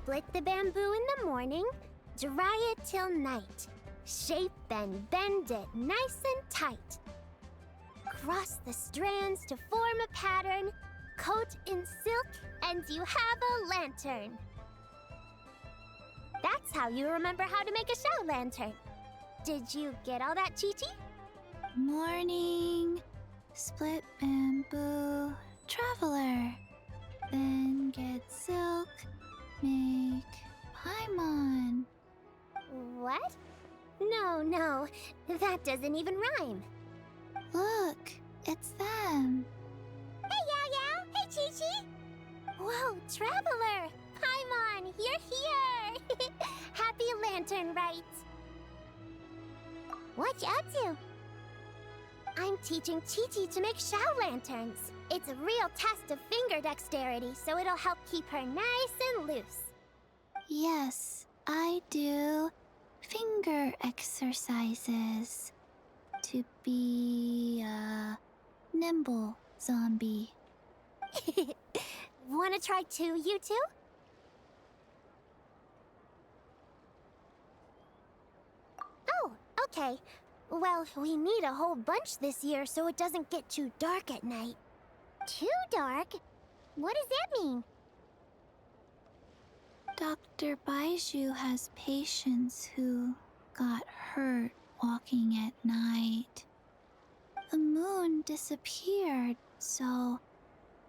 Split the bamboo in the morning, dry it till night. Shape and bend it nice and tight. Cross the strands to form a pattern, coat in silk, and you have a lantern. That's how you remember how to make a show lantern. Did you get all that, Chi-Chi? Morning, split bamboo, traveler. Then get silk, make paimon. What? No, that doesn't even rhyme. Look, it's them. Hey, Yao! Hey, Chi-Chi! Whoa, Traveler! Paimon, you're here! Happy Lantern Rites! What you up to? I'm teaching Chi-Chi to make Shao lanterns. It's a real test of finger dexterity, so it'll help keep her nice and loose. Yes, I do finger exercises to be a nimble zombie. Wanna try too, you two? Oh, okay. Well, we need a whole bunch this year so it doesn't get too dark at night. Too dark? What does that mean? Dr. Baiju has patients who got hurt walking at night. The moon disappeared, so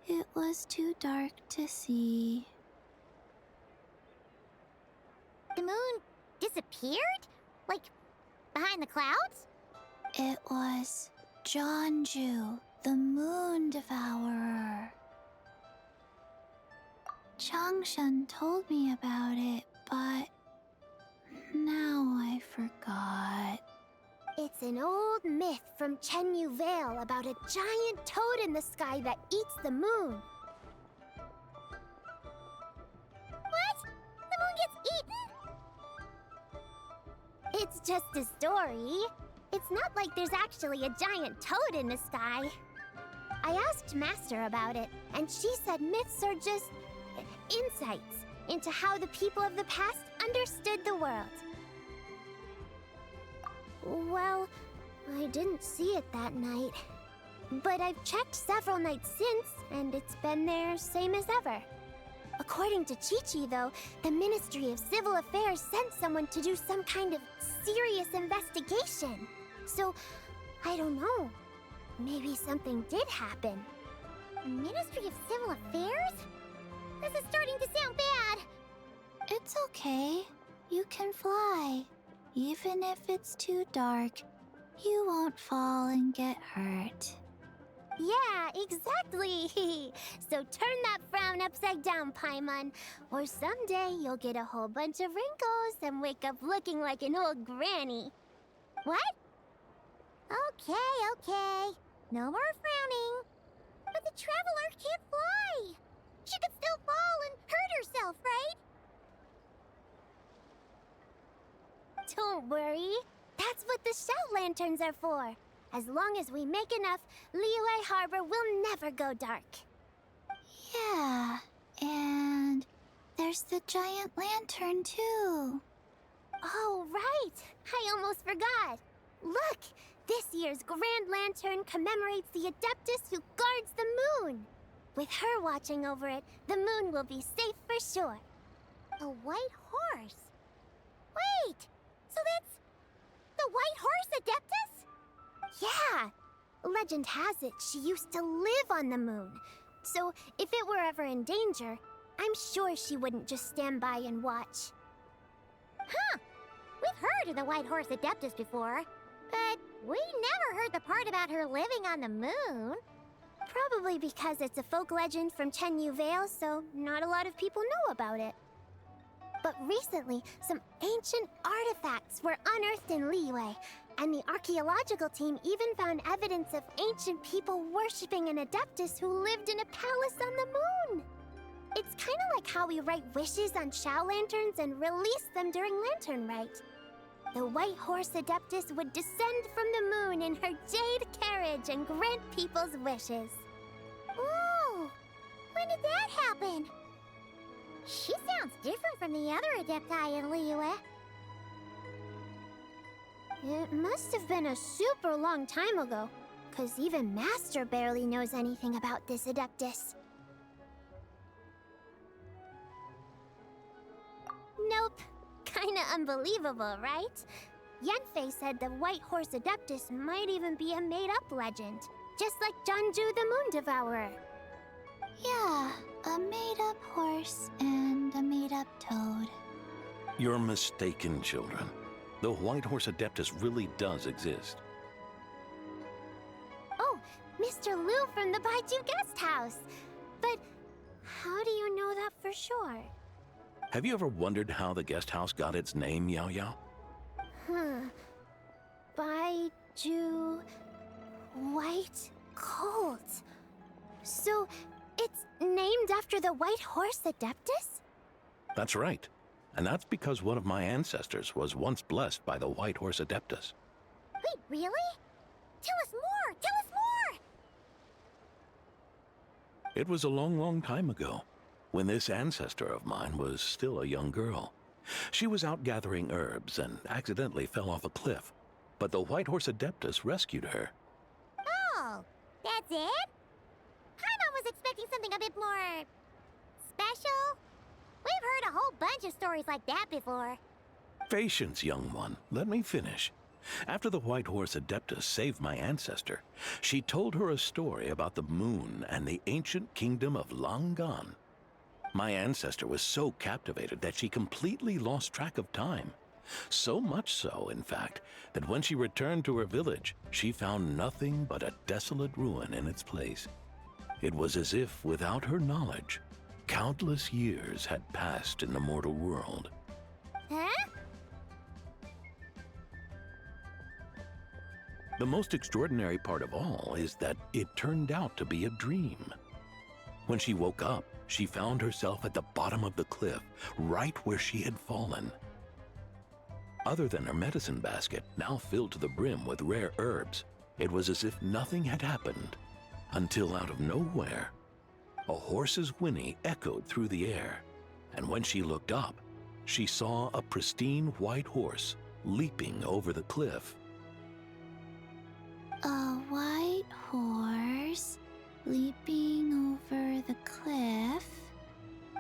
it was too dark to see. The moon disappeared? Like, behind the clouds? It was Jeonju, the moon devourer. Changshan told me about it, but now I forgot. It's an old myth from Chenyu Vale about a giant toad in the sky that eats the moon. What? The moon gets eaten? It's just a story. It's not like there's actually a giant toad in the sky. I asked Master about it, and she said myths are just insights into how the people of the past understood the world. Well, I didn't see it that night. But I've checked several nights since, and it's been there same as ever. According to Chi-Chi, though, the Ministry of Civil Affairs sent someone to do some kind of serious investigation. So, I don't know. Maybe something did happen. Ministry of Civil Affairs? This is starting to sound bad. It's okay. You can fly. Even if it's too dark, you won't fall and get hurt. Yeah, exactly. So turn that frown upside down, Paimon, or someday you'll get a whole bunch of wrinkles and wake up looking like an old granny. What? Okay. No more frowning. But the Traveler can't fly. She could still fall and hurt herself, right? Don't worry. That's what the Shout Lanterns are for. As long as we make enough, Liyue Harbor will never go dark. Yeah, and there's the giant lantern too. Oh, right. I almost forgot. Look, this year's Grand Lantern commemorates the Adeptus who guards the moon. With her watching over it, the moon will be safe for sure. A white horse? Wait, so that's the White Horse Adeptus? Yeah. Legend has it she used to live on the moon. So if it were ever in danger, I'm sure she wouldn't just stand by and watch. Huh. We've heard of the White Horse Adeptus before, but we never heard the part about her living on the moon. Probably because it's a folk legend from Chenyu Vale, so not a lot of people know about it. But recently, some ancient artifacts were unearthed in Liyue, and the archaeological team even found evidence of ancient people worshipping an Adeptus who lived in a palace on the moon. It's kind of like how we write wishes on Shao Lanterns and release them during Lantern Rite. The White Horse Adeptus would descend from the moon in her jade carriage and grant people's wishes. Ooh! When did that happen? She sounds different from the other Adepti in Liyue. It must have been a super long time ago, 'cause even Master barely knows anything about this Adeptus. Nope. Kinda unbelievable, right? Yenfei said the White Horse Adeptus might even be a made-up legend, just like Janju the Moon Devourer. Yeah, a made-up horse and a made-up toad. You're mistaken, children. The White Horse Adeptus really does exist. Oh, Mr. Liu from the Baiju Guest House. But how do you know that for sure? Have you ever wondered how the guest house got its name, Yao Yao? Baiju White Colt. So it's named after the White Horse Adeptus? That's right. And that's because one of my ancestors was once blessed by the White Horse Adeptus. Wait, really? Tell us more! Tell us more! It was a long, long time ago, when this ancestor of mine was still a young girl. She was out gathering herbs and accidentally fell off a cliff, but the White Horse Adeptus rescued her. Oh, that's it? Paimon was expecting something a bit more special. We've heard a whole bunch of stories like that before. Patience, young one. Let me finish. After the White Horse Adeptus saved my ancestor, she told her a story about the moon and the ancient kingdom of Langan. My ancestor was so captivated that she completely lost track of time. So much so, in fact, that when she returned to her village, she found nothing but a desolate ruin in its place. It was as if, without her knowledge, countless years had passed in the mortal world. Huh? The most extraordinary part of all is that it turned out to be a dream. When she woke up, she found herself at the bottom of the cliff, right where she had fallen. Other than her medicine basket, now filled to the brim with rare herbs, it was as if nothing had happened, until out of nowhere, a horse's whinny echoed through the air, and when she looked up, she saw a pristine white horse leaping over the cliff. A white horse leaping over the cliff?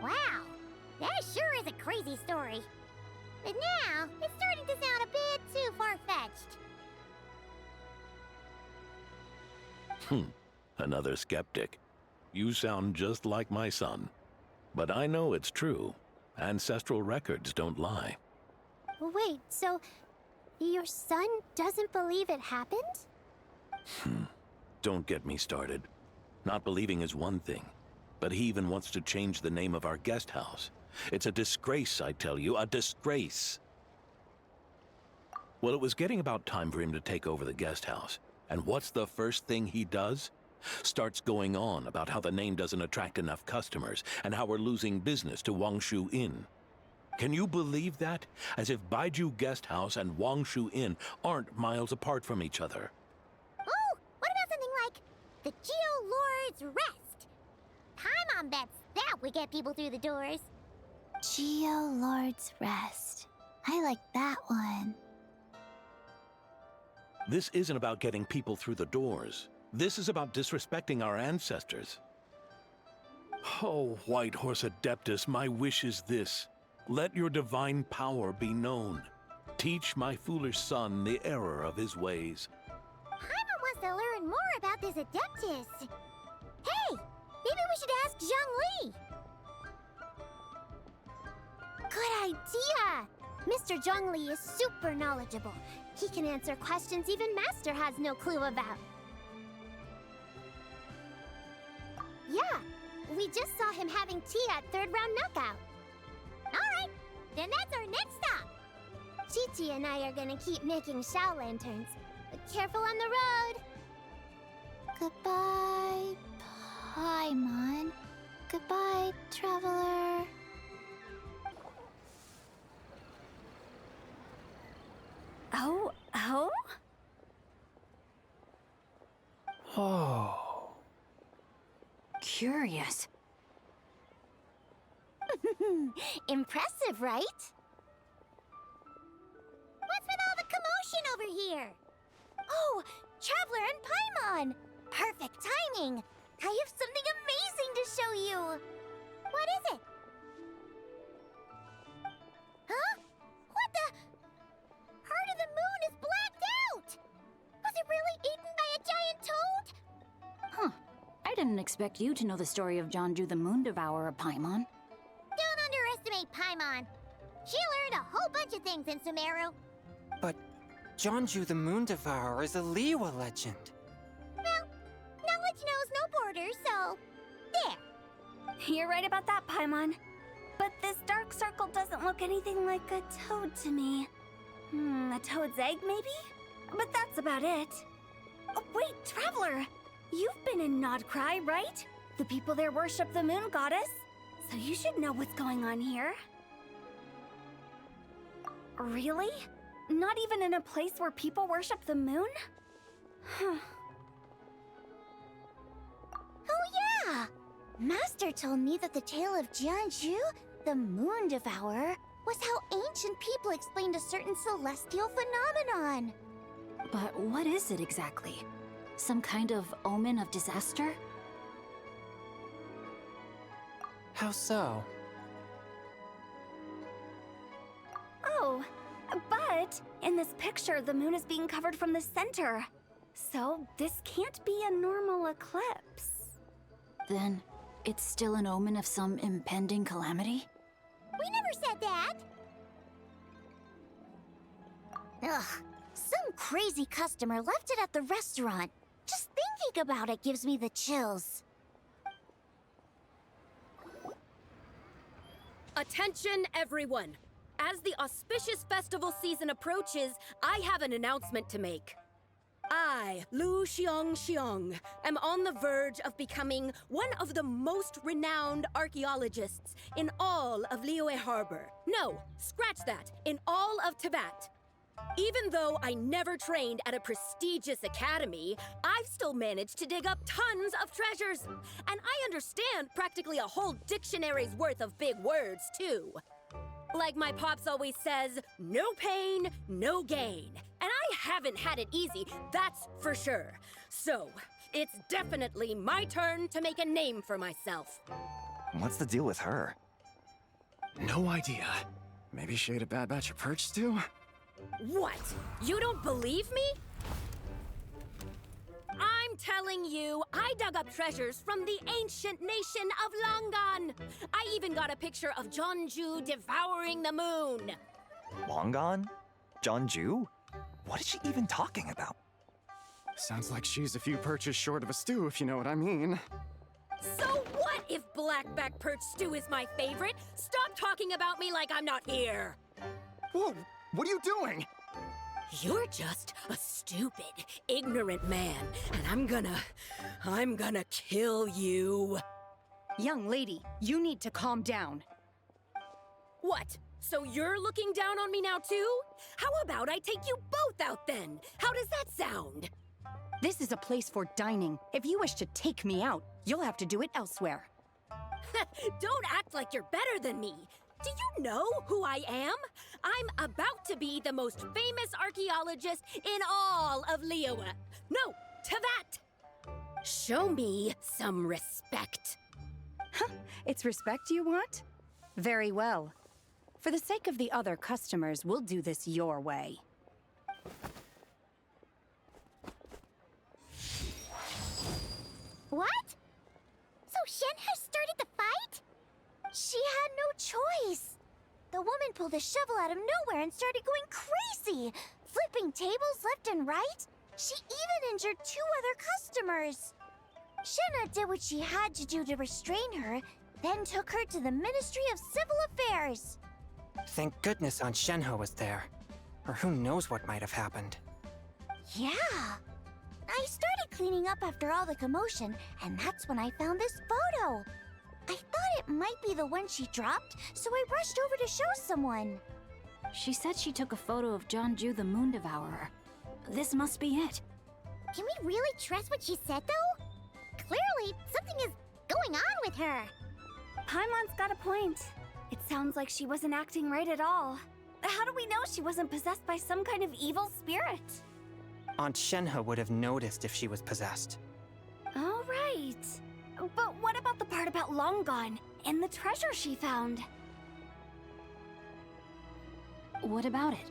Wow, that sure is a crazy story. But now, it's starting to sound a bit too far-fetched. Another skeptic. You sound just like my son. But I know it's true. Ancestral records don't lie. Wait, so your son doesn't believe it happened? Don't get me started. Not believing is one thing, but he even wants to change the name of our guest house. It's a disgrace, I tell you, a disgrace. Well, it was getting about time for him to take over the guest house. And what's the first thing he does? Starts going on about how the name doesn't attract enough customers and how we're losing business to Wangshu Inn. Can you believe that? As if Baiju Guest House and Wangshu Inn aren't miles apart from each other. Oh, what about something like the Geo Lord's Rest? Paimon bets that would get people through the doors. Geo Lord's Rest. I like that one. This isn't about getting people through the doors. This is about disrespecting our ancestors. Oh, White Horse Adeptus, my wish is this. Let your divine power be known. Teach my foolish son the error of his ways. Paimon wants to learn more about this Adeptus. Hey, maybe we should ask Zhang Li. Good idea! Mr. Zhang Li is super knowledgeable. He can answer questions even Master has no clue about. Yeah, we just saw him having tea at third round knockout. Alright, then that's our next stop. Chi-Chi and I are gonna keep making Shao lanterns. But careful on the road! Goodbye, Paimon. Goodbye, traveler. Oh? Oh. Curious. Impressive, right? What's with all the commotion over here? Oh, Traveler and Paimon! Perfect timing! I have something amazing to show you! What is it? Huh? What the? Heart of the Moon is blacked out! Was it really eaten by a giant toad? Huh. I didn't expect you to know the story of Jonju the Moon Devourer, Paimon. Don't underestimate Paimon. She learned a whole bunch of things in Sumeru. But Jonju the Moon Devourer is a Liyue legend. Well, knowledge knows no borders, so... there. You're right about that, Paimon. But this dark circle doesn't look anything like a toad to me. A toad's egg, maybe? But that's about it. Oh, wait, Traveler! You've been in Nodcry, right? The people there worship the moon goddess. So you should know what's going on here. Really? Not even in a place where people worship the moon? Huh. Oh yeah! Master told me that the tale of Jianzhu, the Moon Devourer, was how ancient people explained a certain celestial phenomenon. But what is it exactly? Some kind of omen of disaster? How so? Oh, but in this picture, the moon is being covered from the center. So this can't be a normal eclipse. Then, it's still an omen of some impending calamity? We never said that! Ugh, some crazy customer left it at the restaurant. Just thinking about it gives me the chills. Attention, everyone! As the auspicious festival season approaches, I have an announcement to make. I, Lu Xiong, am on the verge of becoming one of the most renowned archaeologists in all of Liyue Harbor. No, scratch that, in all of Teyvat. Even though I never trained at a prestigious academy, I've still managed to dig up tons of treasures. And I understand practically a whole dictionary's worth of big words, too. Like my pops always says, no pain, no gain. And I haven't had it easy, that's for sure. So, it's definitely my turn to make a name for myself. What's the deal with her? No idea. Maybe she ate a bad batch of perch stew? What? You don't believe me? I'm telling you, I dug up treasures from the ancient nation of Langan. I even got a picture of Jonju devouring the moon. Longon? Jonju? What is she even talking about? Sounds like she's a few perches short of a stew, if you know what I mean. So what if blackback perch stew is my favorite? Stop talking about me like I'm not here. Whoa! What are you doing? You're just a stupid, ignorant man, and I'm gonna kill you. Young lady, you need to calm down. What? So you're looking down on me now too? How about I take you both out then? How does that sound? This is a place for dining. If you wish to take me out, you'll have to do it elsewhere. Don't act like you're better than me. Do you know who I am? I'm about to be the most famous archaeologist in all of Liyue. No, Teyvat. Show me some respect. It's respect you want? Very well. For the sake of the other customers, we'll do this your way. What? So Shen has started the fight? She had no choice. The woman pulled a shovel out of nowhere and started going crazy, flipping tables left and right. She even injured 2 other customers. Shenna did what she had to do to restrain her, then took her to the Ministry of Civil Affairs. Thank goodness Aunt Shenhe was there. Or who knows what might have happened. Yeah. I started cleaning up after all the commotion, and that's when I found this photo. I thought it might be the one she dropped, so I rushed over to show someone. She said she took a photo of Jonju the Moon Devourer. This must be it. Can we really trust what she said, though? Clearly, something is going on with her. Paimon's got a point. It sounds like she wasn't acting right at all. How do we know she wasn't possessed by some kind of evil spirit? Aunt Shenhe would have noticed if she was possessed. All right. But what about the part about Long Gone and the treasure she found? What about it?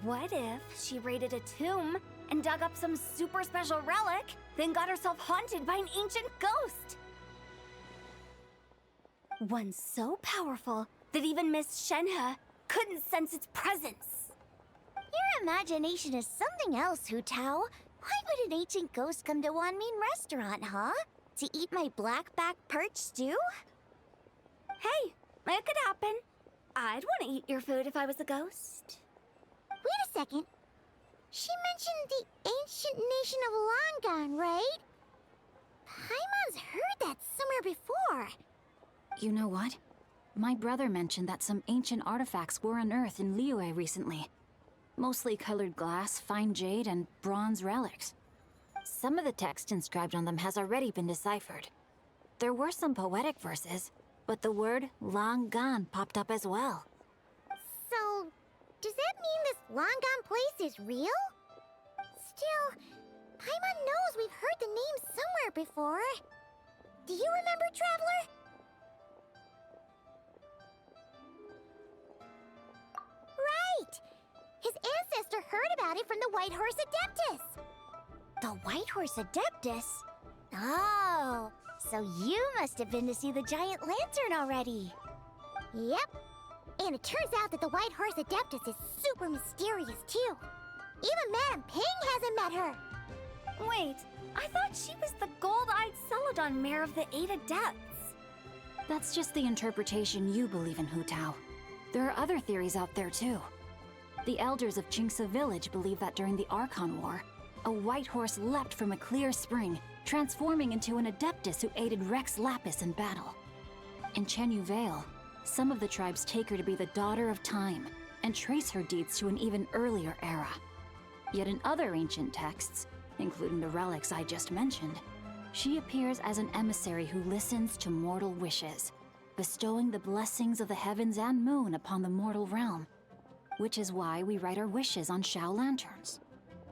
What if she raided a tomb and dug up some super special relic, then got herself haunted by an ancient ghost? One so powerful that even Miss Shenhe couldn't sense its presence. Your imagination is something else, Hu Tao. Why would an ancient ghost come to Wanmin restaurant, huh? To eat my blackback perch stew? Hey, it could happen. I'd want to eat your food if I was a ghost. Wait a second. She mentioned the ancient nation of Longon, right? Paimon's heard that somewhere before. You know what? My brother mentioned that some ancient artifacts were unearthed in Liyue recently. Mostly colored glass, fine jade, and bronze relics. Some of the text inscribed on them has already been deciphered. There were some poetic verses, but the word long gone popped up as well. So, does that mean this Longon place is real? Still, Paimon knows we've heard the name somewhere before. Do you remember, Traveler? Right! His ancestor heard about it from the White Horse Adeptus. The White Horse Adeptus? Oh, so you must have been to see the giant lantern already. Yep. And it turns out that the White Horse Adeptus is super mysterious, too. Even Madame Ping hasn't met her. Wait, I thought she was the gold-eyed Celadon mare of the 8 Adepts. That's just the interpretation you believe in, Hu Tao. There are other theories out there, too. The elders of Qingce Village believe that during the Archon War, a white horse leapt from a clear spring, transforming into an Adeptus who aided Rex Lapis in battle. In Chenyu Vale, some of the tribes take her to be the daughter of time, and trace her deeds to an even earlier era. Yet in other ancient texts, including the relics I just mentioned, she appears as an emissary who listens to mortal wishes, bestowing the blessings of the heavens and moon upon the mortal realm, which is why we write our wishes on Shao lanterns.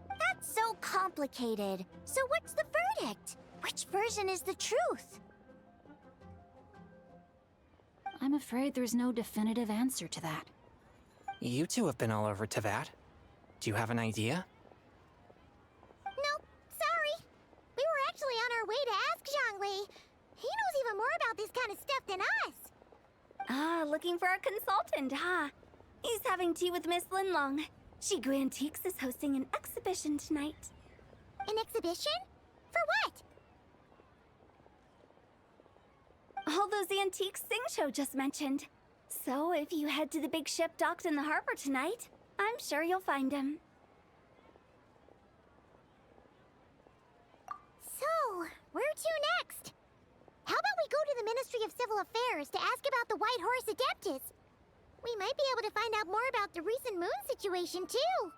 That's so complicated. So what's the verdict? Which version is the truth? I'm afraid there's no definitive answer to that. You two have been all over Tevat. Do you have an idea? Nope, sorry. We were actually on our way to ask Zhongli. He knows even more about this kind of stuff than us. Ah, looking for a consultant, huh? He's having tea with Miss Linlong. Shigu Antiques is hosting an exhibition tonight. An exhibition? For what? All those antiques Sing just mentioned. So if you head to the big ship docked in the harbor tonight, I'm sure you'll find him. So, where to next? How about we go to the Ministry of Civil Affairs to ask about the White Horse Adeptus? We might be able to find out more about the recent moon situation, too.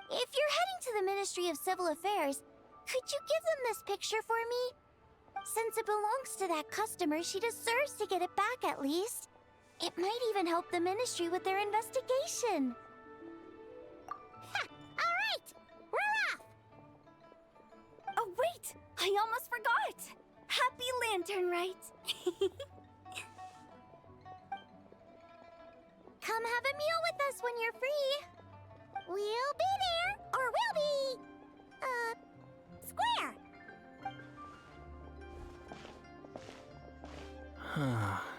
If you're heading to the Ministry of Civil Affairs, could you give them this picture for me? Since it belongs to that customer, she deserves to get it back at least. It might even help the Ministry with their investigation. Ha! All right! We're off! Oh, wait! I almost forgot! Happy Lantern Rite! Come have a meal with us when you're free. We'll be there, or we'll be... square.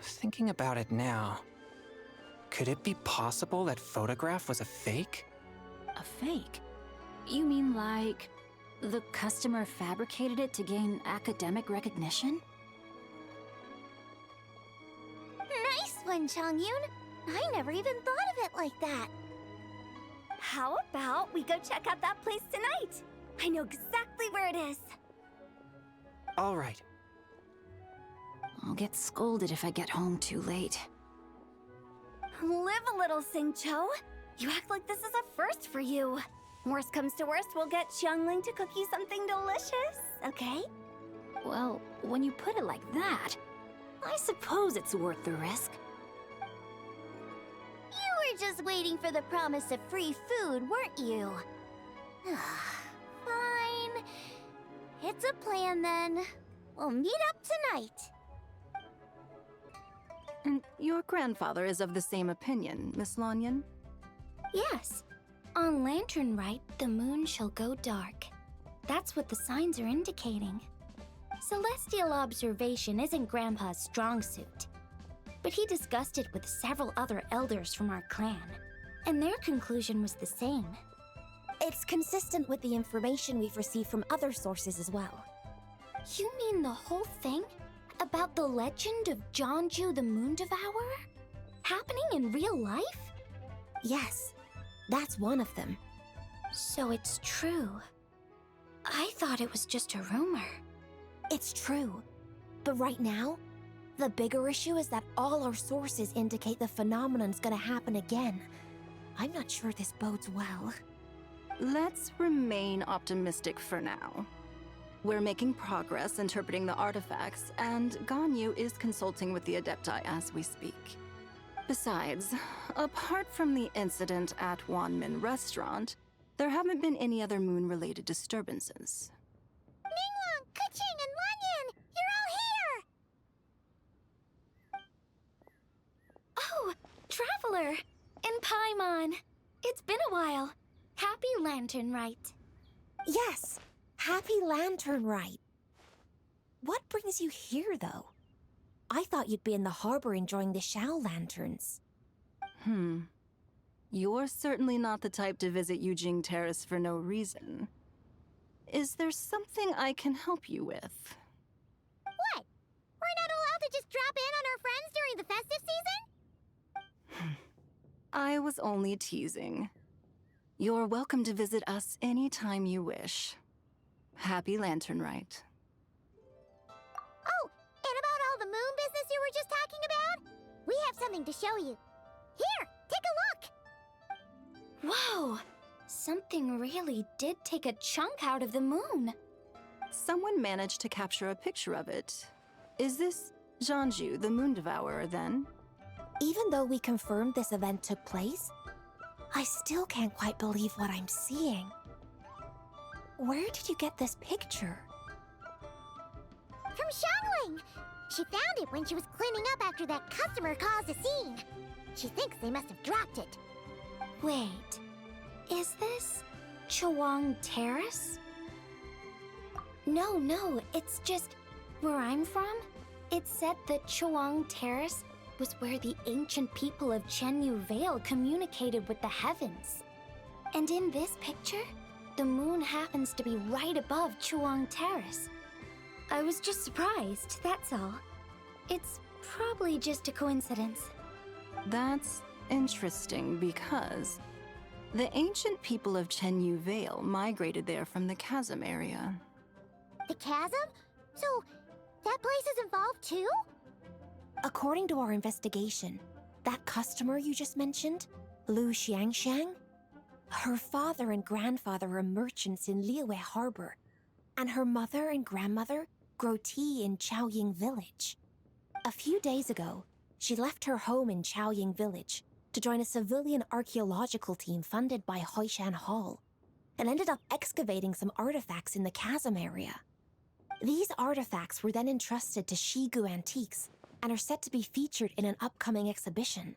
Thinking about it now, could it be possible that photograph was a fake? A fake? You mean like the customer fabricated it to gain academic recognition? Nice one, Chongyun. I never even thought of it like that. How about we go check out that place tonight? I know exactly where it is. All right. I'll get scolded if I get home too late. Live a little, Sing-Cho. You act like this is a first for you. Worst comes to worst, we'll get Xiangling to cook you something delicious, okay? Well, when you put it like that, I suppose it's worth the risk. were just waiting for the promise of free food, weren't you? Fine. It's a plan then. We'll meet up tonight. And your grandfather is of the same opinion, Miss Lanyan? Yes. On Laternenrite, the moon shall go dark. That's what the signs are indicating. Celestial observation isn't Grandpa's strong suit. But he discussed it with several other elders from our clan, and their conclusion was the same. It's consistent with the information we've received from other sources as well. You mean the whole thing? About the legend of Jeonju the Moon Devourer? Happening in real life? Yes, that's one of them. So it's true. I thought it was just a rumor. It's true. But right now, the bigger issue is that all our sources indicate the phenomenon's gonna happen again. I'm not sure this bodes well. Let's remain optimistic for now. We're making progress interpreting the artifacts, and Ganyu is consulting with the Adepti as we speak. Besides, apart from the incident at Wanmin Restaurant, there haven't been any other moon-related disturbances. Ningguang, Keqing, and Lanyan! You're all here! Oh, Traveler! And Paimon! It's been a while. Happy Laternenrite. Yes, happy Laternenrite. What brings you here, though? I thought you'd be in the harbor enjoying the Shao lanterns. You're certainly not the type to visit Yujing Terrace for no reason. Is there something I can help you with? What? We're not allowed to just drop in on our friends during the festive season? I was only teasing. You're welcome to visit us anytime you wish. Happy Laternenrite. Oh, and about all the moon business you were just talking about? We have something to show you. Here, take a look! Whoa! Something really did take a chunk out of the moon. Someone managed to capture a picture of it. Is this Jeonju, the Moon Devourer, then? Even though we confirmed this event took place, I still can't quite believe what I'm seeing. Where did you get this picture? From Xiangling! She found it when she was cleaning up after that customer caused a scene. She thinks they must have dropped it. Wait, is this Chawang Terrace? No, it's just where I'm from. It said that Chawang Terrace was where the ancient people of Chenyu Vale communicated with the heavens. And in this picture, the moon happens to be right above Chawang Terrace. I was just surprised, that's all. It's probably just a coincidence. That's interesting because the ancient people of Chenyu Vale migrated there from the chasm area. The chasm? So, that place is involved too? According to our investigation, that customer you just mentioned, Lu Xiangxiang, her father and grandfather are merchants in Liyue Harbor, and her mother and grandmother grow tea in Chaoying Village. A few days ago, she left her home in Chaoying Village to join a civilian archaeological team funded by Hoishan Hall, and ended up excavating some artifacts in the chasm area. These artifacts were then entrusted to Shigu Antiques and are set to be featured in an upcoming exhibition.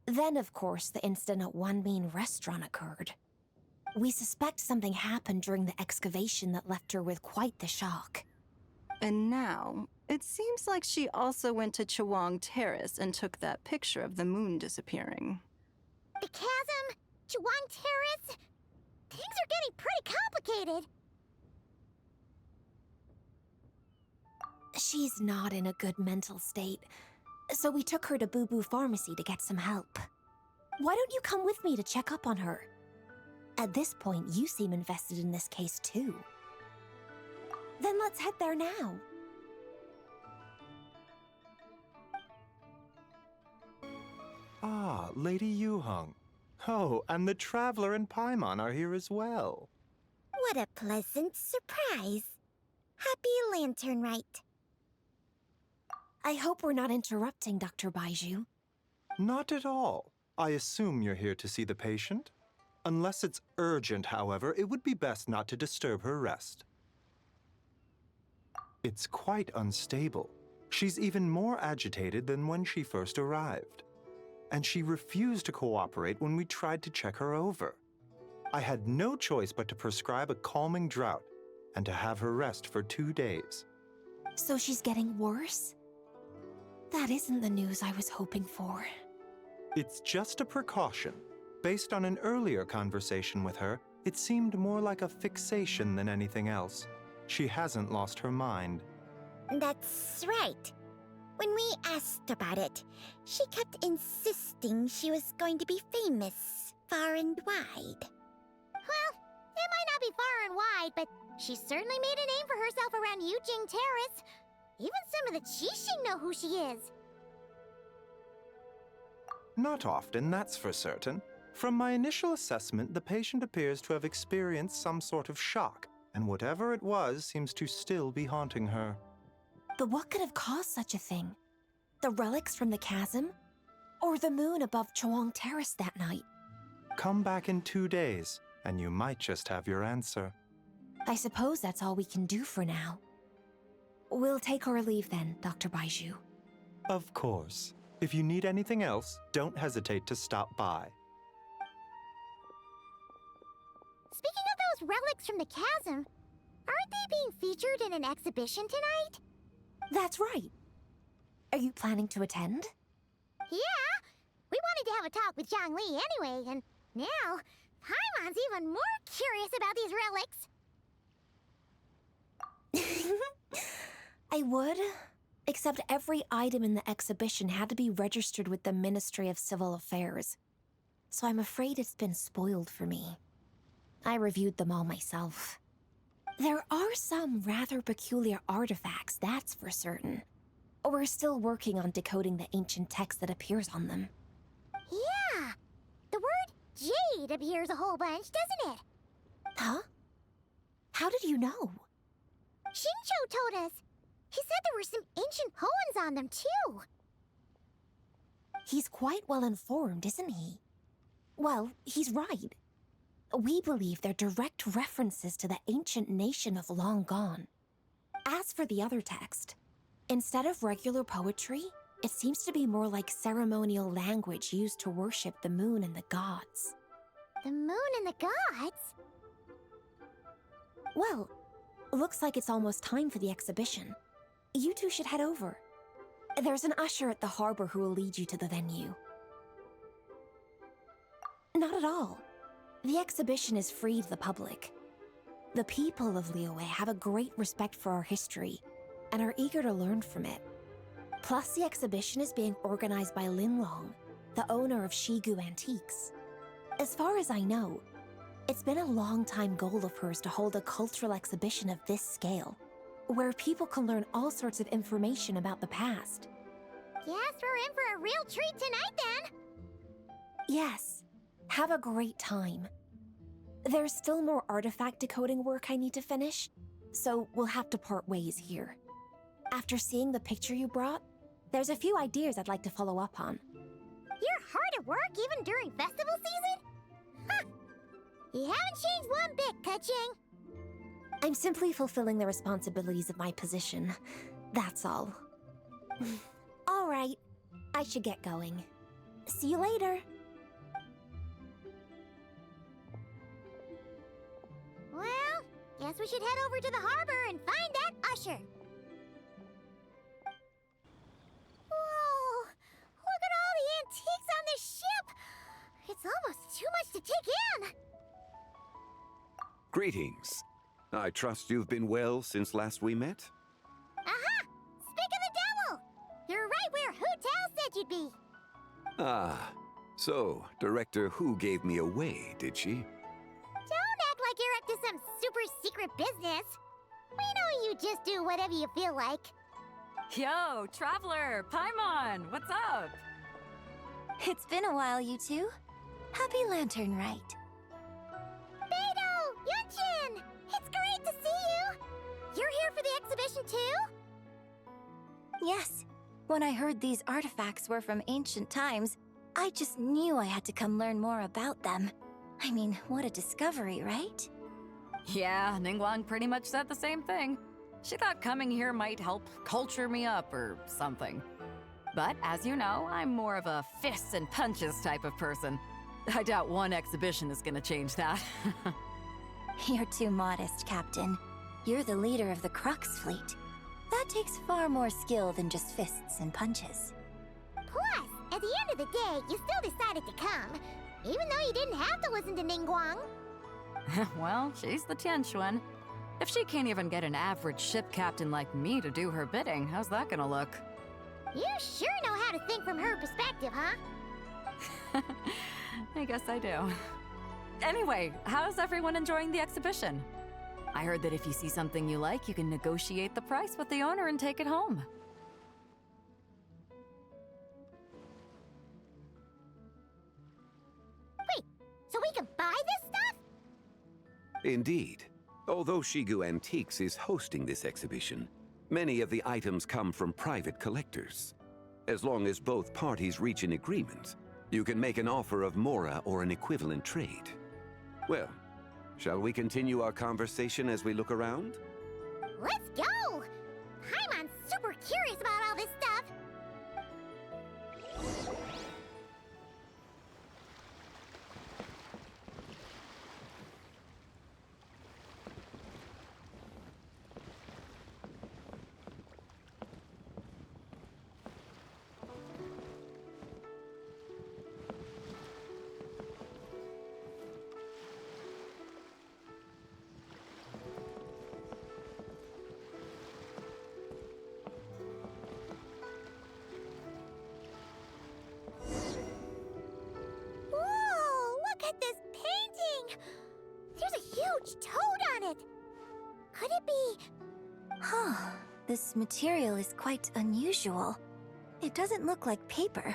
Then, of course, the incident at Wanmin Restaurant occurred. We suspect something happened during the excavation that left her with quite the shock. And now, it seems like she also went to Chawang Terrace and took that picture of the moon disappearing. The chasm? Chawang Terrace? Things are getting pretty complicated. She's not in a good mental state, so we took her to Boo Boo Pharmacy to get some help. Why don't you come with me to check up on her? At this point, you seem invested in this case too. Then let's head there now. Ah, Lady Yuheng. Oh, and the Traveler and Paimon are here as well. What a pleasant surprise. Happy Laternenrite. I hope we're not interrupting, Dr. Baiju. Not at all. I assume you're here to see the patient? Unless it's urgent, however, it would be best not to disturb her rest. It's quite unstable. She's even more agitated than when she first arrived. And she refused to cooperate when we tried to check her over. I had no choice but to prescribe a calming draught and to have her rest for 2 days. So she's getting worse? That isn't the news I was hoping for. It's just a precaution. Based on an earlier conversation with her, it seemed more like a fixation than anything else. She hasn't lost her mind. That's right. When we asked about it, she kept insisting she was going to be famous far and wide. Well, it might not be far and wide, but she certainly made a name for herself around Yujing Terrace. Even some of the Qixing know who she is. Not often, that's for certain. From my initial assessment, the patient appears to have experienced some sort of shock, and whatever it was seems to still be haunting her. But what could have caused such a thing? The relics from the chasm? Or the moon above Chuang Terrace that night? Come back in 2 days, and you might just have your answer. I suppose that's all we can do for now. We'll take our leave then, Dr. Baizhu. Of course. If you need anything else, don't hesitate to stop by. Speaking of those relics from the chasm, aren't they being featured in an exhibition tonight? That's right. Are you planning to attend? Yeah! We wanted to have a talk with Zhang Li anyway, and now Paimon's even more curious about these relics. I would, except every item in the exhibition had to be registered with the Ministry of Civil Affairs. So I'm afraid it's been spoiled for me. I reviewed them all myself. There are some rather peculiar artifacts, that's for certain. We're still working on decoding the ancient text that appears on them. Yeah! The word jade appears a whole bunch, doesn't it? Huh? How did you know? Shincho told us. He said there were some ancient poems on them, too. He's quite well informed, isn't he? Well, he's right. We believe they're direct references to the ancient nation of long gone. As for the other text, instead of regular poetry, it seems to be more like ceremonial language used to worship the moon and the gods. The moon and the gods? Well, looks like it's almost time for the exhibition. You two should head over. There's an usher at the harbor who will lead you to the venue. Not at all. The exhibition is free to the public. The people of Liyue have a great respect for our history and are eager to learn from it. Plus, the exhibition is being organized by Linlong, the owner of Shigu Antiques. As far as I know, it's been a long-time goal of hers to hold a cultural exhibition of this scale, where people can learn all sorts of information about the past. Guess we're in for a real treat tonight, then. Yes. Have a great time. There's still more artifact decoding work I need to finish, so we'll have to part ways here. After seeing the picture you brought, there's a few ideas I'd like to follow up on. You're hard at work even during festival season? Ha! You haven't changed one bit, Keqing. I'm simply fulfilling the responsibilities of my position. That's all. All right. I should get going. See you later. Well, guess we should head over to the harbor and find that usher. Whoa! Look at all the antiques on this ship! It's almost too much to take in! Greetings. I trust you've been well since last we met? Aha! Speak of the devil! You're right where Hu Tao said you'd be. Ah, so Director Hu gave me away, did she? Don't act like you're up to some super secret business. We know you just do whatever you feel like. Yo, Traveler, Paimon, what's up? It's been a while, you two. Happy Lantern Rite. Beidou! Yunchin! It's great to see you! You're here for the exhibition too? Yes. When I heard these artifacts were from ancient times, I just knew I had to come learn more about them. I mean, what a discovery, right? Yeah, Ningguang pretty much said the same thing. She thought coming here might help culture me up or something. But as you know, I'm more of a fists and punches type of person. I doubt one exhibition is gonna change that. You're too modest, Captain. You're the leader of the Crux fleet. That takes far more skill than just fists and punches. Plus, at the end of the day, you still decided to come, even though you didn't have to listen to Ningguang. Well, she's the Tianquan. If she can't even get an average ship captain like me to do her bidding, how's that gonna look? You sure know how to think from her perspective, huh? I guess I do. Anyway, how's everyone enjoying the exhibition? I heard that if you see something you like, you can negotiate the price with the owner and take it home. Wait, so we can buy this stuff? Indeed. Although Shigu Antiques is hosting this exhibition, many of the items come from private collectors. As long as both parties reach an agreement, you can make an offer of mora or an equivalent trade. Well, shall we continue our conversation as we look around? Let's go! Paimon's super curious about all this stuff. This painting! There's a huge toad on it! Could it be... Huh. This material is quite unusual. It doesn't look like paper.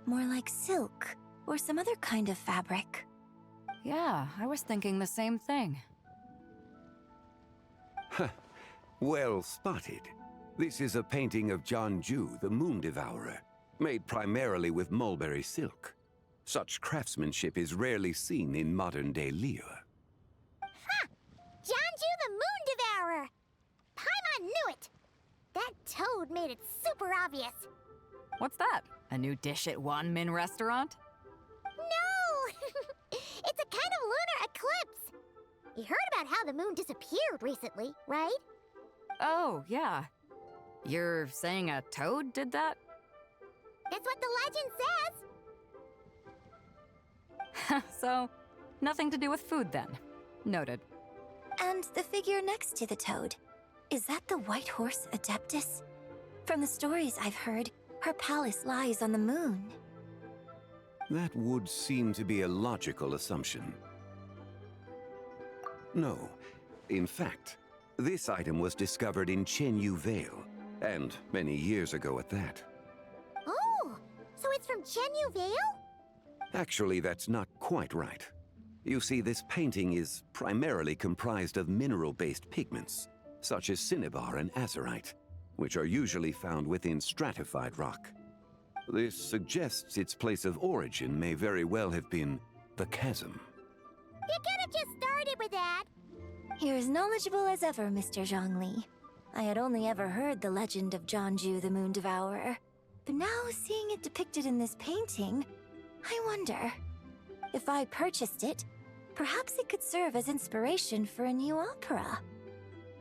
More like silk, or some other kind of fabric. Yeah, I was thinking the same thing. Well spotted. This is a painting of Jianju, the Moon Devourer, made primarily with mulberry silk. Such craftsmanship is rarely seen in modern-day Liyue. Ha! Jianju the Moon Devourer! Paimon knew it! That toad made it super obvious. What's that? A new dish at Wanmin restaurant? No! It's a kind of lunar eclipse. You heard about how the moon disappeared recently, right? Oh, yeah. You're saying a toad did that? That's what the legend says. So, nothing to do with food then. Noted. And the figure next to the toad. Is that the White Horse Adeptus? From the stories I've heard, her palace lies on the moon. That would seem to be a logical assumption. No. In fact, this item was discovered in Chenyu Vale, and many years ago at that. Oh, so it's from Chenyu Vale? Actually, that's not quite right. You see, this painting is primarily comprised of mineral-based pigments, such as cinnabar and azurite, which are usually found within stratified rock. This suggests its place of origin may very well have been the chasm. You could have just started with that. You're as knowledgeable as ever, Mr. Zhongli. I had only ever heard the legend of Jianju the Moon Devourer, but now seeing it depicted in this painting, I wonder, if I purchased it, perhaps it could serve as inspiration for a new opera.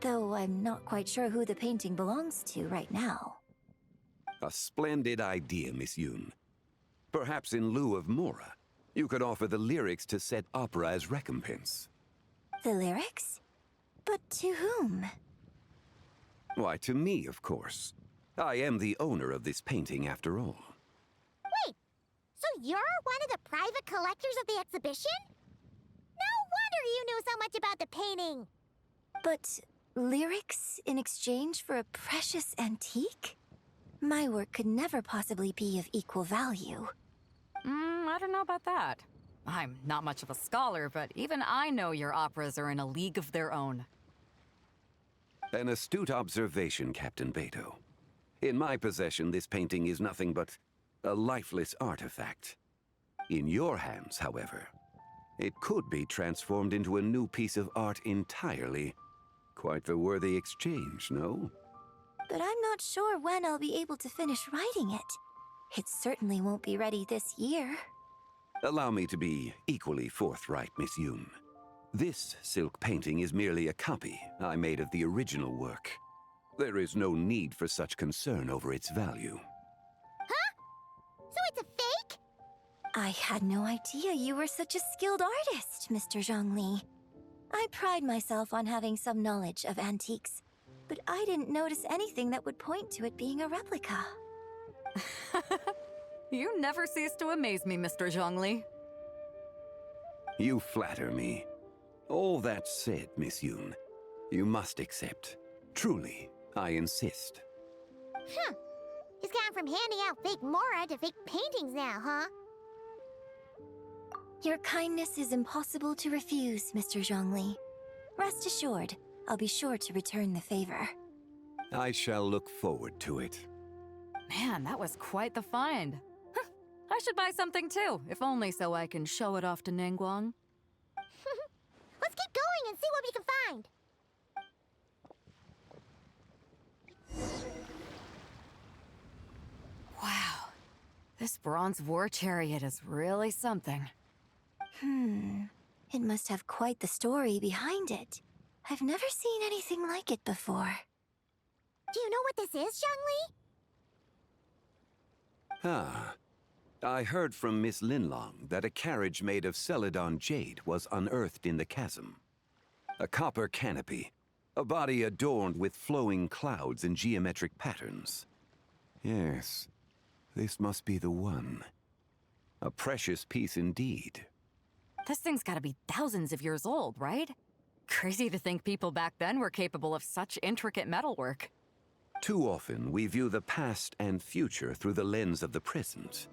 Though I'm not quite sure who the painting belongs to right now. A splendid idea, Miss Yoon. Perhaps in lieu of mora, you could offer the lyrics to said opera as recompense. The lyrics? But to whom? Why, to me, of course. I am the owner of this painting, after all. Wait, so you're one of the private collectors of the exhibition? No wonder you knew so much about the painting. But lyrics in exchange for a precious antique? My work could never possibly be of equal value. I don't know about that. I'm not much of a scholar, but even I know your operas are in a league of their own. An astute observation, Captain Beto. In my possession, this painting is nothing but a lifeless artifact, In your hands, however, it could be transformed into a new piece of art entirely. Quite the worthy exchange, no? But I'm not sure when I'll be able to finish writing it. It certainly won't be ready this year. Allow me to be equally forthright, Miss Yoon. This silk painting is merely a copy I made of the original work. There is no need for such concern over its value. Huh? So it's a fake? I had no idea you were such a skilled artist, Mr. Zhongli. I pride myself on having some knowledge of antiques, but I didn't notice anything that would point to it being a replica. You never cease to amaze me, Mr. Zhongli. You flatter me. All that said, Miss Yoon, you must accept. Truly, I insist. Huh. He's gone from handing out fake Mora to fake paintings now, huh? Your kindness is impossible to refuse, Mr. Zhongli. Rest assured, I'll be sure to return the favor. I shall look forward to it. Man, that was quite the find. I should buy something too, if only so I can show it off to Ningguang. Let's keep going and see what we can find. Wow, this bronze war chariot is really something. It must have quite the story behind it. I've never seen anything like it before. Do you know what this is, Zhongli? Ah. I heard from Miss Linlong that a carriage made of Celadon jade was unearthed in the chasm. A copper canopy, a body adorned with flowing clouds and geometric patterns. Yes, this must be the one. A precious piece indeed. This thing's gotta be thousands of years old, right? Crazy to think people back then were capable of such intricate metalwork. Too often, we view the past and future through the lens of the present.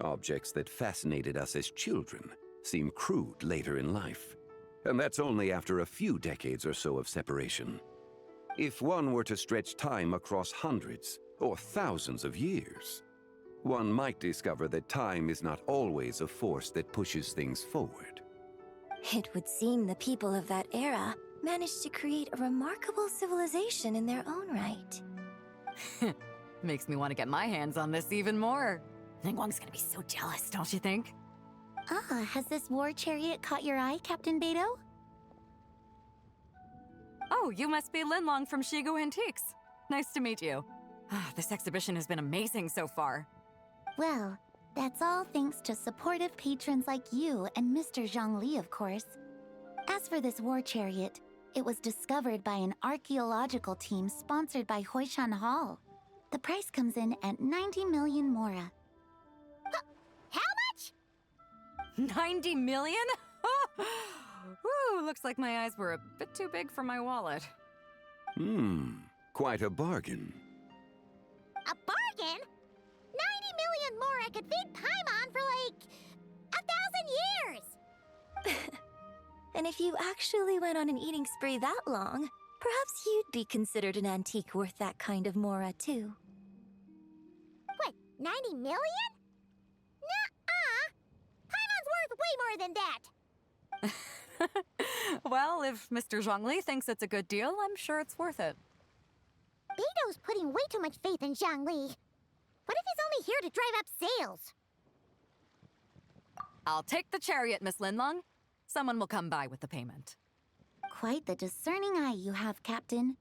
Objects that fascinated us as children seem crude later in life. And that's only after a few decades or so of separation. If one were to stretch time across hundreds or thousands of years, one might discover that time is not always a force that pushes things forward. It would seem the people of that era managed to create a remarkable civilization in their own right. Makes me want to get my hands on this even more. Ningguang's gonna be so jealous, don't you think? Has this war chariot caught your eye, Captain Beidou? Oh, you must be Linlong from Shigu Antiques. Nice to meet you. This exhibition has been amazing so far. Well, that's all thanks to supportive patrons like you and Mr. Zhongli, of course. As for this war chariot, it was discovered by an archaeological team sponsored by Hoishan Hall. The price comes in at 90 million Mora. How much? 90 million? Woo, looks like my eyes were a bit too big for my wallet. Quite a bargain. A bargain? 90 million Mora could feed Paimon for like 1,000 years! And if you actually went on an eating spree that long, perhaps you'd be considered an antique worth that kind of Mora, too. What, 90 million? Nuh-uh! Paimon's worth way more than that! Well, if Mr. Zhongli thinks it's a good deal, I'm sure it's worth it. Beidou's putting way too much faith in Zhongli. What if he's only here to drive up sales? I'll take the chariot, Miss Linlong. Someone will come by with the payment. Quite the discerning eye you have, Captain.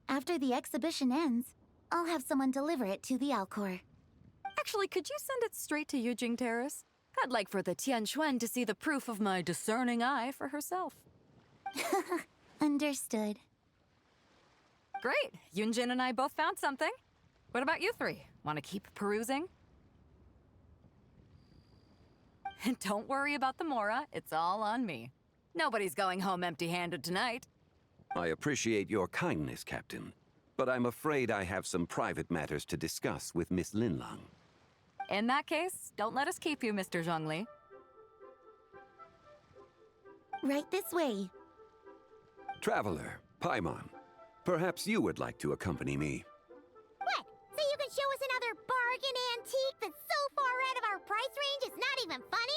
After the exhibition ends, I'll have someone deliver it to the Alcor. Actually, could you send it straight to Yujing Terrace? I'd like for the Tianquan to see the proof of my discerning eye for herself. Understood. Great. Yunjin and I both found something. What about you three? Want to keep perusing? And don't worry about the Mora. It's all on me. Nobody's going home empty-handed tonight. I appreciate your kindness, Captain, but I'm afraid I have some private matters to discuss with Miss Linlong. In that case, don't let us keep you, Mr. Zhongli. Right this way. Traveler, Paimon, perhaps you would like to accompany me. What? So you can show us another bargain antique that's so far out of our price range it's not even funny?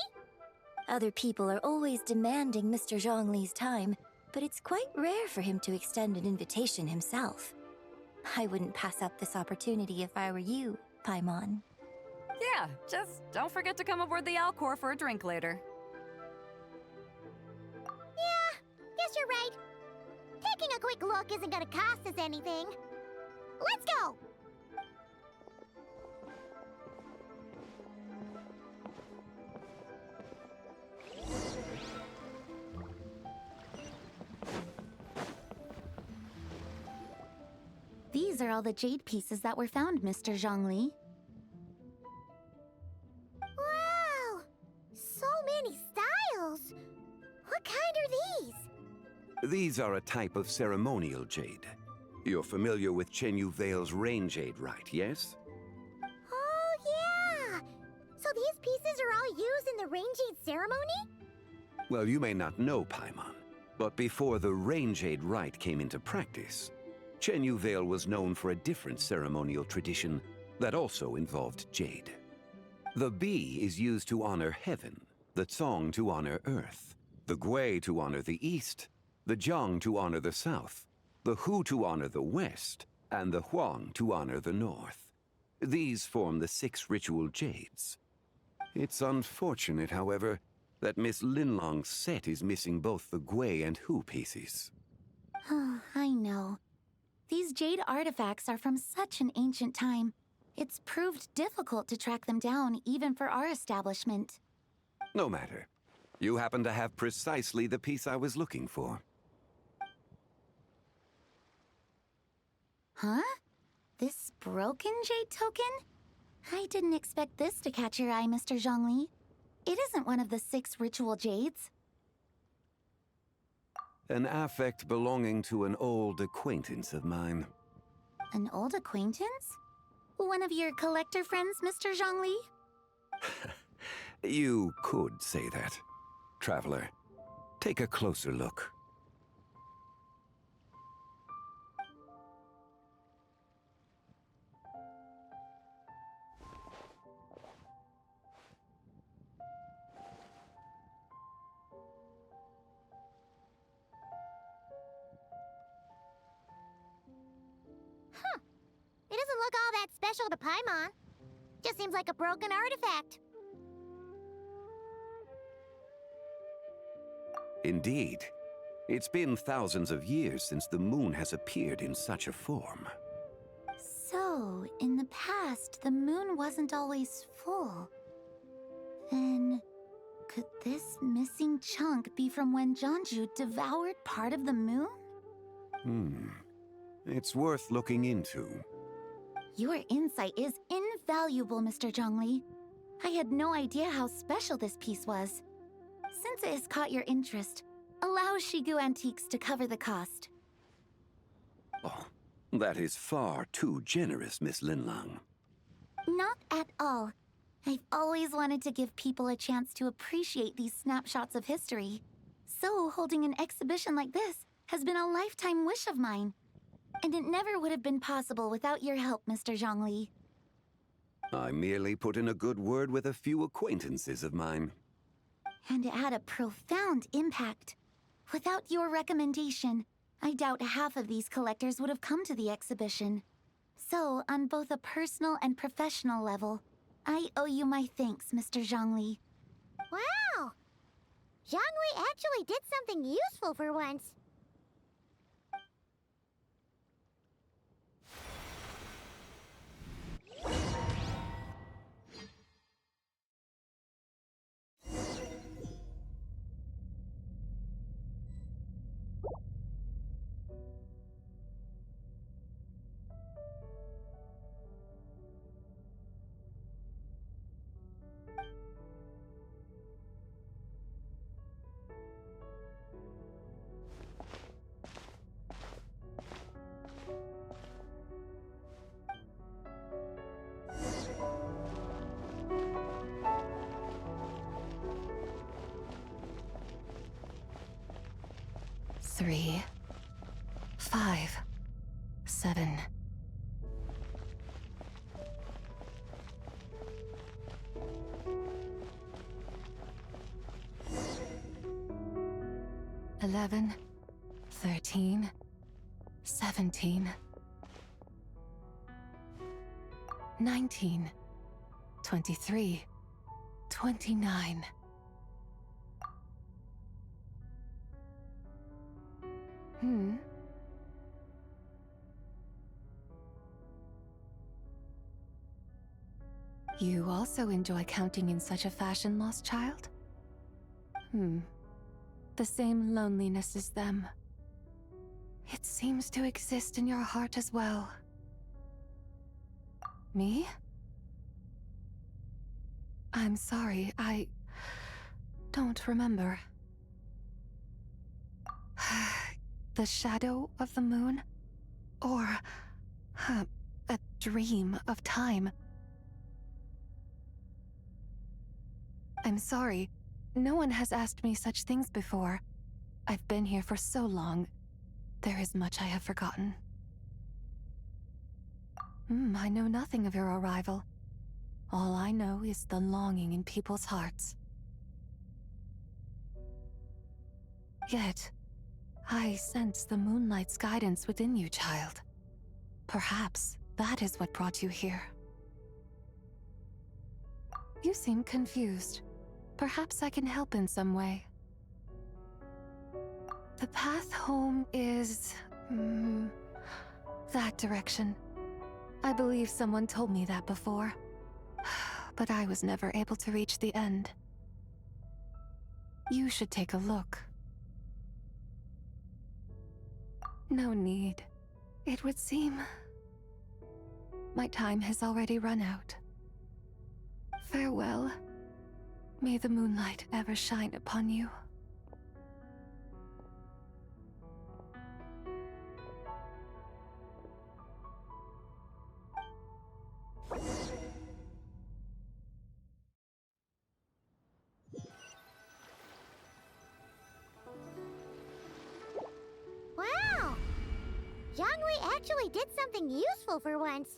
Other people are always demanding Mr. Zhongli's time, but it's quite rare for him to extend an invitation himself. I wouldn't pass up this opportunity if I were you, Paimon. Yeah, just don't forget to come aboard the Alcor for a drink later. Yeah, guess you're right. Taking a quick look isn't gonna cost us anything. Let's go! These are all the jade pieces that were found, Mr. Zhongli. Wow! So many styles! What kind are these? These are a type of ceremonial jade. You're familiar with Chen Yu Vale's rain jade, right, yes? Oh, yeah! So these pieces are all used in the rain jade ceremony? Well, you may not know, Paimon, but before the rain jade rite came into practice, Chen Yu Vale was known for a different ceremonial tradition that also involved jade. The bee is used to honor heaven, the Tsong to honor earth, the Gui to honor the east, the Jiang to honor the south, the Hu to honor the west, and the Huang to honor the north. These form the 6 ritual jades. It's unfortunate, however, that Miss Linlong's set is missing both the Gui and Hu pieces. Oh, I know. These jade artifacts are from such an ancient time. It's proved difficult to track them down, even for our establishment. No matter. You happen to have precisely the piece I was looking for. Huh? This broken jade token? I didn't expect this to catch your eye, Mr. Zhongli. It isn't one of the 6 ritual jades. An affect belonging to an old acquaintance of mine. An old acquaintance? One of your collector friends, Mr. Zhongli? You could say that. Traveler, take a closer look. It doesn't look all that special to Paimon. Just seems like a broken artifact. Indeed. It's been thousands of years since the moon has appeared in such a form. So, in the past, the moon wasn't always full. Then, could this missing chunk be from when Jianzhu devoured part of the moon? It's worth looking into. Your insight is invaluable, Mr. Zhongli. I had no idea how special this piece was. Since it has caught your interest, allow Shigu Antiques to cover the cost. Oh, that is far too generous, Miss Linlang. Not at all. I've always wanted to give people a chance to appreciate these snapshots of history. So holding an exhibition like this has been a lifetime wish of mine. And it never would have been possible without your help, Mr. Zhongli. I merely put in a good word with a few acquaintances of mine. And it had a profound impact. Without your recommendation, I doubt half of these collectors would have come to the exhibition. So, on both a personal and professional level, I owe you my thanks, Mr. Zhongli. Wow! Zhongli actually did something useful for once. Three, 5, 7. 11, 13, 17, 19, 23, 29. You also enjoy counting in such a fashion, lost child? The same loneliness as them. It seems to exist in your heart as well. Me? I'm sorry, I don't remember. The shadow of the moon? Or a dream of time? I'm sorry. No one has asked me such things before. I've been here for so long. There is much I have forgotten. I know nothing of your arrival. All I know is the longing in people's hearts. Yet, I sense the moonlight's guidance within you, child. Perhaps that is what brought you here. You seem confused. Perhaps I can help in some way. The path home is... that direction. I believe someone told me that before. But I was never able to reach the end. You should take a look. No need. It would seem... my time has already run out. Farewell. May the moonlight ever shine upon you. Wow! Jiangwei actually did something useful for once.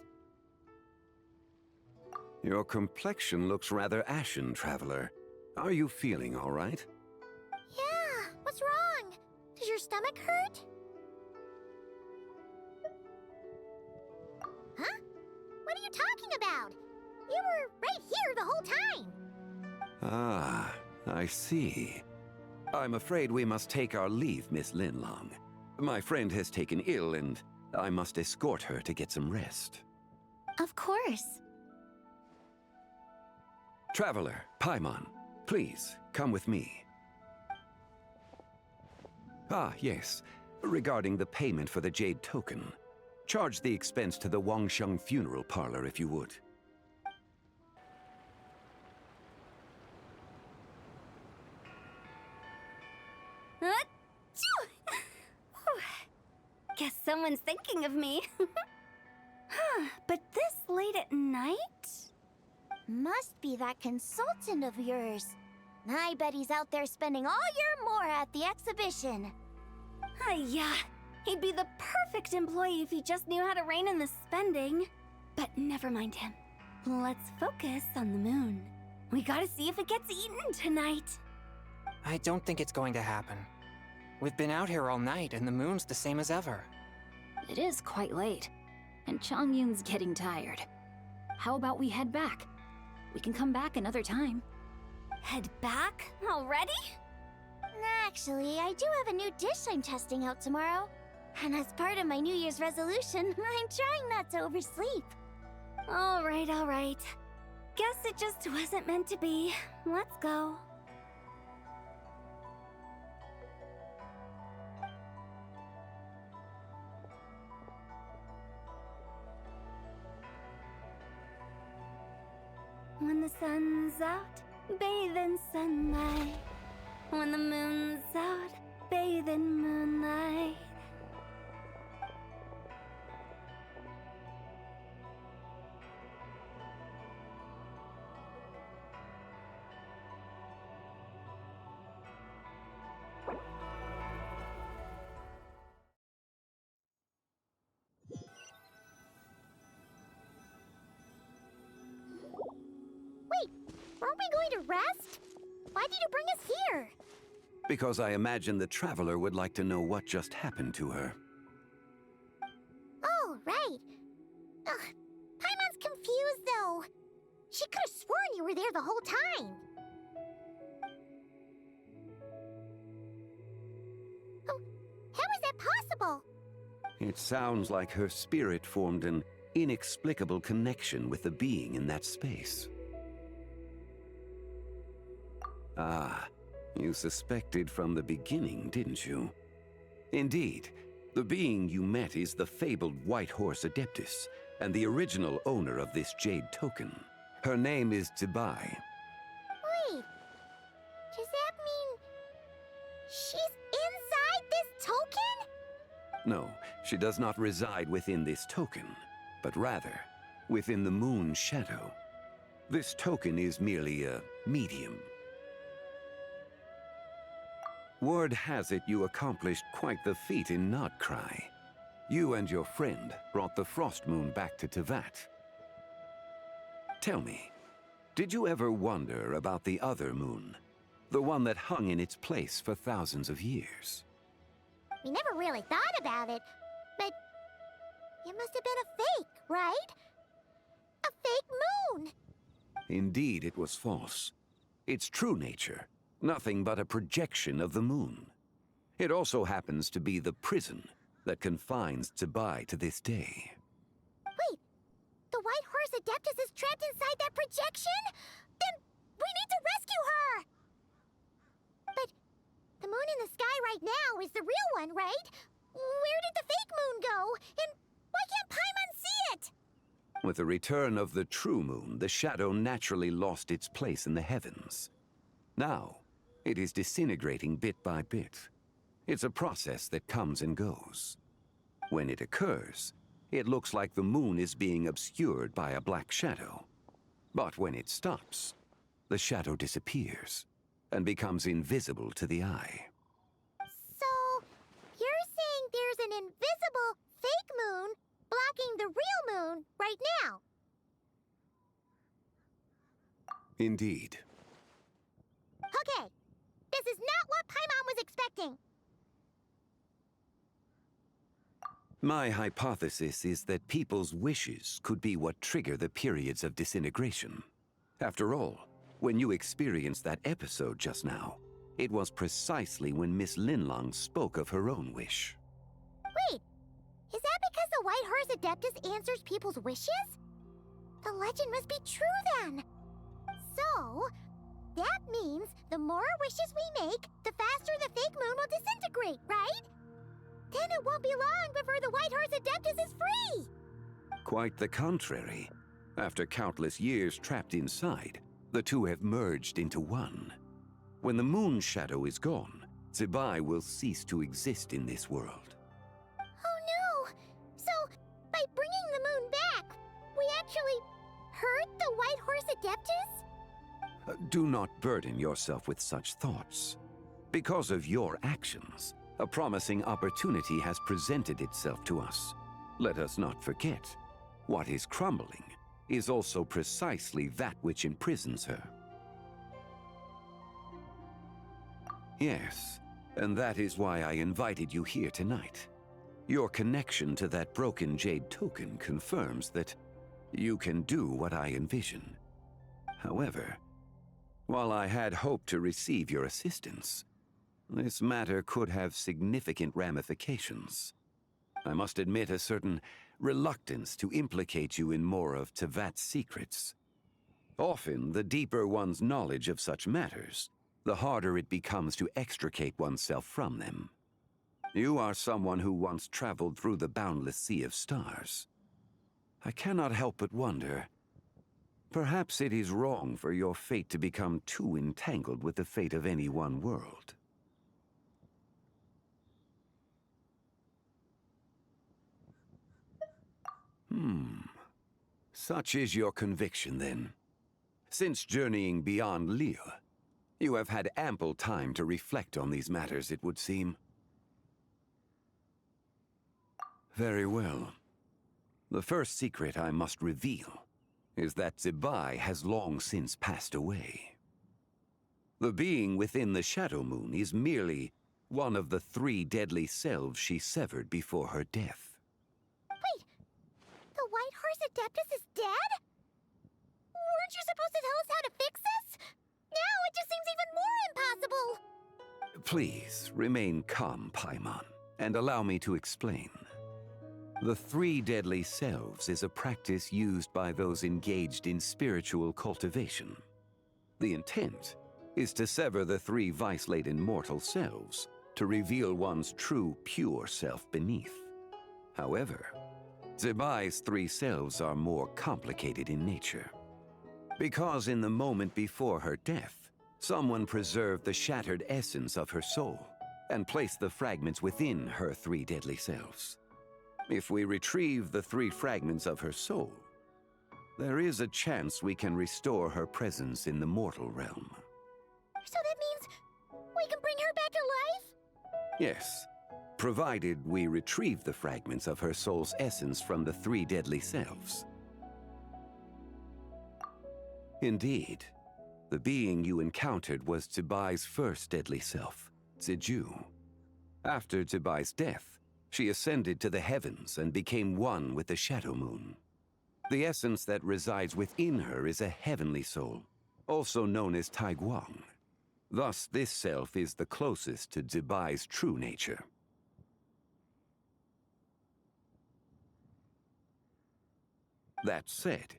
Your complexion looks rather ashen, traveler. Are you feeling all right? Yeah, what's wrong? Does your stomach hurt? Huh? What are you talking about? You were right here the whole time. Ah, I see. I'm afraid we must take our leave, Miss Linlong. My friend has taken ill and I must escort her to get some rest. Of course. Traveler, Paimon, please, come with me. Ah, yes. Regarding the payment for the Jade Token. Charge the expense to the Wangsheng Funeral Parlor if you would. Guess someone's thinking of me. But this late at night? Must be that consultant of yours. I bet he's out there spending all year more at the exhibition. Yeah, he'd be the perfect employee if he just knew how to rein in the spending. But never mind him. Let's focus on the moon. We gotta see if it gets eaten tonight. I don't think it's going to happen. We've been out here all night, and the moon's the same as ever. It is quite late, and Chongyun's getting tired. How about we head back? We can come back another time. Head back? Already? Actually, I do have a new dish I'm testing out tomorrow. And as part of my New Year's resolution, I'm trying not to oversleep. All right. Guess it just wasn't meant to be. Let's go. When the sun's out, bathe in sunlight. When the moon's out, bathe in moonlight. Wait, weren't we going to rest? Why did you bring us here? because I imagine the traveler would like to know what just happened to her. Oh, right. Ugh, Paimon's confused, though. She could have sworn you were there the whole time. How is that possible? It sounds like her spirit formed an inexplicable connection with the being in that space. Ah, you suspected from the beginning, didn't you? Indeed, the being you met is the fabled White Horse Adeptus, and the original owner of this jade token. Her name is Zibai. Wait, does that mean she's inside this token? No, she does not reside within this token, but rather within the moon's shadow. This token is merely a medium. Word has it you accomplished quite the feat in Nodcry. You and your friend brought the Frost Moon back to Tevat. Tell me, did you ever wonder about the other moon? The one that hung in its place for thousands of years? We never really thought about it, but it must have been a fake, right? A fake moon! Indeed, it was false. Its true nature, nothing but a projection of the moon. It also happens to be the prison that confines Zibai to this day. Wait, the White Horse Adeptus is trapped inside that projection? Then we need to rescue her! But the moon in the sky right now is the real one, right? Where did the fake moon go? And why can't Paimon see it? With the return of the true moon, the shadow naturally lost its place in the heavens. Now, it is disintegrating bit by bit. It's a process that comes and goes. When it occurs, it looks like the moon is being obscured by a black shadow. But when it stops, the shadow disappears and becomes invisible to the eye. So, you're saying there's an invisible fake moon blocking the real moon right now? Indeed. Okay, this is not what Paimon was expecting. My hypothesis is that people's wishes could be what trigger the periods of disintegration. After all, when you experienced that episode just now, it was precisely when Miss Linlong spoke of her own wish. Wait, is that because the White Horse Adeptus answers people's wishes? The legend must be true then. So, that means the more wishes we make, the faster the fake moon will disintegrate, right? Then it won't be long before the White Horse Adeptus is free! Quite the contrary. After countless years trapped inside, the two have merged into one. When the moon shadow is gone, Zibai will cease to exist in this world. Oh no! So, by bringing the moon back, we actually hurt the White Horse Adeptus? Do not burden yourself with such thoughts. Because of your actions, a promising opportunity has presented itself to us. Let us not forget, what is crumbling is also precisely that which imprisons her. Yes, and that is why I invited you here tonight. Your connection to that broken jade token confirms that you can do what I envision. However, while I had hoped to receive your assistance, this matter could have significant ramifications. I must admit a certain reluctance to implicate you in more of Tevat's secrets. Often, the deeper one's knowledge of such matters, the harder it becomes to extricate oneself from them. You are someone who once traveled through the boundless sea of stars. I cannot help but wonder, perhaps it is wrong for your fate to become too entangled with the fate of any one world. Such is your conviction, then. Since journeying beyond Liyue, you have had ample time to reflect on these matters, it would seem. Very well. The first secret I must reveal is that Zibai has long since passed away. The being within the Shadow Moon is merely one of the 3 deadly selves she severed before her death. Wait, the White Horse Adeptus is dead? Weren't you supposed to tell us how to fix this? Now it just seems even more impossible! Please, remain calm, Paimon, and allow me to explain. The 3 deadly selves is a practice used by those engaged in spiritual cultivation. The intent is to sever the 3 vice-laden mortal selves to reveal one's true, pure self beneath. However, Zebai's 3 selves are more complicated in nature. Because in the moment before her death, someone preserved the shattered essence of her soul and placed the fragments within her 3 deadly selves. If we retrieve the 3 fragments of her soul, there is a chance we can restore her presence in the mortal realm. So that means we can bring her back to life? Yes, provided we retrieve the fragments of her soul's essence from the 3 deadly selves. Indeed, the being you encountered was Zebai's first deadly self, Ziju. After Zebai's death, she ascended to the heavens and became one with the Shadow Moon. The essence that resides within her is a heavenly soul, also known as Taiguang. Thus, this self is the closest to Zebai's true nature. That said,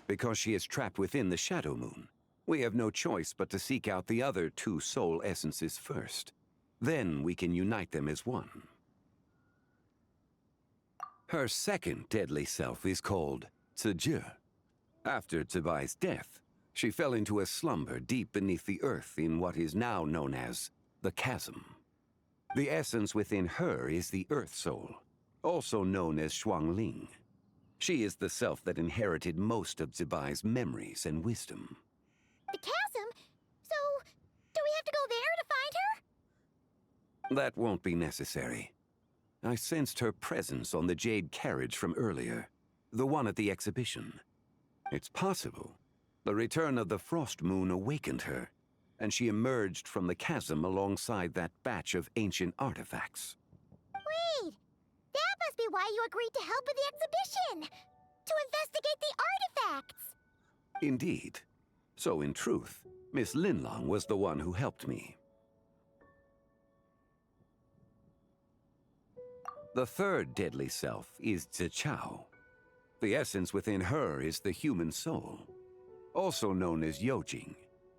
because she is trapped within the Shadow Moon, we have no choice but to seek out the other 2 soul essences first. Then we can unite them as one. Her second deadly self is called Ziju. After Zebai's death, she fell into a slumber deep beneath the earth in what is now known as the Chasm. The essence within her is the Earth Soul, also known as Xuangling. She is the self that inherited most of Zebai's memories and wisdom. The chasm? So, do we have to go there to find her? That won't be necessary. I sensed her presence on the jade carriage from earlier, the one at the exhibition. It's possible the return of the Frost Moon awakened her, and she emerged from the chasm alongside that batch of ancient artifacts. Wait! That must be why you agreed to help with the exhibition! To investigate the artifacts! Indeed. So in truth, Miss Linlong was the one who helped me. The third deadly self is Zichao. The essence within her is the human soul, also known as Yojing,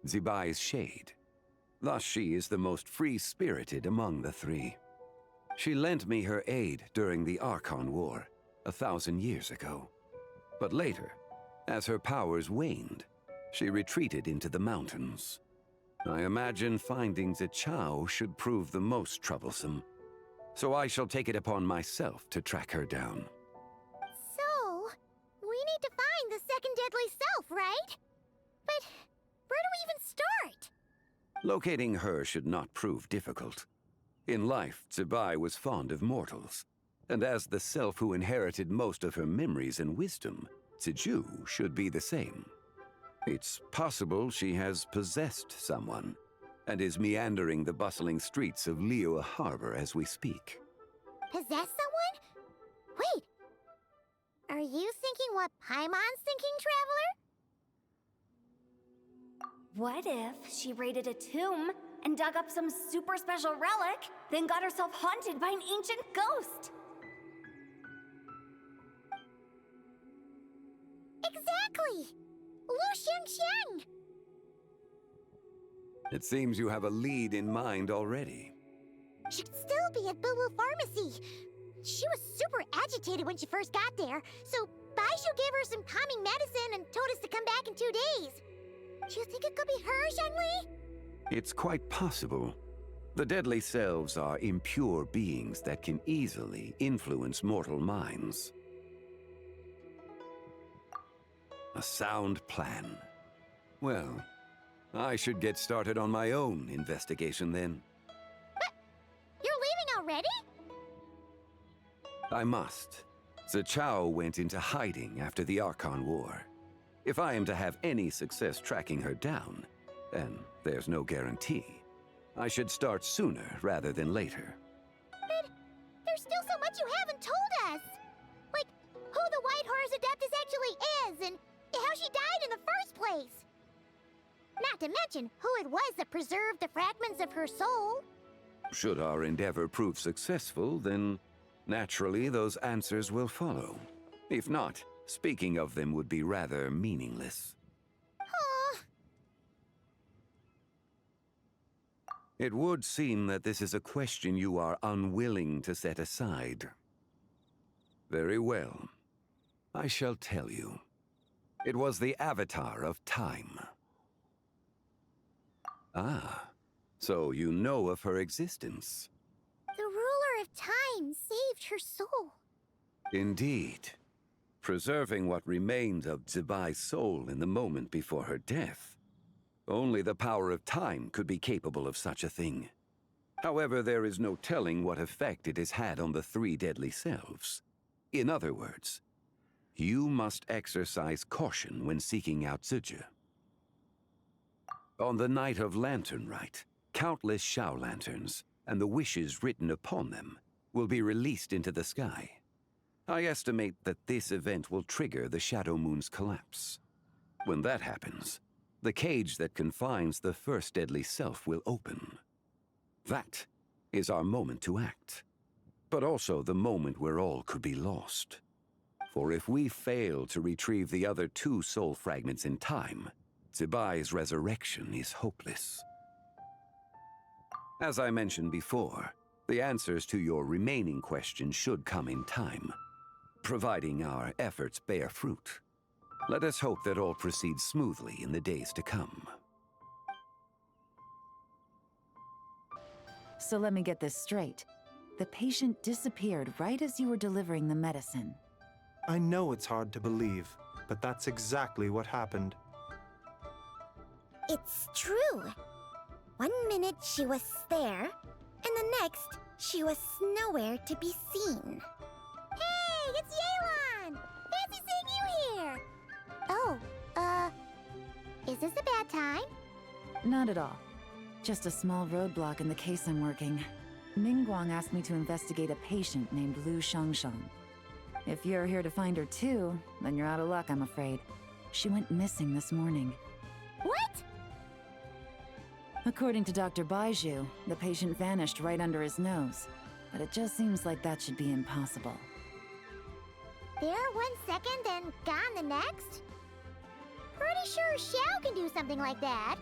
Zebai's shade. Thus she is the most free-spirited among the 3. She lent me her aid during the Archon War, 1,000 years ago. But later, as her powers waned, she retreated into the mountains. I imagine finding Zichao should prove the most troublesome, so I shall take it upon myself to track her down. So, we need to find the second deadly self, right? But where do we even start? Locating her should not prove difficult. In life, Zebai was fond of mortals, and as the self who inherited most of her memories and wisdom, Ziju should be the same. It's possible she has possessed someone, and is meandering the bustling streets of Liyue Harbor as we speak. Possess someone? Wait! Are you thinking what Paimon's thinking, Traveler? What if she raided a tomb and dug up some super special relic, then got herself haunted by an ancient ghost? Exactly! Lu Xiangxiang! It seems you have a lead in mind already. She'd still be at Boo Boo Pharmacy. She was super agitated when she first got there, so Baishu gave her some calming medicine and told us to come back in 2 days. Do you think it could be her, Zhengli? It's quite possible. The deadly selves are impure beings that can easily influence mortal minds. A sound plan. Well, I should get started on my own investigation then. But you're leaving already? I must. Zichao went into hiding after the Archon War. If I am to have any success tracking her down, and there's no guarantee. I should start sooner rather than later. But there's still so much you haven't told us! Like, who the White Horse Adeptus actually is, and how she died in the first place! Not to mention who it was that preserved the fragments of her soul. Should our endeavor prove successful, then naturally those answers will follow. If not, speaking of them would be rather meaningless. It would seem that this is a question you are unwilling to set aside. Very well. I shall tell you. It was the Avatar of Time. Ah, so you know of her existence. The ruler of time saved her soul. Indeed. Preserving what remained of Zibai's soul in the moment before her death. Only the power of time could be capable of such a thing. However, there is no telling what effect it has had on the three deadly selves. In other words, you must exercise caution when seeking out Ziji. On the night of Lantern Rite, countless Shao lanterns, and the wishes written upon them, will be released into the sky. I estimate that this event will trigger the Shadow Moon's collapse. When that happens, the cage that confines the first deadly self will open. That is our moment to act, but also the moment where all could be lost. For if we fail to retrieve the other two soul fragments in time, Zibai's resurrection is hopeless. As I mentioned before, the answers to your remaining questions should come in time, providing our efforts bear fruit. Let us hope that all proceeds smoothly in the days to come. So let me get this straight. The patient disappeared right as you were delivering the medicine. I know it's hard to believe, but that's exactly what happened. It's true. 1 minute she was there, and the next she was nowhere to be seen. Hey, it's Yelan! Fancy seeing you here! Oh, is this a bad time? Not at all. Just a small roadblock in the case I'm working. Ningguang asked me to investigate a patient named Lu Shangshang. If you're here to find her too, then you're out of luck, I'm afraid. She went missing this morning. What? According to Dr. Baiju, the patient vanished right under his nose. But it just seems like that should be impossible. There 1 second and gone the next? Pretty sure Xiao can do something like that.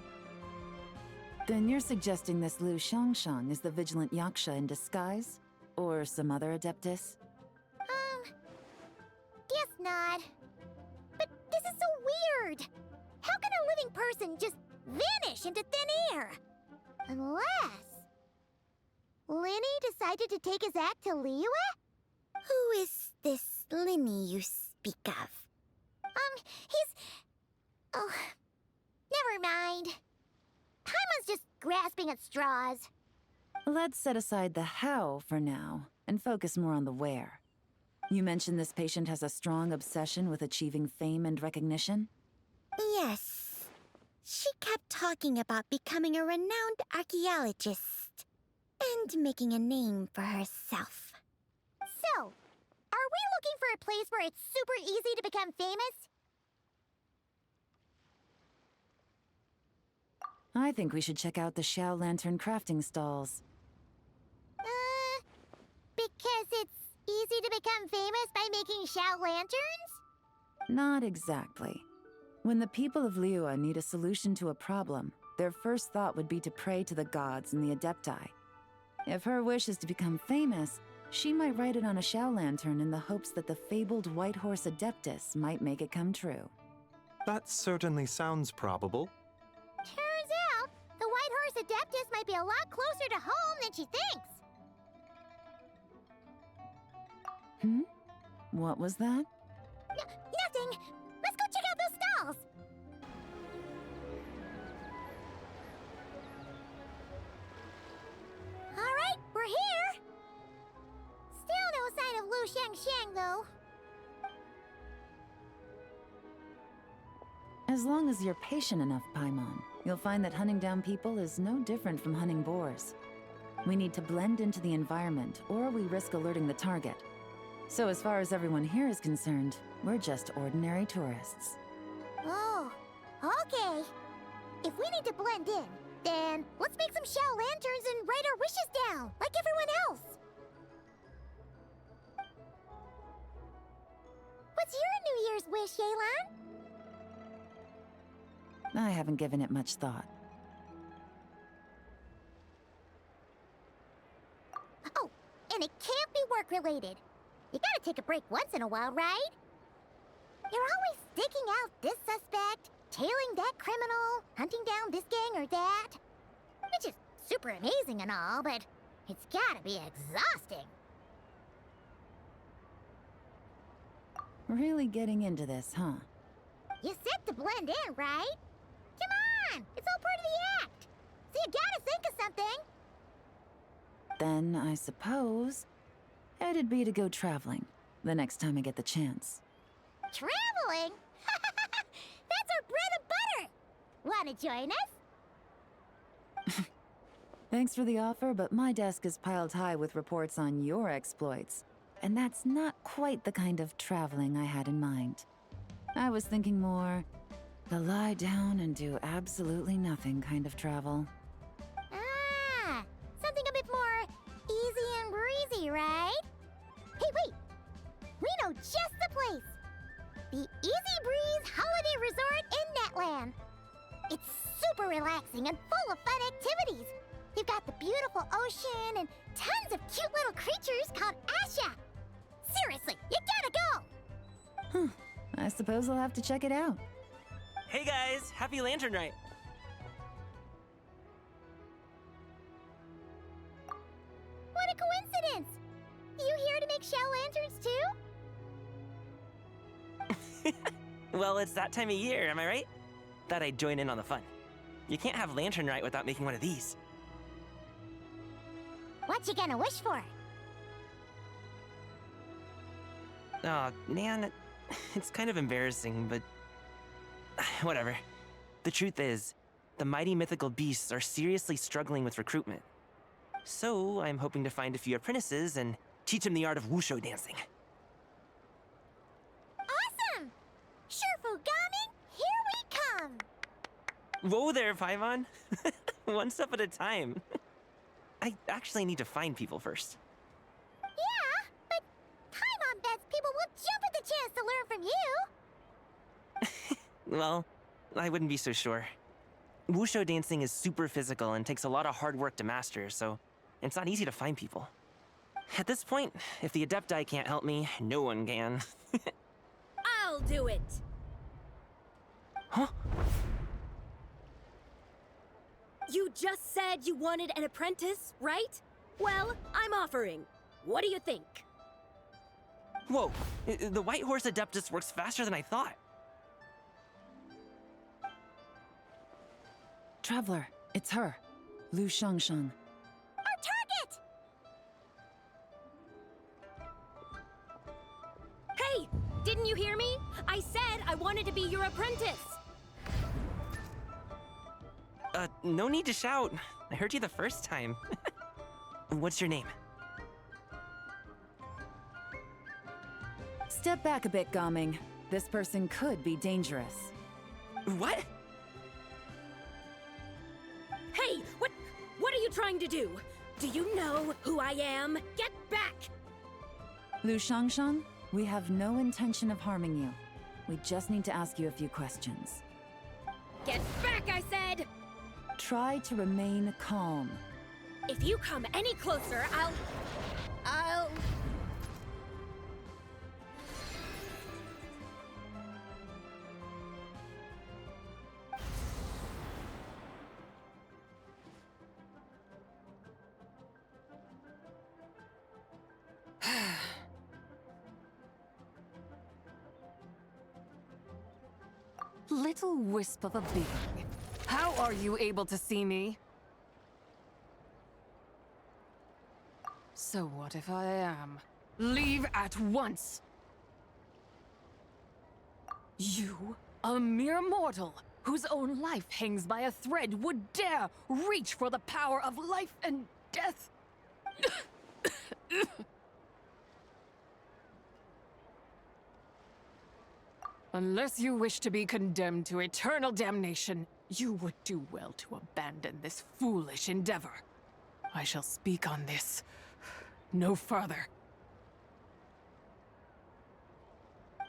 Then you're suggesting this Lu Shangshang is the Vigilant Yaksha in disguise? Or some other Adeptus? Guess not. But this is so weird! How can a living person just vanish into thin air? Unless... Linny decided to take his act to Liyue? Who is this Linny you speak of? He's... Oh, never mind. Paimon's just grasping at straws. Let's set aside the how for now, and focus more on the where. You mentioned this patient has a strong obsession with achieving fame and recognition? Yes. She kept talking about becoming a renowned archaeologist and making a name for herself. So, are we looking for a place where it's super easy to become famous? I think we should check out the Xiao Lantern crafting stalls. Because it's easy to become famous by making Xiao lanterns? Not exactly. When the people of Liyue need a solution to a problem, their first thought would be to pray to the gods and the Adepti. If her wish is to become famous, she might write it on a Xiao lantern in the hopes that the fabled White Horse Adeptus might make it come true. That certainly sounds probable. Turns out, the White Horse Adeptus might be a lot closer to home than she thinks. What was that? Nothing! Let's go check out those stalls! Alright, we're here! Still no sign of Lu Shangshang, though. As long as you're patient enough, Paimon, you'll find that hunting down people is no different from hunting boars. We need to blend into the environment, or we risk alerting the target. So as far as everyone here is concerned, we're just ordinary tourists. Oh, okay. If we need to blend in, then let's make some shell lanterns and write our wishes down, like everyone else. What's your New Year's wish, Yelan? I haven't given it much thought. Oh, and it can't be work-related. You gotta take a break once in a while, right? You're always sticking out this suspect, tailing that criminal, hunting down this gang or that. Which is super amazing and all, but it's gotta be exhausting. Really getting into this, huh? You said to blend in, right? Come on! It's all part of the act! So you gotta think of something! Then I suppose it'd be to go traveling the next time I get the chance. Traveling? That's our bread and butter! Wanna join us? Thanks for the offer, but my desk is piled high with reports on your exploits. And that's not quite the kind of traveling I had in mind. I was thinking more the lie down and do absolutely nothing kind of travel. Ah, something a bit more easy and breezy, right? Hey, wait! We know just the place! The Easy Breeze Holiday Resort in Netland. It's super relaxing and full of fun activities. You've got the beautiful ocean and tons of cute little creatures called Asha. Seriously, you gotta go! I suppose I'll have to check it out. Hey guys, happy Lantern Night! What a coincidence! You here to make shell lanterns too? Well, it's that time of year, am I right? Thought I'd join in on the fun. You can't have Lantern Night without making one of these. What you gonna wish for? Aw, man, it's kind of embarrassing, but whatever. The truth is, the mighty mythical beasts are seriously struggling with recruitment. So I'm hoping to find a few apprentices and teach them the art of wushu dancing. Awesome! Shurfugami, here we come! Whoa there, Paimon. One step at a time. I actually need to find people first. Yeah, but Paimon bets people will jump at the chance to learn from you! Well, I wouldn't be so sure. Wushu dancing is super physical and takes a lot of hard work to master, so it's not easy to find people. At this point, if the Adepti can't help me, no one can. I'll do it! Huh? You just said you wanted an apprentice, right? Well, I'm offering. What do you think? Whoa, the White Horse Adeptus works faster than I thought. Traveler, it's her, Lu Shangshang. Our target! Hey, didn't you hear me? I said I wanted to be your apprentice. No need to shout. I heard you the first time. What's your name? Step back a bit, Gaming. This person could be dangerous. What? Hey, what are you trying to do? Do you know who I am? Get back! Lu Shangshang, we have no intention of harming you. We just need to ask you a few questions. Get back, I said! Try to remain calm. If you come any closer, I'll... Little wisp of a being. How are you able to see me? So what if I am? Leave at once! You A mere mortal whose own life hangs by a thread would dare reach for the power of life and death? Unless you wish to be condemned to eternal damnation, you would do well to abandon this foolish endeavor. I shall speak on this no further.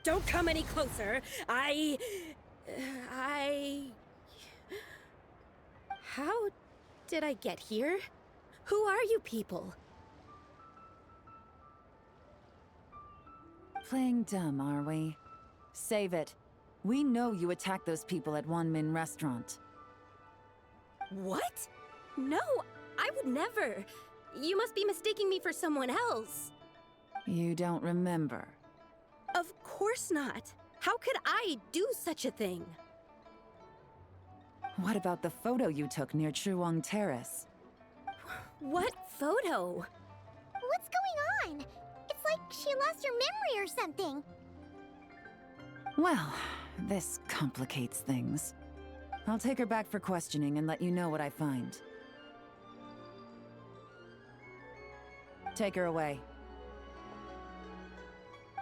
Don't come any closer. How did I get here? Who are you people? Playing dumb, are we? Save it. We know you attacked those people at One Min Restaurant. What? No, I would never. You must be mistaking me for someone else. You don't remember. Of course not. How could I do such a thing? What about the photo you took near Chuang Terrace? What photo? What's going on? It's like she lost her memory or something. Well, this complicates things. I'll take her back for questioning and let you know what I find. Take her away.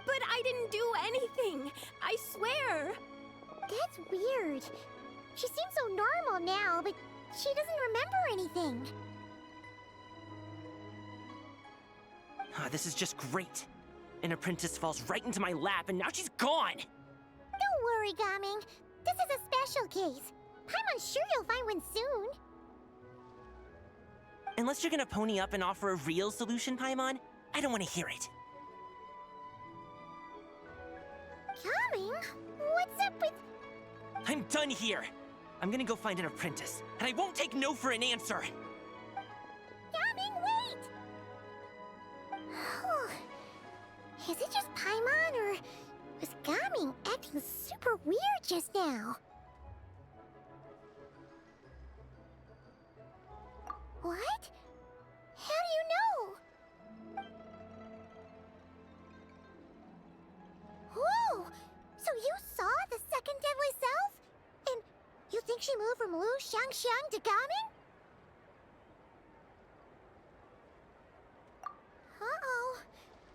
But I didn't do anything! I swear! That's weird. She seems so normal now, but she doesn't remember anything. This is just great. An apprentice falls right into my lap, and now she's gone! Don't worry, Gaming. This is a special case. I'm sure you'll find one soon. Unless you're gonna pony up and offer a real solution, Paimon, I don't want to hear it. Gaming? What's up with... I'm done here! I'm gonna go find an apprentice, and I won't take no for an answer! Gaming, wait! Is it just Paimon, or was Gaming acting super weird just now? What? How do you know? Whoa! So you saw the second deadly self? And you think she moved from Lu Xiangxiang to Gaming? Uh-oh.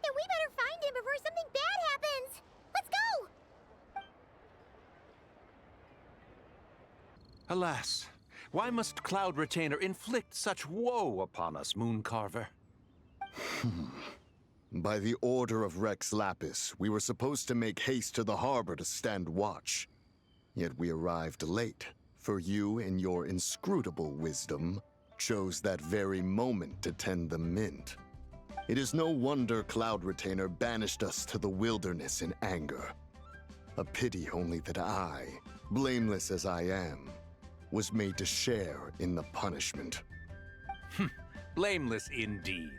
Then we better find him before something bad happens! Let's go! Alas, why must Cloud Retainer inflict such woe upon us, Mooncarver? By the order of Rex Lapis, we were supposed to make haste to the harbor to stand watch. Yet we arrived late, for you, in your inscrutable wisdom, chose that very moment to tend the mint. It is no wonder Cloud Retainer banished us to the wilderness in anger. A pity only that I, blameless as I am, was made to share in the punishment. Blameless indeed.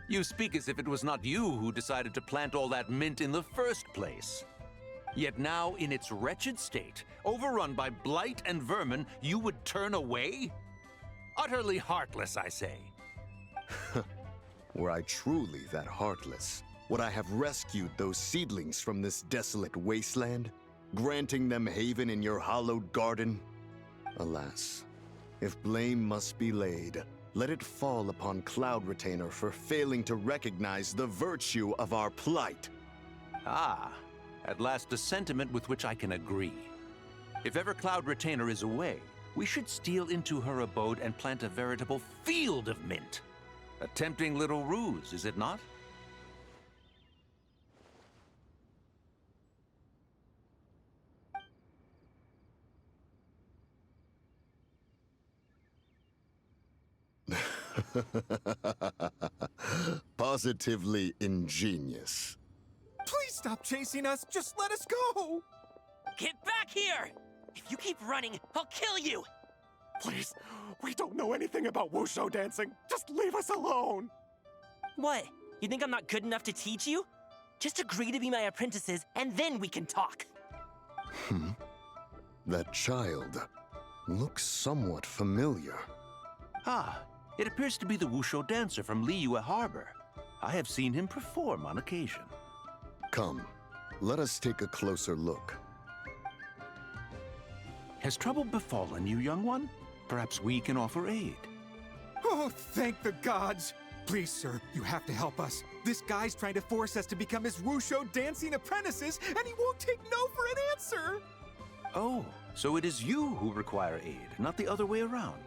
You speak as if it was not you who decided to plant all that mint in the first place. Yet now, in its wretched state, overrun by blight and vermin, you would turn away? Utterly heartless, I say. Were I truly that heartless, would I have rescued those seedlings from this desolate wasteland, granting them haven in your hallowed garden? Alas, if blame must be laid, let it fall upon Cloud Retainer for failing to recognize the virtue of our plight. Ah, at last a sentiment with which I can agree. If ever Cloud Retainer is away, we should steal into her abode and plant a veritable field of mint. A tempting little ruse, is it not? Positively ingenious. Please stop chasing us. Just let us go. Get back here! If you keep running, I'll kill you! Please, we don't know anything about wushu dancing. Just leave us alone. What? You think I'm not good enough to teach you? Just agree to be my apprentices, and then we can talk. That child looks somewhat familiar. Ah, it appears to be the wushu dancer from Liyue Harbor. I have seen him perform on occasion. Come, let us take a closer look. Has trouble befallen you, young one? Perhaps we can offer aid. Oh, thank the gods! Please, sir, you have to help us. This guy's trying to force us to become his Wushu dancing apprentices, and he won't take no for an answer! Oh, so it is you who require aid, not the other way around.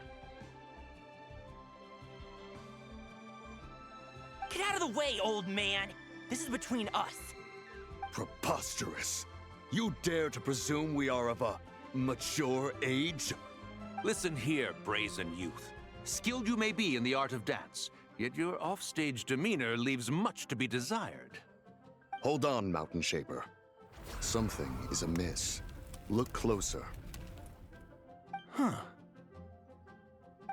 Get out of the way, old man! This is between us. Preposterous. You dare to presume we are of a mature age? Listen here, brazen youth. Skilled you may be in the art of dance, yet your offstage demeanor leaves much to be desired. Hold on, Mountain Shaper. Something is amiss. Look closer. Huh.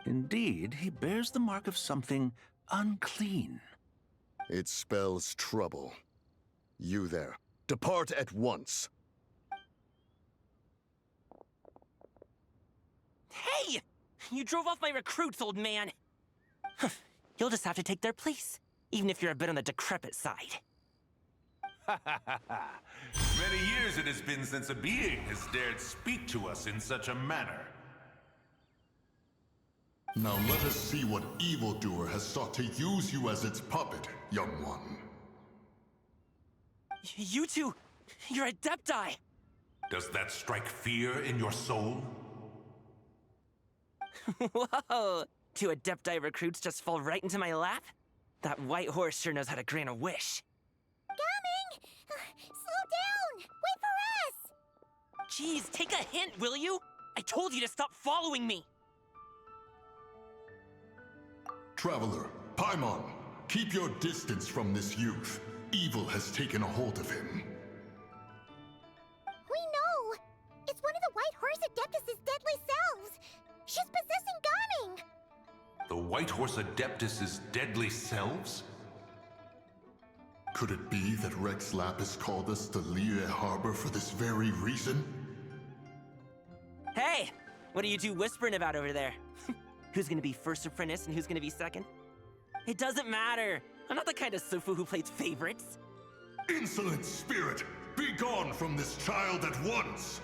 Indeed, he bears the mark of something unclean. It spells trouble. You there, depart at once. Hey! You drove off my recruits, old man! You'll just have to take their place, even if you're a bit on the decrepit side. Many years it has been since a being has dared speak to us in such a manner. Now let us see what evildoer has sought to use you as its puppet, young one. You two, you're Adepti! Does that strike fear in your soul? Whoa! Two Adepti recruits just fall right into my lap? That white horse sure knows how to grant a wish. Coming! Slow down! Wait for us! Jeez, take a hint, will you? I told you to stop following me! Traveler, Paimon, keep your distance from this youth. Evil has taken a hold of him. We know! It's one of the White Horse Adeptus' deadly selves! She's possessing Gaming! The White Horse Adeptus' deadly selves? Could it be that Rex Lapis called us to Liyue Harbor for this very reason? Hey! What are you two whispering about over there? Who's gonna be first apprentice and who's gonna be second? It doesn't matter! I'm not the kind of Sufu who plays favorites. Insolent spirit! Be gone from this child at once!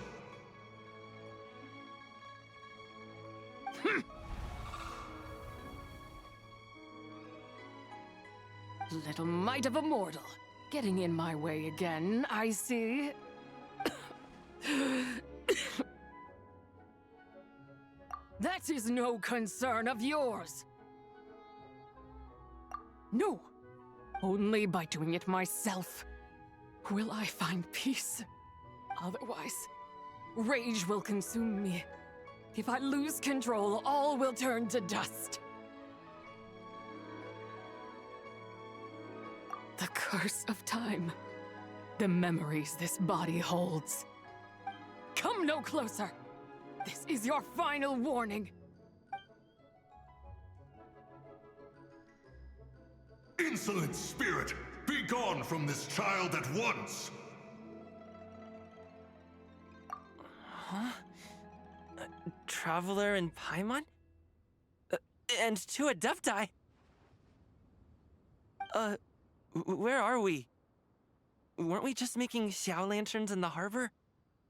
Little mite of a mortal. Getting in my way again, I see. That is no concern of yours. No. Only by doing it myself will I find peace. Otherwise, rage will consume me. If I lose control, all will turn to dust. The curse of time. The memories this body holds. Come no closer. This is your final warning. Insolent spirit! Be gone from this child at once! Huh? Traveler and Paimon? And two Adepti? Where are we? Weren't we just making Xiao lanterns in the harbor?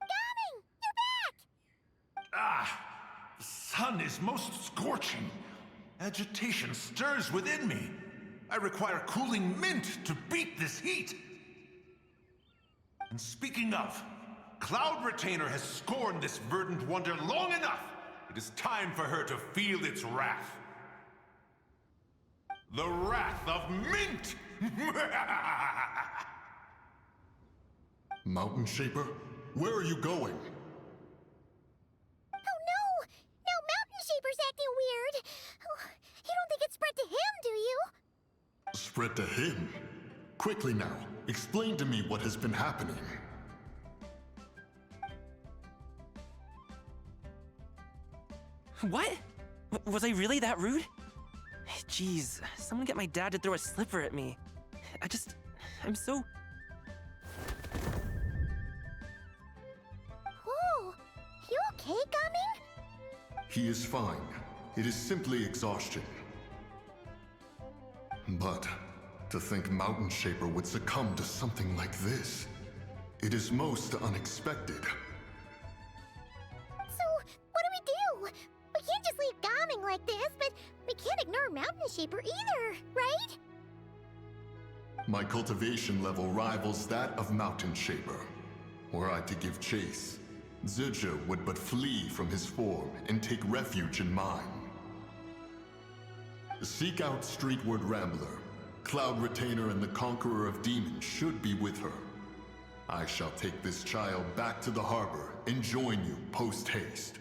Gaming! You're back! Ah! The sun is most scorching. Agitation stirs within me. I require cooling mint to beat this heat. And speaking of, Cloud Retainer has scorned this verdant wonder long enough. It is time for her to feel its wrath. The wrath of mint! Mountain Shaper, where are you going? Oh no! Now Mountain Shaper's acting weird! Oh, you don't think it spread to him, do you? Spread to him? Quickly now, explain to me what has been happening. What? Was I really that rude? Jeez, someone get my dad to throw a slipper at me. I'm so... Whoa! You okay, Gaming? He is fine. It is simply exhaustion. But to think Mountain Shaper would succumb to something like this, it is most unexpected. So, Mountain Shaper either, right? My cultivation level rivals that of Mountain Shaper. Were I to give chase, Zildjian would but flee from his form and take refuge in mine. Seek out Streetward Rambler. Cloud Retainer and the Conqueror of Demons should be with her. I shall take this child back to the harbor and join you post-haste.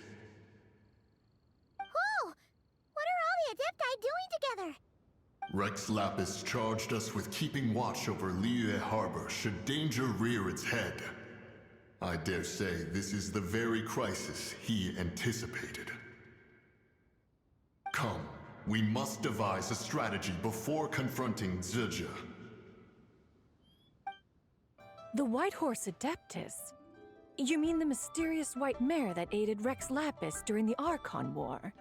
Whoa! What are all the Adepti doing together? Rex Lapis charged us with keeping watch over Liyue Harbor should danger rear its head. I dare say this is the very crisis he anticipated. Come, we must devise a strategy before confronting Zildjian. The White Horse Adeptus? You mean the mysterious white mare that aided Rex Lapis during the Archon War?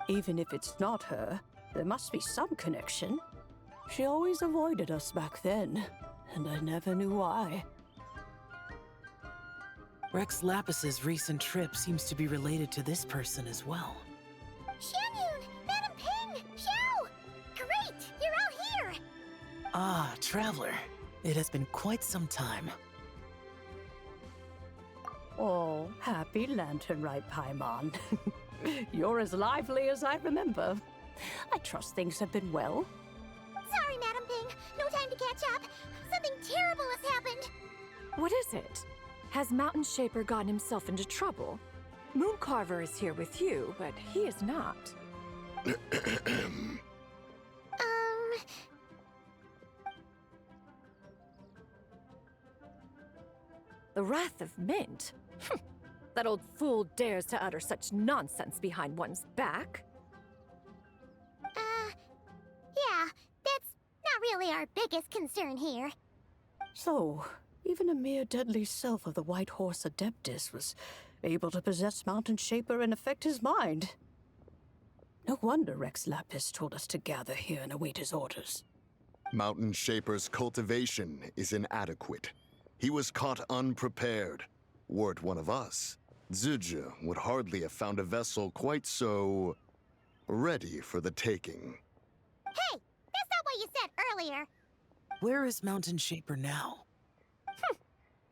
Even if it's not her, there must be some connection. She always avoided us back then, and I never knew why. Rex Lapis's recent trip seems to be related to this person as well. Xianyun! Madam Ping! Xiao! Great! You're all here! Ah, Traveler. It has been quite some time. Oh, happy Lanternrite, Paimon. You're as lively as I remember. I trust things have been well. Sorry, Madam Ping. No time to catch up. Something terrible has happened. What is it? Has Mountain Shaper gotten himself into trouble? Mooncarver is here with you, but he is not. The Wrath of Mint? That old fool dares to utter such nonsense behind one's back. Yeah, that's not really our biggest concern here. So, even a mere deadly self of the White Horse Adeptus was able to possess Mountain Shaper and affect his mind. No wonder Rex Lapis told us to gather here and await his orders. Mountain Shaper's cultivation is inadequate. He was caught unprepared. Were it one of us, Zildjian would hardly have found a vessel quite so ready for the taking. Hey, that's not what you said earlier. Where is Mountain Shaper now?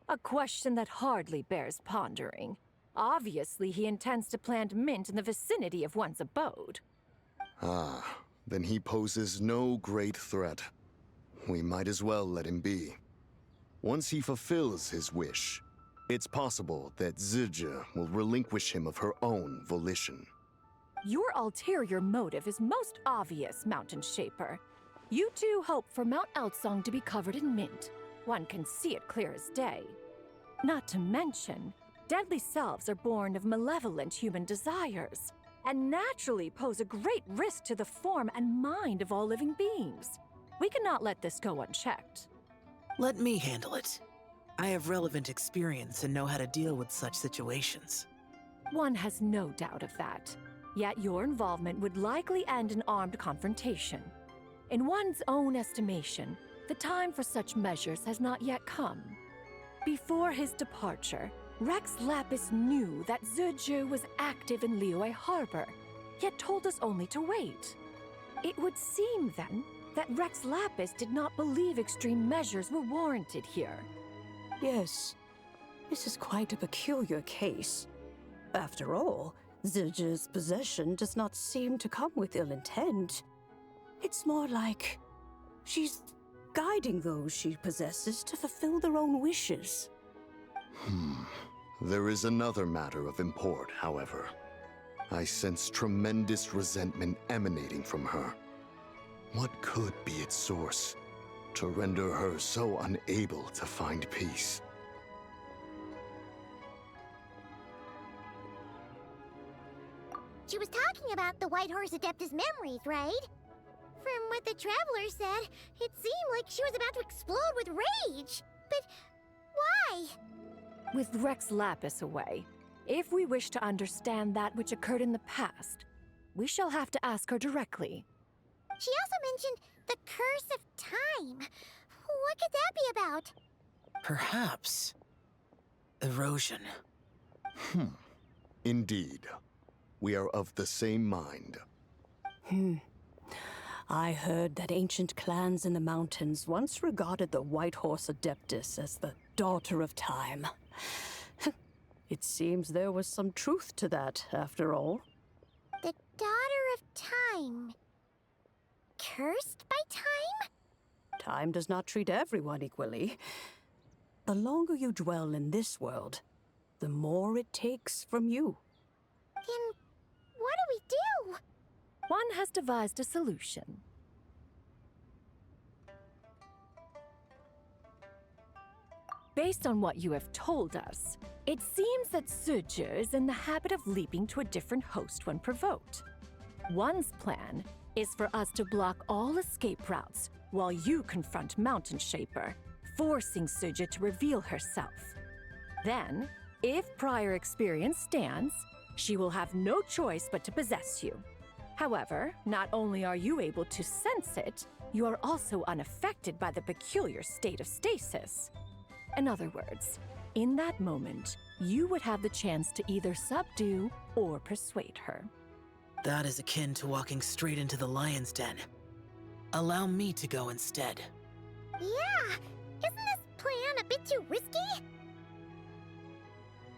A question that hardly bears pondering. Obviously, he intends to plant mint in the vicinity of one's abode. Ah, then he poses no great threat. We might as well let him be. Once he fulfills his wish, it's possible that Zildjian will relinquish him of her own volition. Your ulterior motive is most obvious, Mountain Shaper. You two hope for Mount Outsong to be covered in mint. One can see it clear as day. Not to mention, deadly selves are born of malevolent human desires, and naturally pose a great risk to the form and mind of all living beings. We cannot let this go unchecked. Let me handle it. I have relevant experience and know how to deal with such situations. One has no doubt of that. Yet your involvement would likely end in armed confrontation. In one's own estimation, the time for such measures has not yet come. Before his departure, Rex Lapis knew that Zildjian was active in Liyue Harbor, yet told us only to wait. It would seem, then, that Rex Lapis did not believe extreme measures were warranted here. Yes, this is quite a peculiar case. After all, Zildjian's possession does not seem to come with ill intent. It's more like she's guiding those she possesses to fulfill their own wishes. There is another matter of import, however. I sense tremendous resentment emanating from her. What could be its source to render her so unable to find peace? She was talking about the White Horse Adeptus memories, right? From what the Traveler said, it seemed like she was about to explode with rage. But why? With Rex Lapis away, if we wish to understand that which occurred in the past, we shall have to ask her directly. She also mentioned the Curse of Time. What could that be about? Perhaps erosion. Indeed. We are of the same mind. I heard that ancient clans in the mountains once regarded the White Horse Adeptus as the daughter of time. It seems there was some truth to that, after all. The daughter of time. Cursed by time? Time does not treat everyone equally. The longer you dwell in this world, the more it takes from you. Then what do we do? One has devised a solution. Based on what you have told us, it seems that Suju is in the habit of leaping to a different host when provoked. One's plan is for us to block all escape routes while you confront Mountain Shaper, forcing Suju to reveal herself. Then, if prior experience stands, she will have no choice but to possess you. However, not only are you able to sense it, you are also unaffected by the peculiar state of stasis. In other words, in that moment, you would have the chance to either subdue or persuade her. That is akin to walking straight into the lion's den. Allow me to go instead. Yeah! Isn't this plan a bit too risky?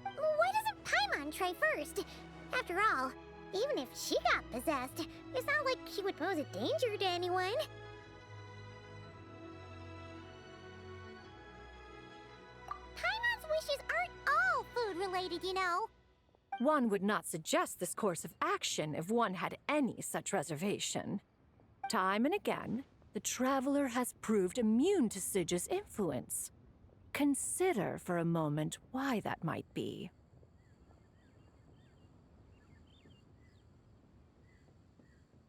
Why doesn't Paimon try first? After all, even if she got possessed, it's not like she would pose a danger to anyone. Paimon's wishes aren't all food-related, you know. One would not suggest this course of action if one had any such reservation. Time and again, the traveler has proved immune to Suju's influence. Consider for a moment why that might be.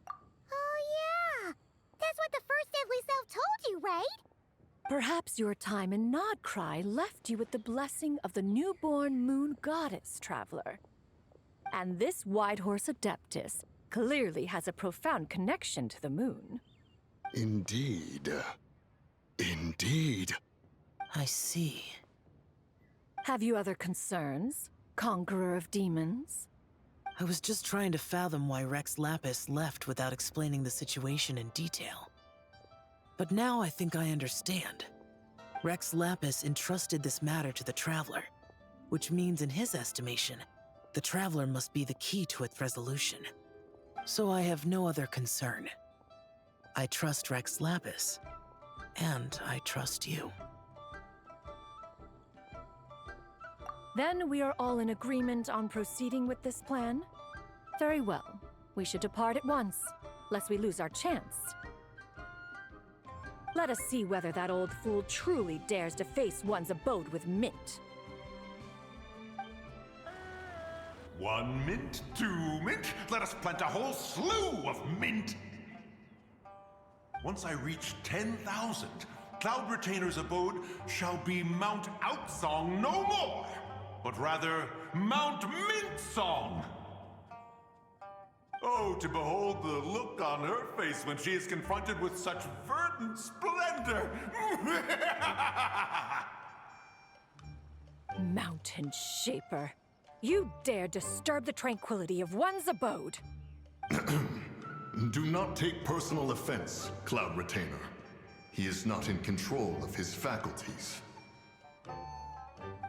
Oh yeah! That's what the first deadly self told you, right? Perhaps your time in Nodcry left you with the blessing of the newborn moon goddess, traveler. And this White Horse Adeptus clearly has a profound connection to the moon. Indeed. Indeed. I see. Have you other concerns, Conqueror of Demons? I was just trying to fathom why Rex Lapis left without explaining the situation in detail. But now I think I understand. Rex Lapis entrusted this matter to the Traveler, which means in his estimation, the Traveler must be the key to its resolution. So I have no other concern. I trust Rex Lapis, and I trust you. Then we are all in agreement on proceeding with this plan? Very well. We should depart at once, lest we lose our chance. Let us see whether that old fool truly dares to face one's abode with mint. 1 mint, 2 mint, let us plant a whole slew of mint! Once I reach 10,000, Cloud Retainer's abode shall be Mount Outsong no more, but rather Mount Mintsong! Oh, to behold the look on her face when she is confronted with such verdant splendor! Mountain Shaper, you dare disturb the tranquility of one's abode! Do not take personal offense, Cloud Retainer. He is not in control of his faculties.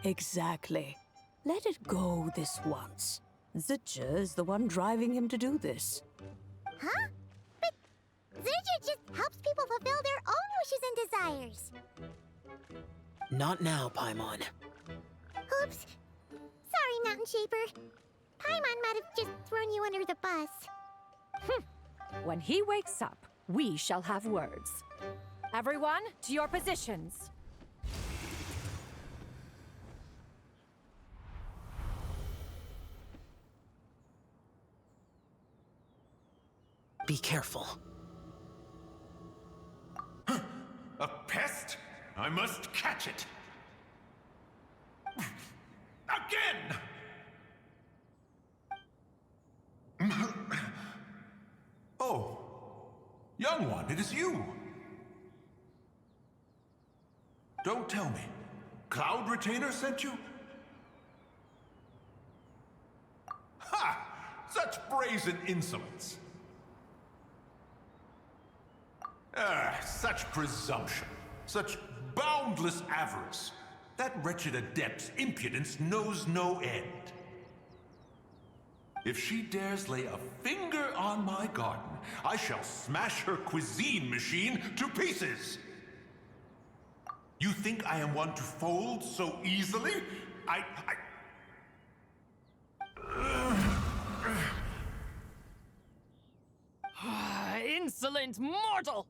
Exactly. Let it go this once. Zidja is the one driving him to do this. Huh? But Zidja just helps people fulfill their own wishes and desires. Not now, Paimon. Oops. Sorry, Mountain Shaper. Paimon might have just thrown you under the bus. When he wakes up, we shall have words. Everyone, to your positions. Be careful. A pest? I must catch it! Again! Oh, young one, it is you! Don't tell me. Cloud Retainer sent you? Ha! Such brazen insolence! Such presumption. Such boundless avarice. That wretched adept's impudence knows no end. If she dares lay a finger on my garden, I shall smash her cuisine machine to pieces! You think I am one to fold so easily? Insolent mortal!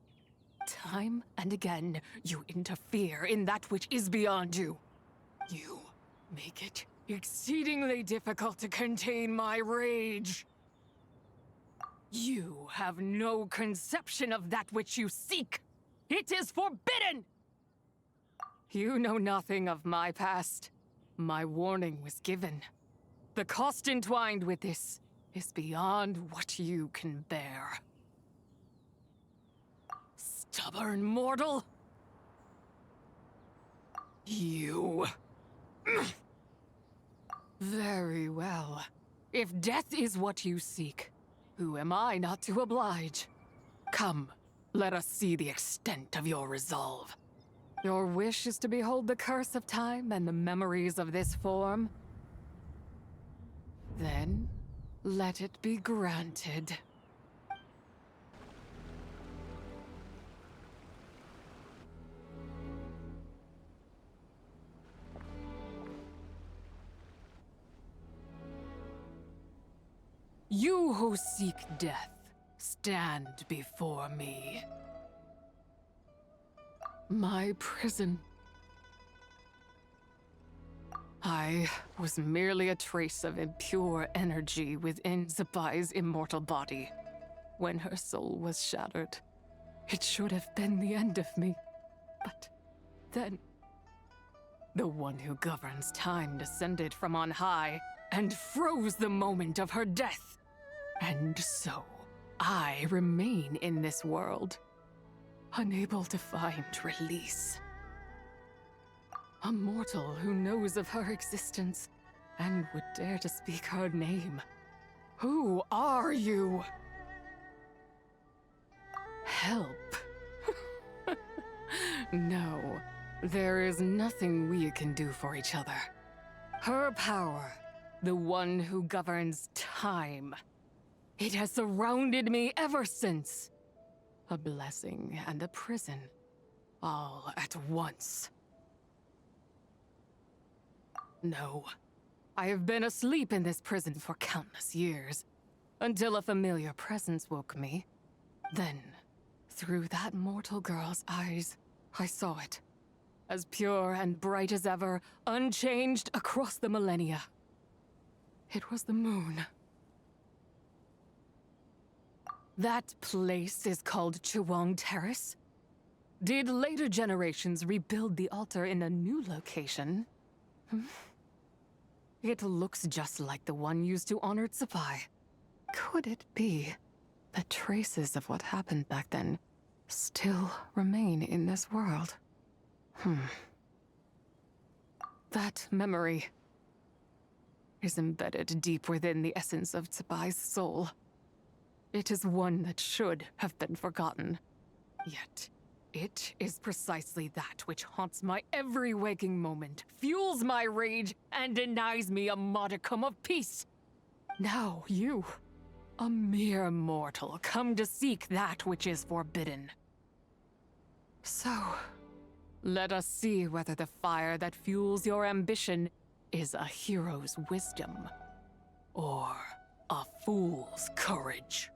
Time and again, you interfere in that which is beyond you. You make it exceedingly difficult to contain my rage. You have no conception of that which you seek. It is forbidden! You know nothing of my past. My warning was given. The cost entwined with this is beyond what you can bear. Stubborn mortal! You... Very well. If death is what you seek, who am I not to oblige? Come, let us see the extent of your resolve. Your wish is to behold the curse of time and the memories of this form? Then, let it be granted. You who seek death, stand before me. My prison. I was merely a trace of impure energy within Zapai's immortal body. When her soul was shattered, it should have been the end of me. But then, the one who governs time descended from on high and froze the moment of her death. And so, I remain in this world, unable to find release. A mortal who knows of her existence and would dare to speak her name. Who are you? Help. No, there is nothing we can do for each other. Her power, the one who governs time. It has surrounded me ever since. A blessing and a prison, all at once. No, I have been asleep in this prison for countless years, until a familiar presence woke me. Then, through that mortal girl's eyes, I saw it. As pure and bright as ever, unchanged across the millennia. It was the moon. That place is called Chuang Terrace. Did later generations rebuild the altar in a new location? It looks just like the one used to honor Tsupai. Could it be that traces of what happened back then still remain in this world? That memory is embedded deep within the essence of Tsubai's soul. It is one that should have been forgotten. Yet, it is precisely that which haunts my every waking moment, fuels my rage, and denies me a modicum of peace. Now you, a mere mortal, come to seek that which is forbidden. So, let us see whether the fire that fuels your ambition is a hero's wisdom, or a fool's courage.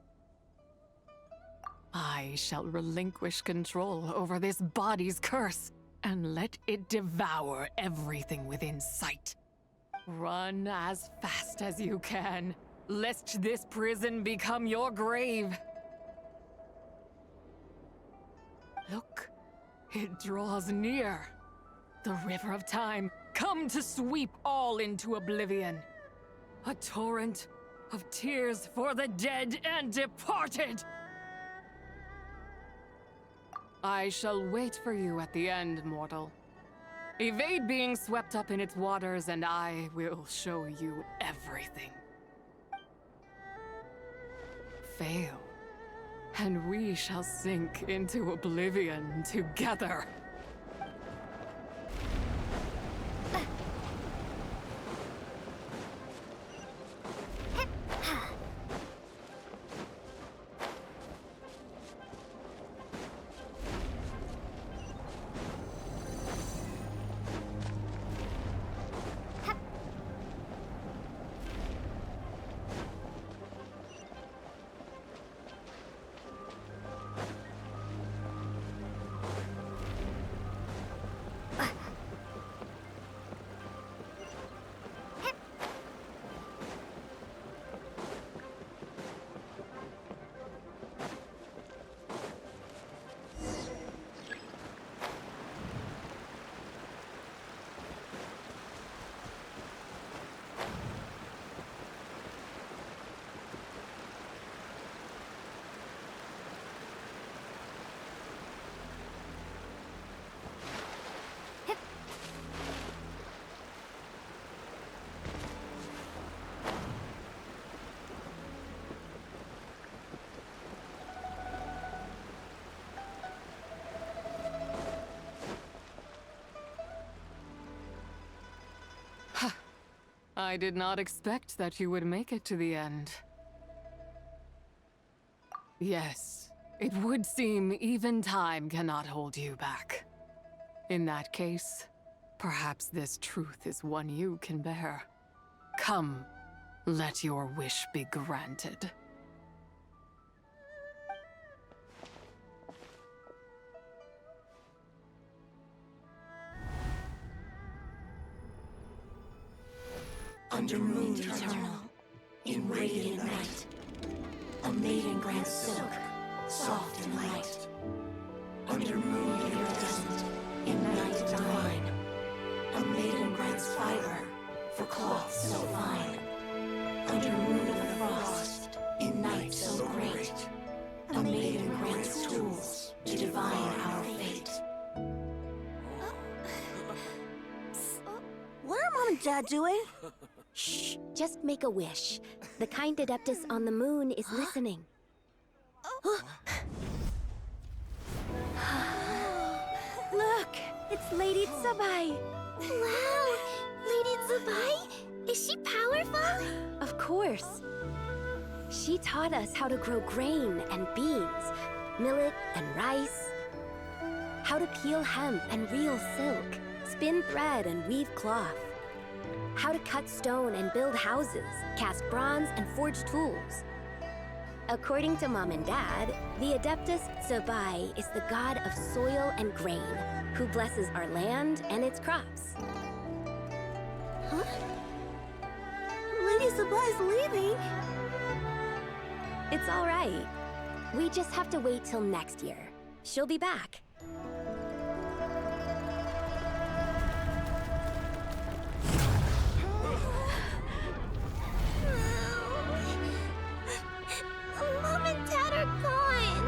I shall relinquish control over this body's curse, and let it devour everything within sight. Run as fast as you can, lest this prison become your grave. Look, it draws near. The river of time, come to sweep all into oblivion. A torrent of tears for the dead and departed. I shall wait for you at the end, mortal. Evade being swept up in its waters, and I will show you everything. Fail, and we shall sink into oblivion together. I did not expect that you would make it to the end. Yes, it would seem even time cannot hold you back. In that case, perhaps this truth is one you can bear. Come, let your wish be granted. Under moon eternal, in radiant night, a maiden grants silk, soft and light. Under moon iridescent, in night divine, a maiden grants fiber for cloth so fine. Under moon of frost, in night so great, a maiden grants tools to divine our fate. What are Mom and Dad doing? Shh, just make a wish. The kind Adeptus on the moon is listening. Look, it's Lady Tsubai. Wow! Lady Tsubai? Is she powerful? Of course. She taught us how to grow grain and beans, millet and rice, how to peel hemp and reel silk, spin thread and weave cloth, how to cut stone and build houses, cast bronze and forge tools. According to Mom and Dad, the Adeptus Tsubai is the god of soil and grain, who blesses our land and its crops. Huh? Lady Tsubai's leaving. It's all right. We just have to wait till next year. She'll be back. Mom and Dad are gone.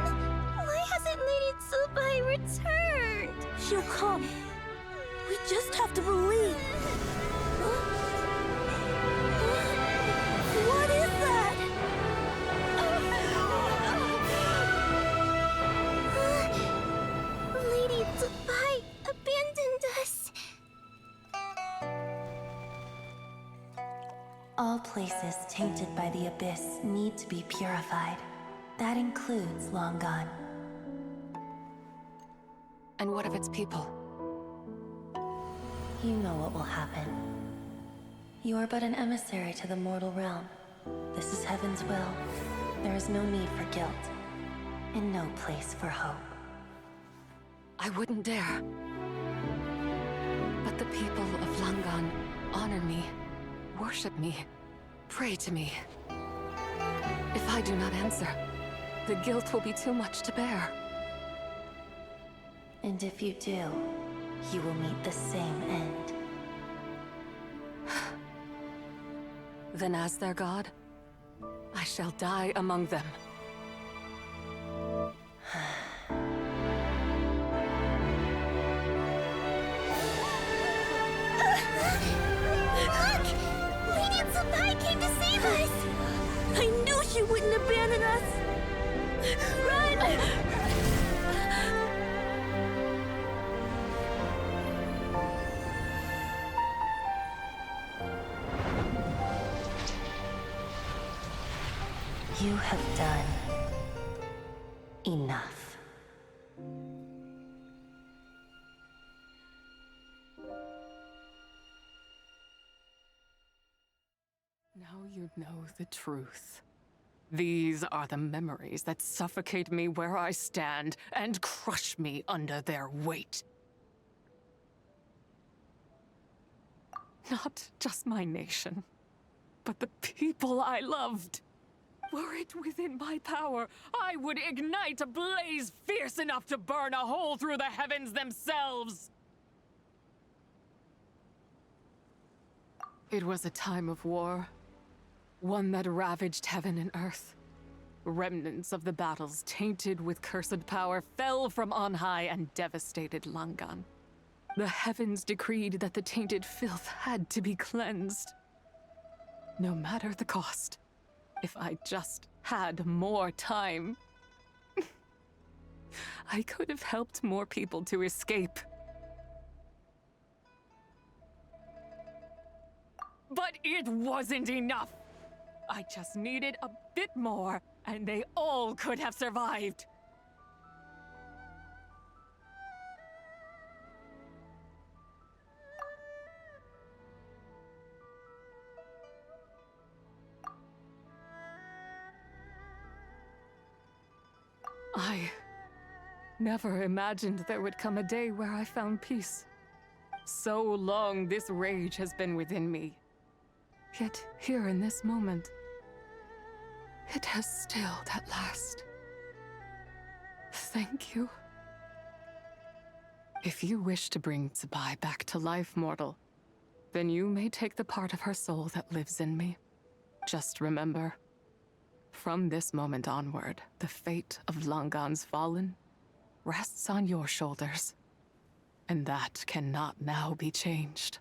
Why hasn't Lady Tsubai returned? She'll come. We just have to believe. What is that? Lady Tsubai abandoned us. All places tainted by the abyss need to be purified. That includes Long Gone. And what of its people? You know what will happen. You are but an emissary to the mortal realm. This is Heaven's will. There is no need for guilt, and no place for hope. I wouldn't dare. But the people of Langan honor me, worship me, pray to me. If I do not answer, the guilt will be too much to bear. And if you do, you will meet the same end. Then as their god, I shall die among them. Look! Lady Tsubai came to save us! I knew she wouldn't abandon us! Run! You have done enough. Now you know the truth. These are the memories that suffocate me where I stand and crush me under their weight. Not just my nation, but the people I loved. Were it within my power, I would ignite a blaze fierce enough to burn a hole through the heavens themselves. It was a time of war, one that ravaged heaven and earth. Remnants of the battles tainted with cursed power fell from on high and devastated Langan. The heavens decreed that the tainted filth had to be cleansed. No matter the cost. If I just had more time, I could have helped more people to escape. But it wasn't enough. I just needed a bit more, and they all could have survived. I never imagined there would come a day where I found peace. So long this rage has been within me. Yet here in this moment, it has stilled at last. Thank you. If you wish to bring Zabai back to life, mortal, then you may take the part of her soul that lives in me. Just remember, from this moment onward, the fate of Langan's fallen rests on your shoulders. And that cannot now be changed.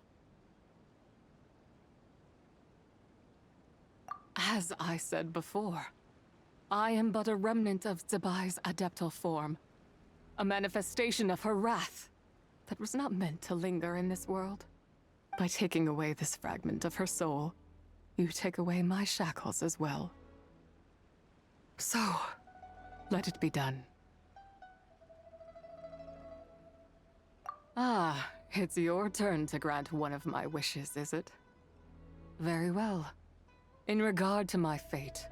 As I said before, I am but a remnant of Zabai's adeptal form, a manifestation of her wrath that was not meant to linger in this world. By taking away this fragment of her soul, you take away my shackles as well. So, let it be done. Ah, it's your turn to grant one of my wishes, is it? Very well. In regard to my fate,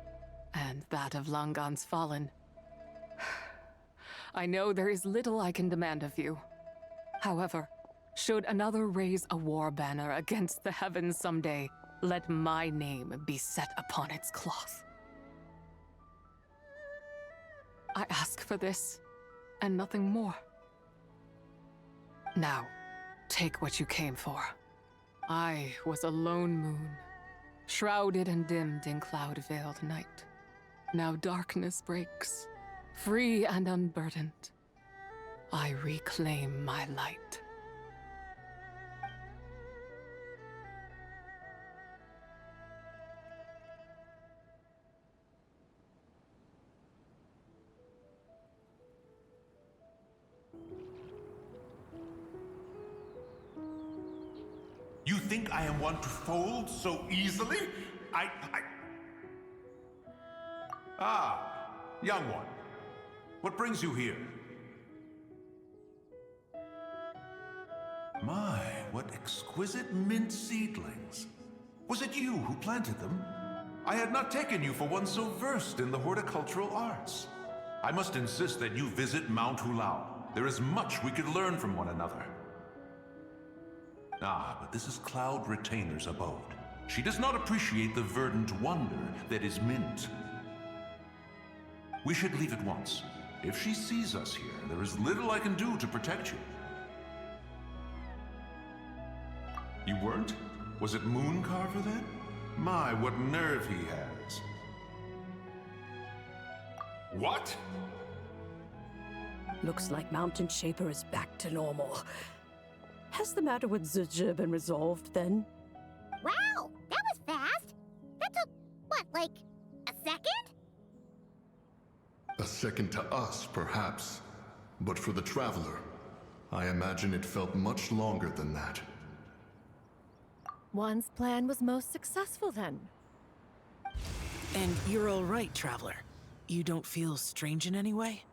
and that of Langan's fallen, I know there is little I can demand of you. However, should another raise a war banner against the heavens someday, let my name be set upon its cloth. I ask for this, and nothing more. Now, take what you came for. I was a lone moon, shrouded and dimmed in cloud-veiled night. Now darkness breaks, free and unburdened. I reclaim my light. You think I am one to fold so easily? Ah, young one. What brings you here? My, what exquisite mint seedlings. Was it you who planted them? I had not taken you for one so versed in the horticultural arts. I must insist that you visit Mount Hulao. There is much we could learn from one another. Ah, but this is Cloud Retainer's abode. She does not appreciate the verdant wonder that is mint. We should leave at once. If she sees us here, there is little I can do to protect you. You weren't? Was it Mooncarver then? My, what nerve he has. What? Looks like Mountain Shaper is back to normal. Has the matter with Zizhi been resolved then? Wow, that was fast. That took, what, like a second? A second to us, perhaps. But for the Traveler, I imagine it felt much longer than that. One's plan was most successful then. And you're all right, Traveler. You don't feel strange in any way?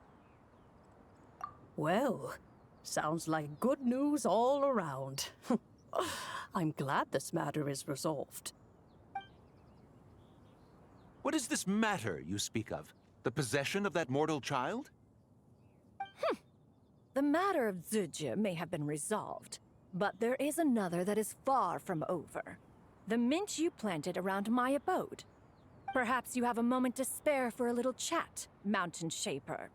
Well, sounds like good news all around. I'm glad this matter is resolved. What is this matter you speak of? The possession of that mortal child? The matter of Zuje may have been resolved, but there is another that is far from over. The mint you planted around my abode. Perhaps you have a moment to spare for a little chat, Mountain Shaper.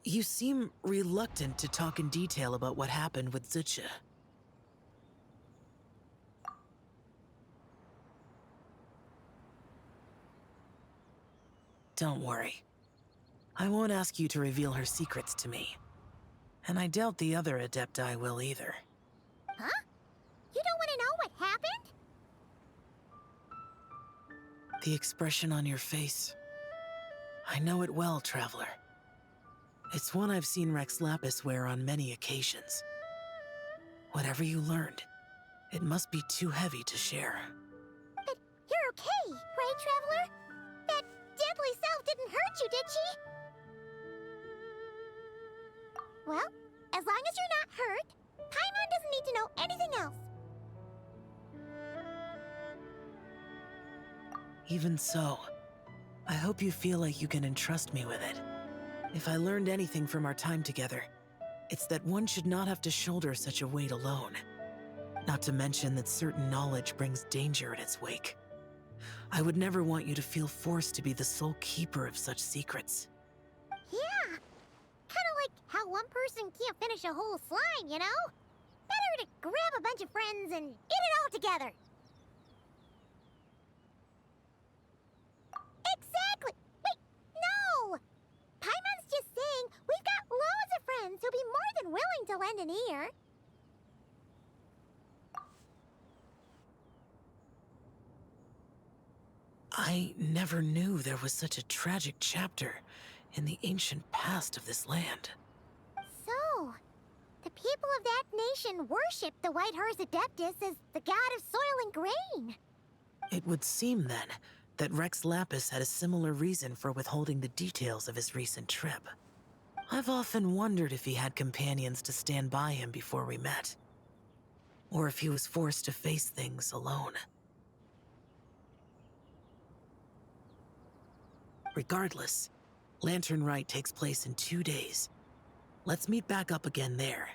You seem reluctant to talk in detail about what happened with Zucha. Don't worry. I won't ask you to reveal her secrets to me. And I doubt the other Adepti will either. Huh? You don't want to know what happened? The expression on your face. I know it well, Traveler. It's one I've seen Rex Lapis wear on many occasions. Whatever you learned, it must be too heavy to share. But you're okay, right, Traveler? That deadly self didn't hurt you, did she? Well, as long as you're not hurt, Paimon doesn't need to know anything else. Even so, I hope you feel like you can entrust me with it. If I learned anything from our time together, it's that one should not have to shoulder such a weight alone. Not to mention that certain knowledge brings danger in its wake. I would never want you to feel forced to be the sole keeper of such secrets. Yeah, kind of like how one person can't finish a whole slime, you know? Better to grab a bunch of friends and get it all together. Exactly! Wait, no! Paimon's just saying we've got loads of friends who'll be more than willing to lend an ear. I never knew there was such a tragic chapter in the ancient past of this land. So, the people of that nation worship the White Horse Adeptus as the god of soil and grain. It would seem, then, that Rex Lapis had a similar reason for withholding the details of his recent trip. I've often wondered if he had companions to stand by him before we met. Or if he was forced to face things alone. Regardless, Lantern Rite takes place in 2 days. Let's meet back up again there.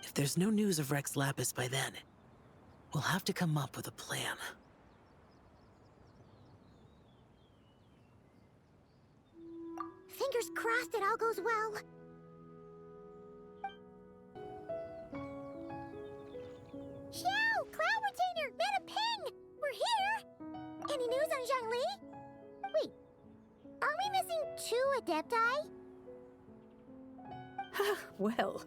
If there's no news of Rex Lapis by then, we'll have to come up with a plan. Fingers crossed it all goes well. Xiao! Cloud Retainer! Mana Ping! We're here! Any news on Zhongli? Wait, are we missing 2 Adepti? Well,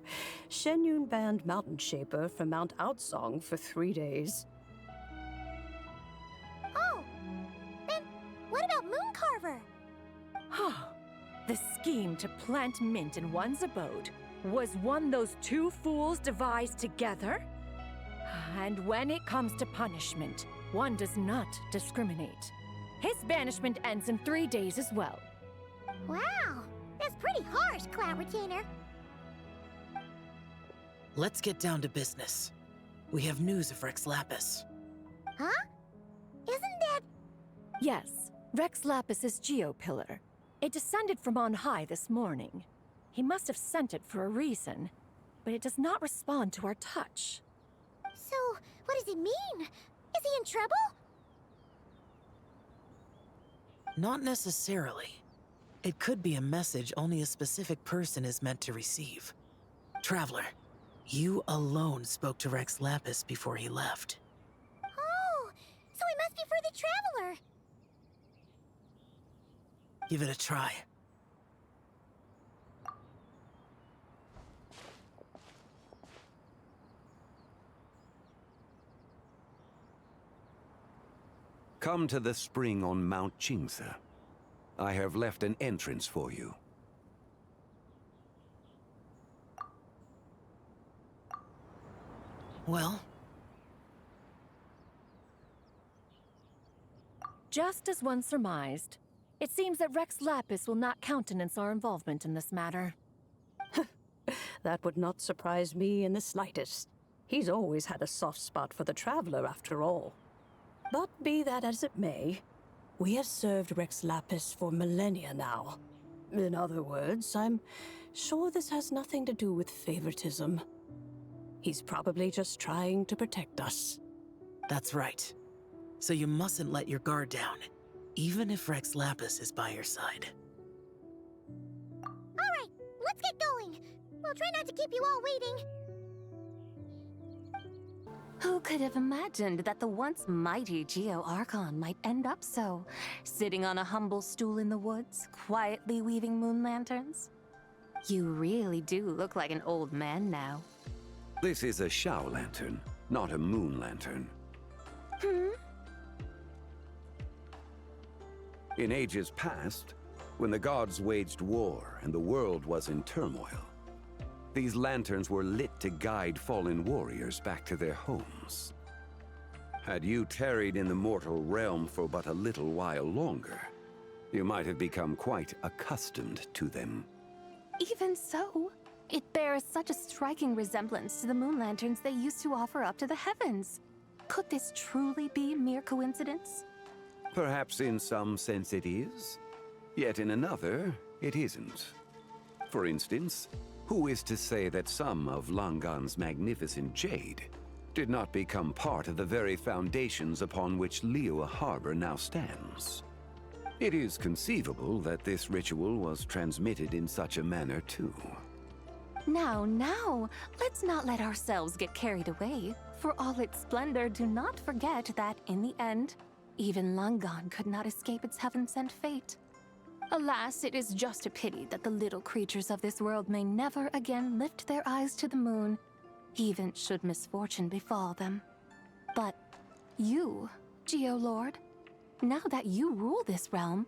Shenyun banned Mountain Shaper from Mount Outsong for 3 days. Oh, then what about Mooncarver? The scheme to plant mint in one's abode was one those 2 fools devised together? And when it comes to punishment, one does not discriminate. His banishment ends in 3 days as well. Wow, that's pretty harsh, Cloud Retainer. Let's get down to business. We have news of Rex Lapis. Huh? Isn't that... Yes, Rex Lapis's Geopillar. It descended from on high this morning. He must have sent it for a reason, but it does not respond to our touch. So, what does it mean? Is he in trouble? Not necessarily. It could be a message only a specific person is meant to receive. Traveler, you alone spoke to Rex Lapis before he left. Oh, so it must be for the Traveler. Give it a try. Come to the spring on Mount Qingse. I have left an entrance for you. Well? Just as one surmised, it seems that Rex Lapis will not countenance our involvement in this matter. That would not surprise me in the slightest. He's always had a soft spot for the traveler, after all. But be that as it may, we have served Rex Lapis for millennia now. In other words, I'm sure this has nothing to do with favoritism. He's probably just trying to protect us. That's right. So you mustn't let your guard down, even if Rex Lapis is by your side. All right, let's get going. We'll try not to keep you all waiting. Who could have imagined that the once mighty Geo Archon might end up so, sitting on a humble stool in the woods, quietly weaving moon lanterns? You really do look like an old man now. This is a Shao lantern, not a moon lantern. In ages past, when the gods waged war and the world was in turmoil, these lanterns were lit to guide fallen warriors back to their homes. Had you tarried in the mortal realm for but a little while longer, you might have become quite accustomed to them. Even so, it bears such a striking resemblance to the moon lanterns they used to offer up to the heavens. Could this truly be mere coincidence? Perhaps in some sense it is, yet in another, it isn't. For instance, who is to say that some of Langan's magnificent jade did not become part of the very foundations upon which Liyue Harbor now stands? It is conceivable that this ritual was transmitted in such a manner too. Now, let's not let ourselves get carried away. For all its splendor, do not forget that, in the end, even Langan could not escape its heaven-sent fate. Alas, it is just a pity that the little creatures of this world may never again lift their eyes to the moon, even should misfortune befall them. But you, Geo-Lord, now that you rule this realm,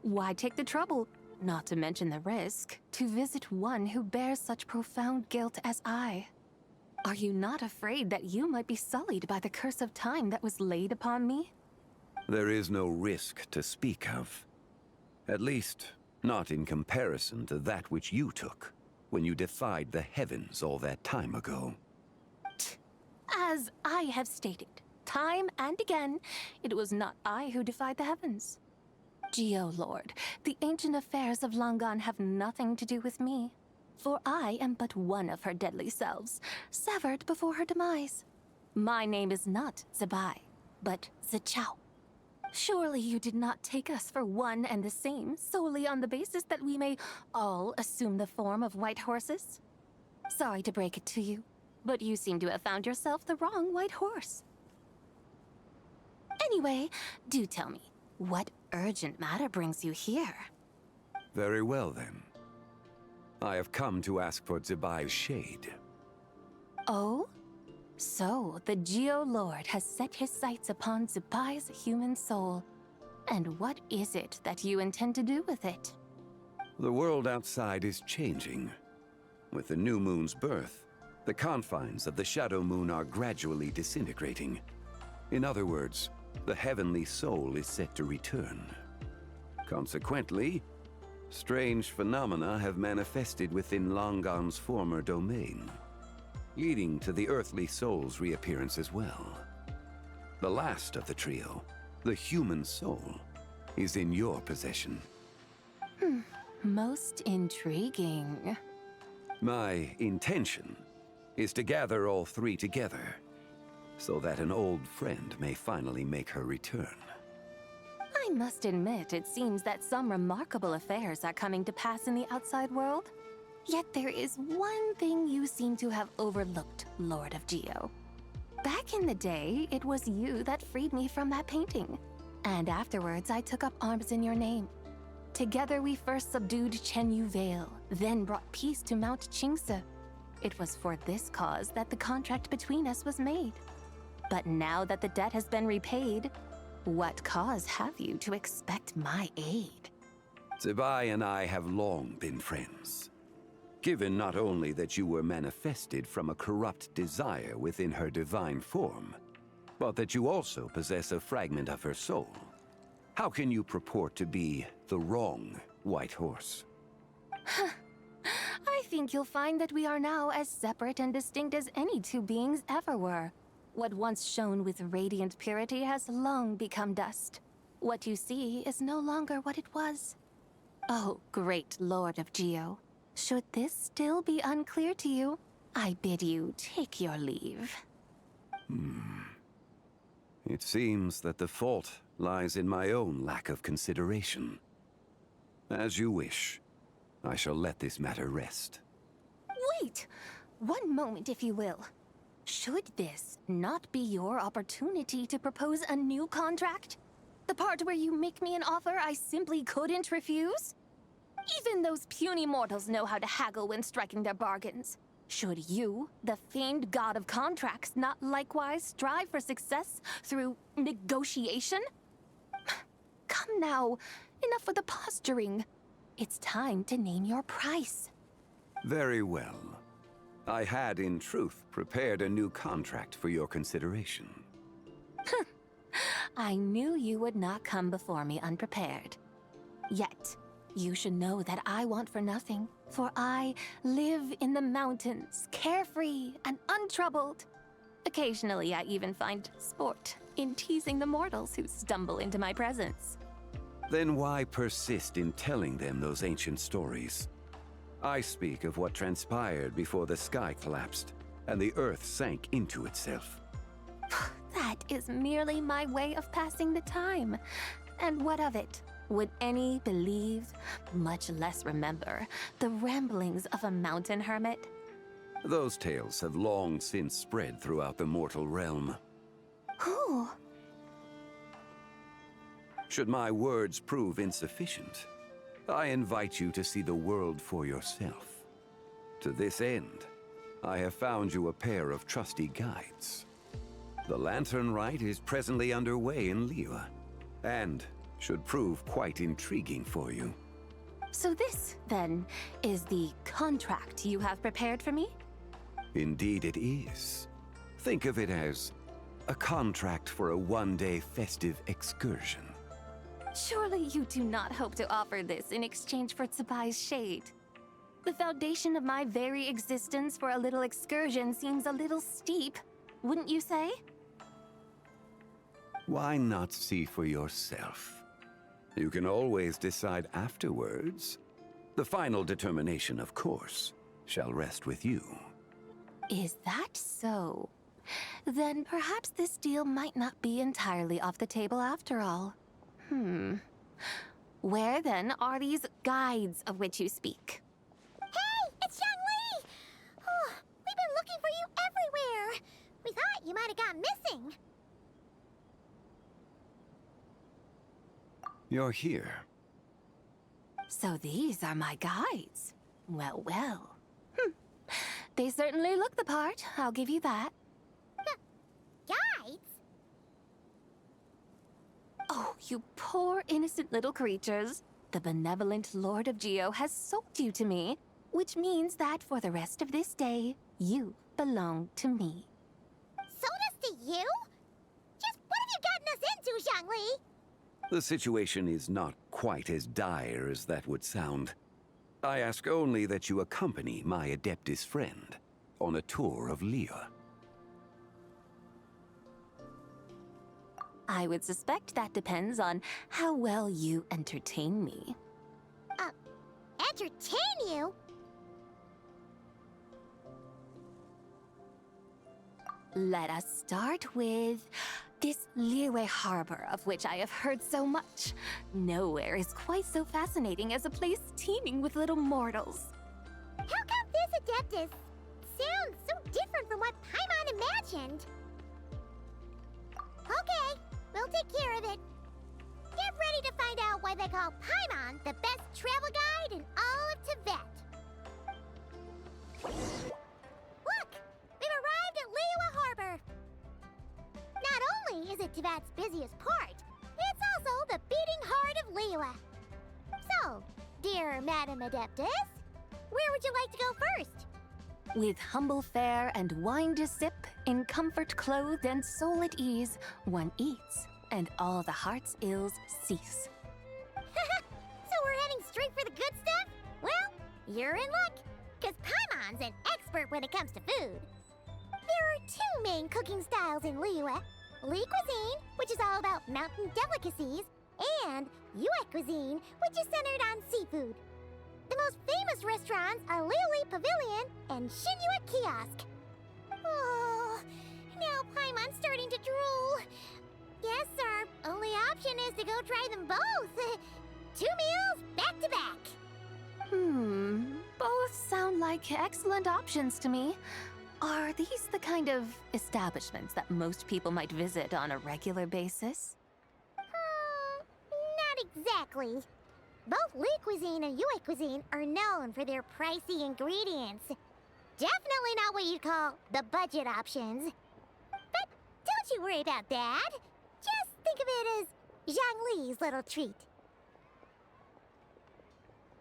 why take the trouble, not to mention the risk, to visit one who bears such profound guilt as I? Are you not afraid that you might be sullied by the curse of time that was laid upon me? There is no risk to speak of. At least, not in comparison to that which you took when you defied the heavens all that time ago. As I have stated, time and again, it was not I who defied the heavens. Geo-Lord, the ancient affairs of Langan have nothing to do with me, for I am but one of her deadly selves, severed before her demise. My name is not Zebai, but Zichao. Surely you did not take us for one and the same solely on the basis that we may all assume the form of white horses? Sorry to break it to you, but you seem to have found yourself the wrong white horse. Anyway, do tell me, what urgent matter brings you here? Very well then. I have come to ask for Zebai's shade. Oh? So, the Geo-Lord has set his sights upon Zebai's human soul. And what is it that you intend to do with it? The world outside is changing. With the new moon's birth, the confines of the Shadow Moon are gradually disintegrating. In other words, the heavenly soul is set to return. Consequently, strange phenomena have manifested within Langan's former domain, leading to the earthly soul's reappearance as well. The last of the trio, the human soul, is in your possession. Most intriguing. My intention is to gather all three together, so that an old friend may finally make her return. I must admit, it seems that some remarkable affairs are coming to pass in the outside world. Yet there is one thing you seem to have overlooked, Lord of Geo. Back in the day, it was you that freed me from that painting. And afterwards, I took up arms in your name. Together, we first subdued Chen Yu Vale, then brought peace to Mount Qingse. It was for this cause that the contract between us was made. But now that the debt has been repaid, What cause have you to expect my aid? Zibai and I have long been friends. Given not only that you were manifested from a corrupt desire within her divine form, but that you also possess a fragment of her soul, how can you purport to be the wrong White Horse? I think you'll find that we are now as separate and distinct as any two beings ever were. What once shone with radiant purity has long become dust. What you see is no longer what it was. Oh, great Lord of Geo, should this still be unclear to you, I bid you take your leave. It seems that the fault lies in my own lack of consideration. As you wish. I shall let this matter rest. Wait! One moment, if you will. Should this not be your opportunity to propose a new contract? The part where you make me an offer I simply couldn't refuse? Even those puny mortals know how to haggle when striking their bargains. Should you, the famed god of contracts, not likewise strive for success through negotiation? Come now, enough with the posturing. It's time to name your price. Very well. I had, in truth, prepared a new contract for your consideration. I knew you would not come before me unprepared. Yet, you should know that I want for nothing, for I live in the mountains, carefree and untroubled. Occasionally, I even find sport in teasing the mortals who stumble into my presence. Then why persist in telling them those ancient stories? I speak of what transpired before the sky collapsed and the earth sank into itself. That is merely my way of passing the time. And what of it? Would any believe, much less remember, the ramblings of a mountain hermit? Those tales have long since spread throughout the mortal realm. Who? Should my words prove insufficient, I invite you to see the world for yourself. To this end, I have found you a pair of trusty guides. The Lantern Rite is presently underway in Liyue, and should prove quite intriguing for you. So this, then, is the contract you have prepared for me? Indeed it is. Think of it as a contract for a one-day festive excursion. Surely you do not hope to offer this in exchange for Tsubai's shade. The foundation of my very existence for a little excursion seems a little steep, wouldn't you say? Why not see for yourself? You can always decide afterwards. The final determination, of course, shall rest with you. Is that so? Then perhaps this deal might not be entirely off the table after all. Where then are these guides of which you speak? Hey, it's Xiangli! Oh, we've been looking for you everywhere. We thought you might have gone missing. You're here. So these are my guides. Well, well. They certainly look the part, I'll give you that. Guides? Oh, you poor innocent little creatures. The benevolent Lord of Geo has sold you to me, which means that for the rest of this day, you belong to me. Sold us to you? Just what have you gotten us into, Xiangli? The situation is not quite as dire as that would sound. I ask only that you accompany my Adeptus friend on a tour of Liyue. I would suspect that depends on how well you entertain me. Entertain you? Let us start with this Liyue harbor of which I have heard so much. Nowhere is quite so fascinating as a place teeming with little mortals. How come this Adeptus sounds so different from what Paimon imagined? Okay, we'll take care of it. Get ready to find out why they call Paimon the best travel guide in all of Tibet. Look! We've arrived at Liyue Harbor! Not only is it Tibet's busiest port, dear Madam Adeptus. Where would you like to go first? With humble fare and wine to sip, in comfort clothed and soul at ease, one eats, and all the heart's ills cease. So we're heading straight for the good stuff? Well, you're in luck, because Paimon's an expert when it comes to food. There are two main cooking styles in Liyue. Li cuisine, which is all about mountain delicacies, and Yue cuisine, which is centered on seafood. The most famous restaurants are Liuli Pavilion and Shinyue Kiosk. Oh, now Paimon's starting to drool. Guess our only option is to go try them both. 2 meals back to back. Both sound like excellent options to me. Are these the kind of establishments that most people might visit on a regular basis? Not exactly. Both Li cuisine and Yue cuisine are known for their pricey ingredients. Definitely not what you'd call the budget options. But don't you worry about that. Just think of it as Zhang Li's little treat.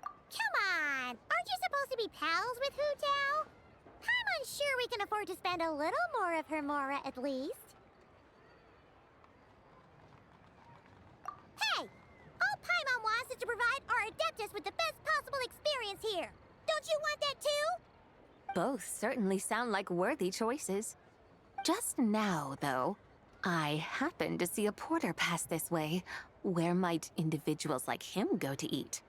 Come on! Aren't you supposed to be pals with Hu Tao? I'm unsure we can afford to spend a little more of her mora at least. Hey! All Paimon wants is to provide our Adeptus with the best possible experience here. Don't you want that too? Both certainly sound like worthy choices. Just now, though, I happened to see a porter pass this way. Where might individuals like him go to eat?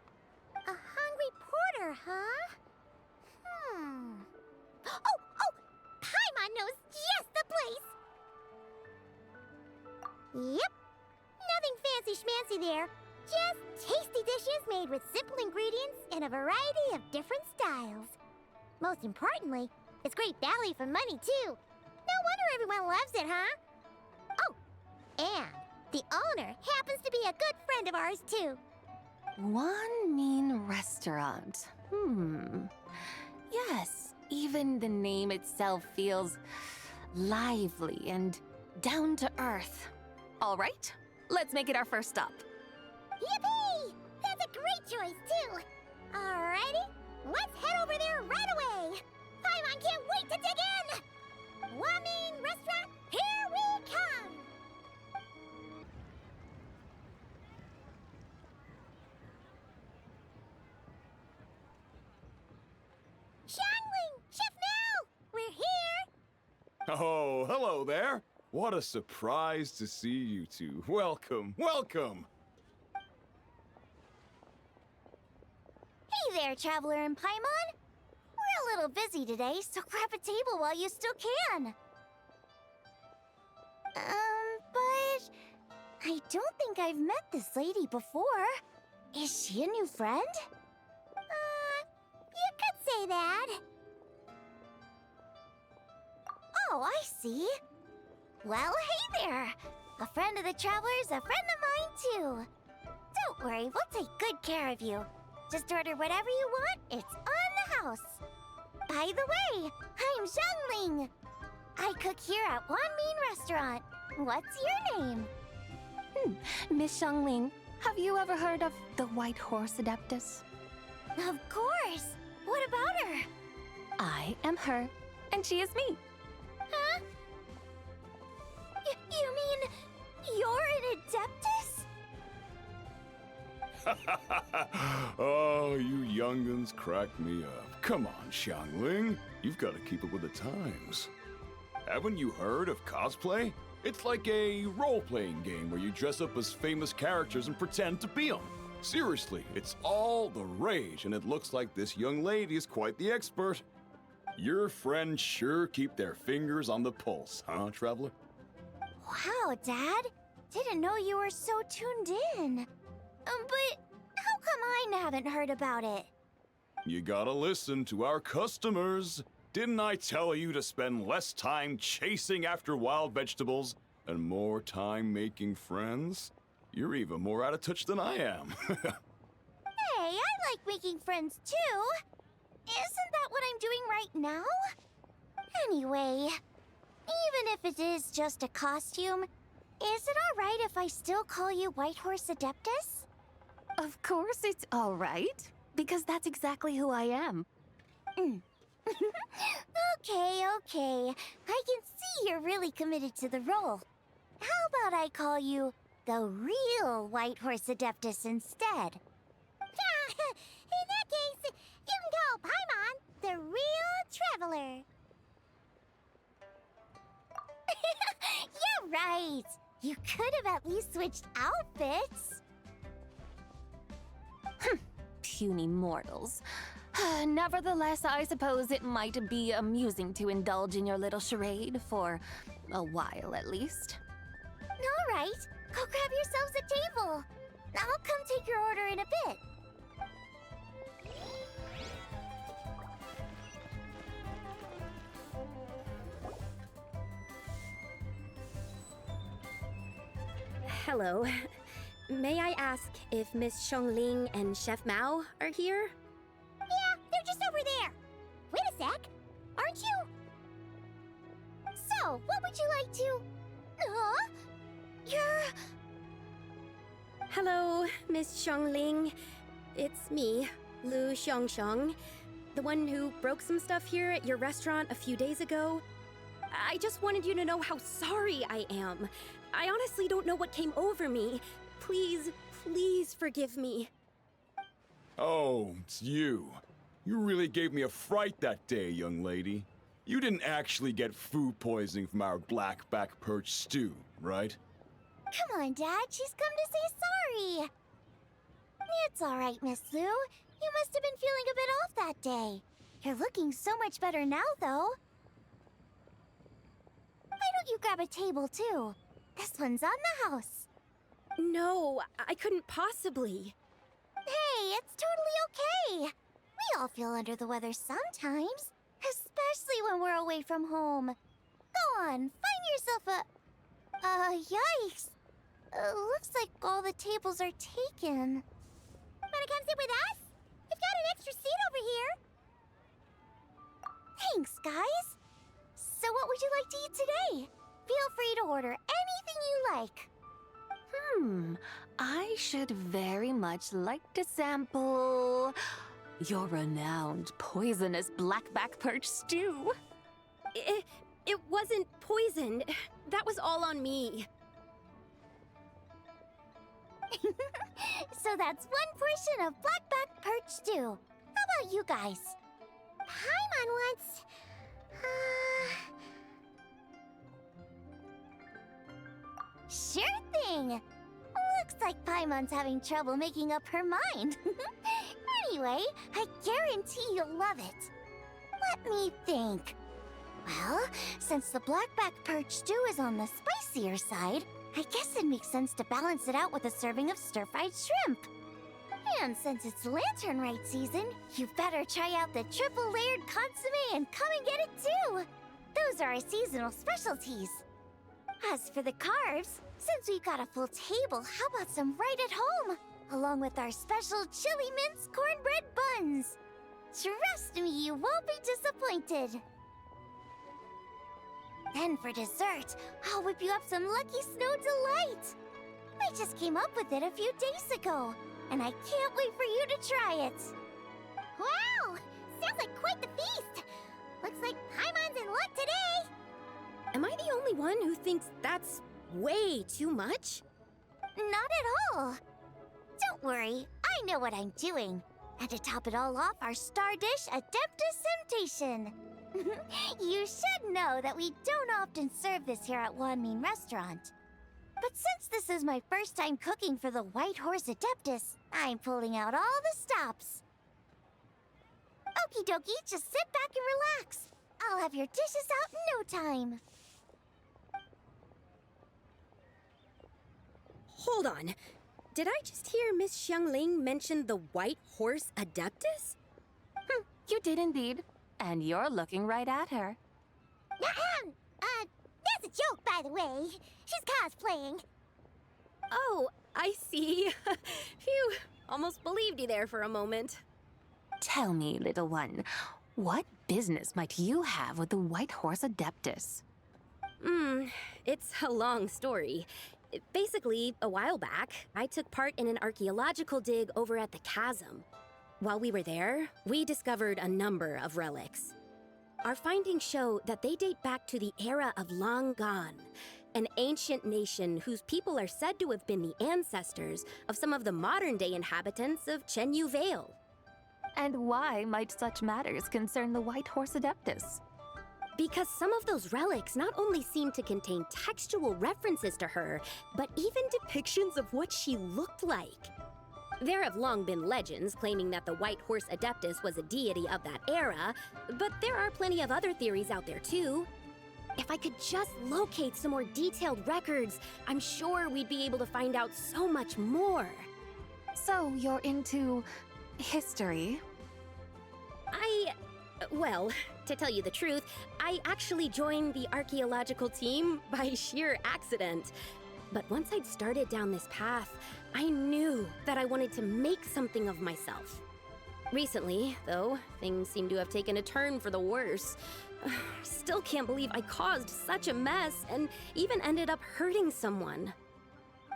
A hungry porter, huh? Oh! Paimon knows just the place! Yep. Nothing fancy-schmancy there. Just tasty dishes made with simple ingredients in a variety of different styles. Most importantly, it's great value for money, too. No wonder everyone loves it, huh? Oh, and the owner happens to be a good friend of ours, too. One mean restaurant. Yes, even the name itself feels lively and down to earth. All right, let's make it our first stop. Yippee! That's a great choice, too. Alrighty, let's head over there right away. Paimon can't wait to dig in. Wamin Restaurant, here we come. Xiangling, Chef Now, we're here. Oh, hello there. What a surprise to see you two. Welcome, welcome. Hey there, Traveler and Paimon. We're a little busy today, so grab a table while you still can. But I don't think I've met this lady before. Is she a new friend? You could say that. Oh, I see. Well, hey there. A friend of the Traveler's a friend of mine, too. Don't worry, we'll take good care of you. Just order whatever you want, it's on the house. By the way, I'm Xiangling. I cook here at Wanmin Restaurant. What's your name? Miss Xiangling, have you ever heard of the White Horse Adeptus? Of course. What about her? I am her, and she is me. Huh? You mean you're an Adeptus? Oh, you young'uns crack me up. Come on, Xiangling. You've got to keep up with the times. Haven't you heard of cosplay? It's like a role-playing game where you dress up as famous characters and pretend to be them. Seriously, it's all the rage, and it looks like this young lady is quite the expert. Your friends sure keep their fingers on the pulse, huh, Traveler? Wow, Dad. Didn't know you were so tuned in. But how come I haven't heard about it? You gotta listen to our customers. Didn't I tell you to spend less time chasing after wild vegetables and more time making friends? You're even more out of touch than I am. Hey, I like making friends too. Isn't that what I'm doing right now? Anyway, even if it is just a costume, is it all right if I still call you White Horse Adeptus? Of course it's all right. because that's exactly who I am. Okay, okay. I can see you're really committed to the role. How about I call you the real White Horse Adeptus instead? In that case, you can call Paimon the real traveler. You're right. You could have at least switched outfits. Puny mortals. Nevertheless, I suppose it might be amusing to indulge in your little charade for a while at least. All right, go grab yourselves a table. I'll come take your order in a bit. Hello. May I ask if Miss Xiongling and Chef Mao are here? Yeah, they're just over there. Wait a sec. Aren't you? So, what would you like to... You're... Hello, Miss Xiongling. It's me, Lu Xiongxiong, the one who broke some stuff here at your restaurant a few days ago. I just wanted you to know how sorry I am. I honestly don't know what came over me. Please, please forgive me. Oh, it's you. You really gave me a fright that day, young lady. You didn't actually get food poisoning from our blackback perch stew, right? Come on, Dad. She's come to say sorry. It's all right, Miss Lu. You must have been feeling a bit off that day. You're looking so much better now, though. Why don't you grab a table, too? This one's on the house. No, I couldn't possibly. Hey, it's totally okay. We all feel under the weather sometimes, especially when we're away from home. Go on, find yourself a... yikes. Looks like all the tables are taken. Wanna come sit with us? We've got an extra seat over here. Thanks, guys. So what would you like to eat today? Feel free to order anything you like. I should very much like to sample your renowned poisonous blackback perch stew. It wasn't poisoned. That was all on me. So that's one portion of blackback perch stew. How about you guys? Paimon wants... Sure thing! Looks like Paimon's having trouble making up her mind. Anyway, I guarantee you'll love it. Let me think. Well, since the blackback perch stew is on the spicier side, I guess it makes sense to balance it out with a serving of stir-fried shrimp. And since it's Laternenritual season, you better try out the triple-layered consommé and come and get it too! Those are our seasonal specialties. As for the carbs, since we've got a full table, how about some right at home? Along with our special chili mince cornbread buns. Trust me, you won't be disappointed. Then for dessert, I'll whip you up some Lucky Snow Delight. I just came up with it a few days ago, and I can't wait for you to try it. Wow! Sounds like quite the feast! Looks like Paimon's in luck today! Am I the only one who thinks that's way too much? Not at all. Don't worry, I know what I'm doing. And to top it all off, our star dish, Adeptus Temptation. You should know that we don't often serve this here at Wanmin Restaurant. But since this is my first time cooking for the White Horse Adeptus, I'm pulling out all the stops. Okie dokie, just sit back and relax. I'll have your dishes out in no time. Hold on. Did I just hear Miss Xiongling mention the White Horse Adeptus? You did indeed. And you're looking right at her. That's a joke, by the way. She's cosplaying. Oh, I see. Phew, almost believed you there for a moment. Tell me, little one, what business might you have with the White Horse Adeptus? It's a long story. Basically, a while back, I took part in an archaeological dig over at the chasm. While we were there, we discovered a number of relics. Our findings show that they date back to the era of Long Gone, an ancient nation whose people are said to have been the ancestors of some of the modern-day inhabitants of Chenyu Vale. And why might such matters concern the White Horse Adeptus? Because some of those relics not only seem to contain textual references to her, but even depictions of what she looked like. There have long been legends claiming that the White Horse Adeptus was a deity of that era, but there are plenty of other theories out there too. If I could just locate some more detailed records, I'm sure we'd be able to find out so much more. So you're into history? Well, to tell you the truth, I actually joined the archaeological team by sheer accident. But once I'd started down this path, I knew that I wanted to make something of myself. Recently, though, things seem to have taken a turn for the worse. Still can't believe I caused such a mess and even ended up hurting someone.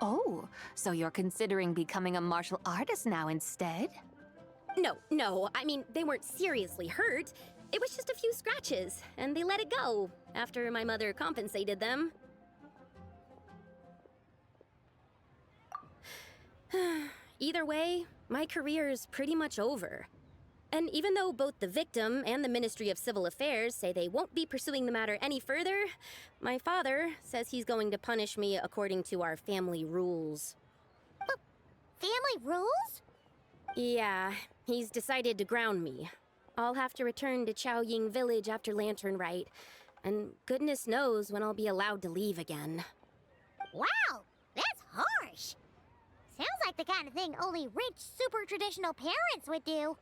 Oh, so you're considering becoming a martial artist now instead? No, I mean, they weren't seriously hurt. It was just a few scratches, and they let it go after my mother compensated them. Either way, my career's pretty much over. And even though both the victim and the Ministry of Civil Affairs say they won't be pursuing the matter any further, my father says he's going to punish me according to our family rules. Family rules? Yeah, he's decided to ground me. I'll have to return to Chaoying Village after Lantern Rite, and goodness knows when I'll be allowed to leave again. Wow, that's harsh. Sounds like the kind of thing only rich, super traditional parents would do.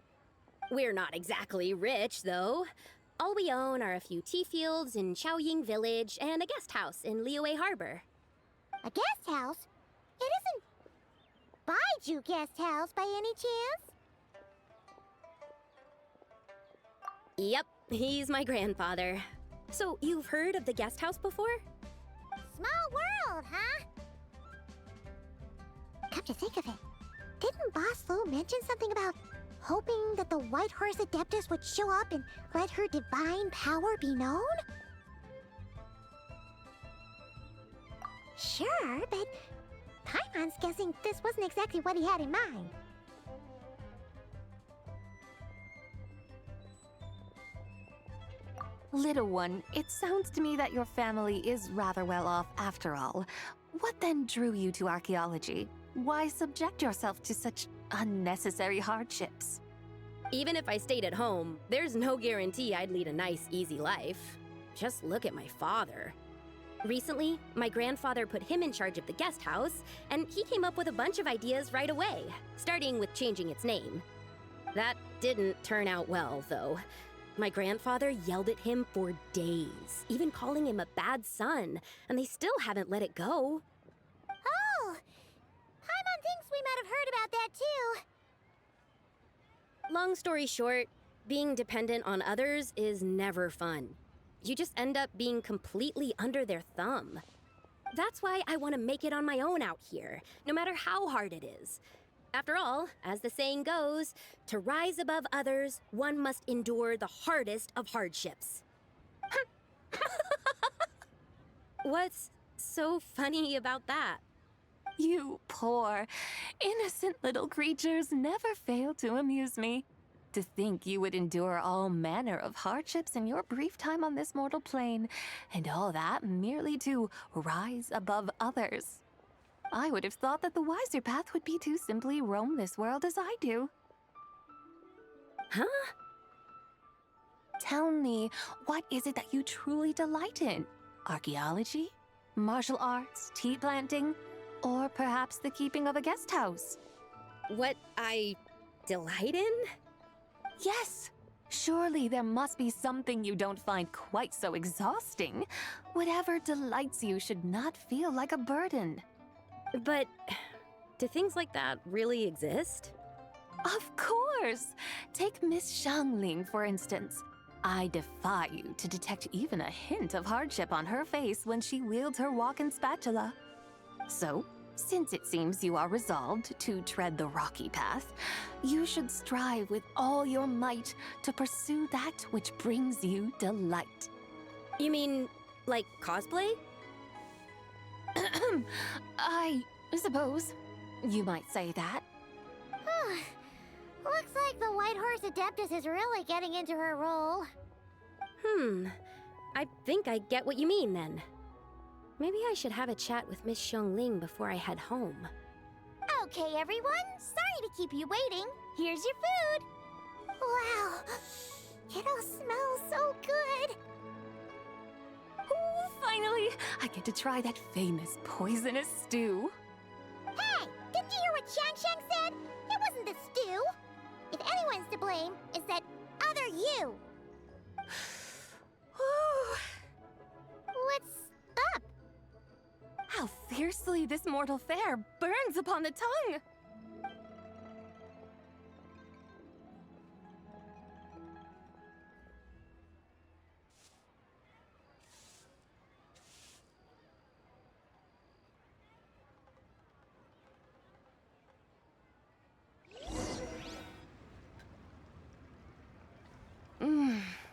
We're not exactly rich, though. All we own are a few tea fields in Chaoying Village and a guest house in Liyue Harbor. A guest house? It isn't Baiju Guest House by any chance? Yep, he's my grandfather. So, you've heard of the guest house before? Small world, huh? Come to think of it, didn't Boss Lu mention something about hoping that the White Horse Adeptus would show up and let her divine power be known? Sure, but Paimon's guessing this wasn't exactly what he had in mind. Little one, it sounds to me that your family is rather well off after all. What then drew you to archaeology? Why subject yourself to such unnecessary hardships? Even if I stayed at home, there's no guarantee I'd lead a nice, easy life. Just look at my father. Recently, my grandfather put him in charge of the guest house, and he came up with a bunch of ideas right away, starting with changing its name. That didn't turn out well, though. My grandfather yelled at him for days, even calling him a bad son, and they still haven't let it go. Oh! Paimon thinks we might have heard about that too. Long story short, being dependent on others is never fun. You just end up being completely under their thumb. That's why I want to make it on my own out here, no matter how hard it is. After all, as the saying goes, to rise above others, one must endure the hardest of hardships. What's so funny about that? You poor, innocent little creatures never fail to amuse me. To think you would endure all manner of hardships in your brief time on this mortal plane, and all that merely to rise above others. I would have thought that the wiser path would be to simply roam this world as I do. Huh? Tell me, what is it that you truly delight in? Archaeology? Martial arts? Tea planting? Or perhaps the keeping of a guest house? What I delight in? Yes! Surely there must be something you don't find quite so exhausting. Whatever delights you should not feel like a burden. But do things like that really exist? Of course! Take Miss Xiangling, for instance. I defy you to detect even a hint of hardship on her face when she wields her walking spatula. So, Since it seems you are resolved to tread the rocky path, you should strive with all your might to pursue that which brings you delight. You mean, like cosplay? I suppose you might say that. Looks like the White Horse Adeptus is really getting into her role. I think I get what you mean then. Maybe I should have a chat with Miss Xiongling before I head home. Okay, everyone. Sorry to keep you waiting. Here's your food. Wow. It all smells so good. Oh, finally! I get to try that famous poisonous stew. Hey! Didn't you hear what Shang said? It wasn't the stew. If anyone's to blame, it's that other you. What's up? How fiercely this mortal fare burns upon the tongue!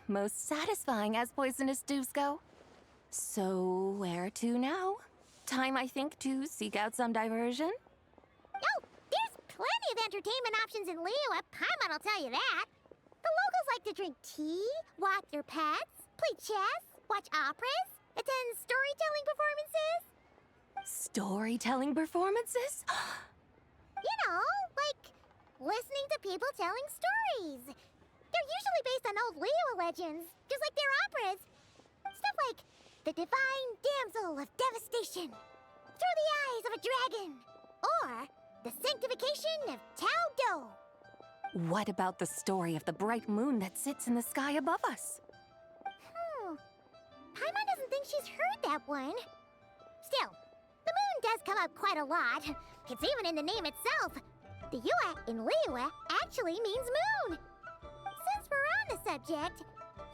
Most satisfying as poisonous stews go. So, where to now? Time, I think, to seek out some diversion? Oh, there's plenty of entertainment options in Liyue. Paimon will tell you that. The locals like to drink tea, walk their pets, play chess, watch operas, attend storytelling performances. Storytelling performances? You know, like listening to people telling stories. They're usually based on old Liyue legends, just like their operas. Stuff like The Divine Damsel of Devastation, Through the Eyes of a Dragon, or The Sanctification of Tao Do. What about the story of the bright moon that sits in the sky above us? Paimon doesn't think she's heard that one. Still, the moon does come up quite a lot. It's even in the name itself. The Yue in Liyue actually means moon. Since we're on the subject,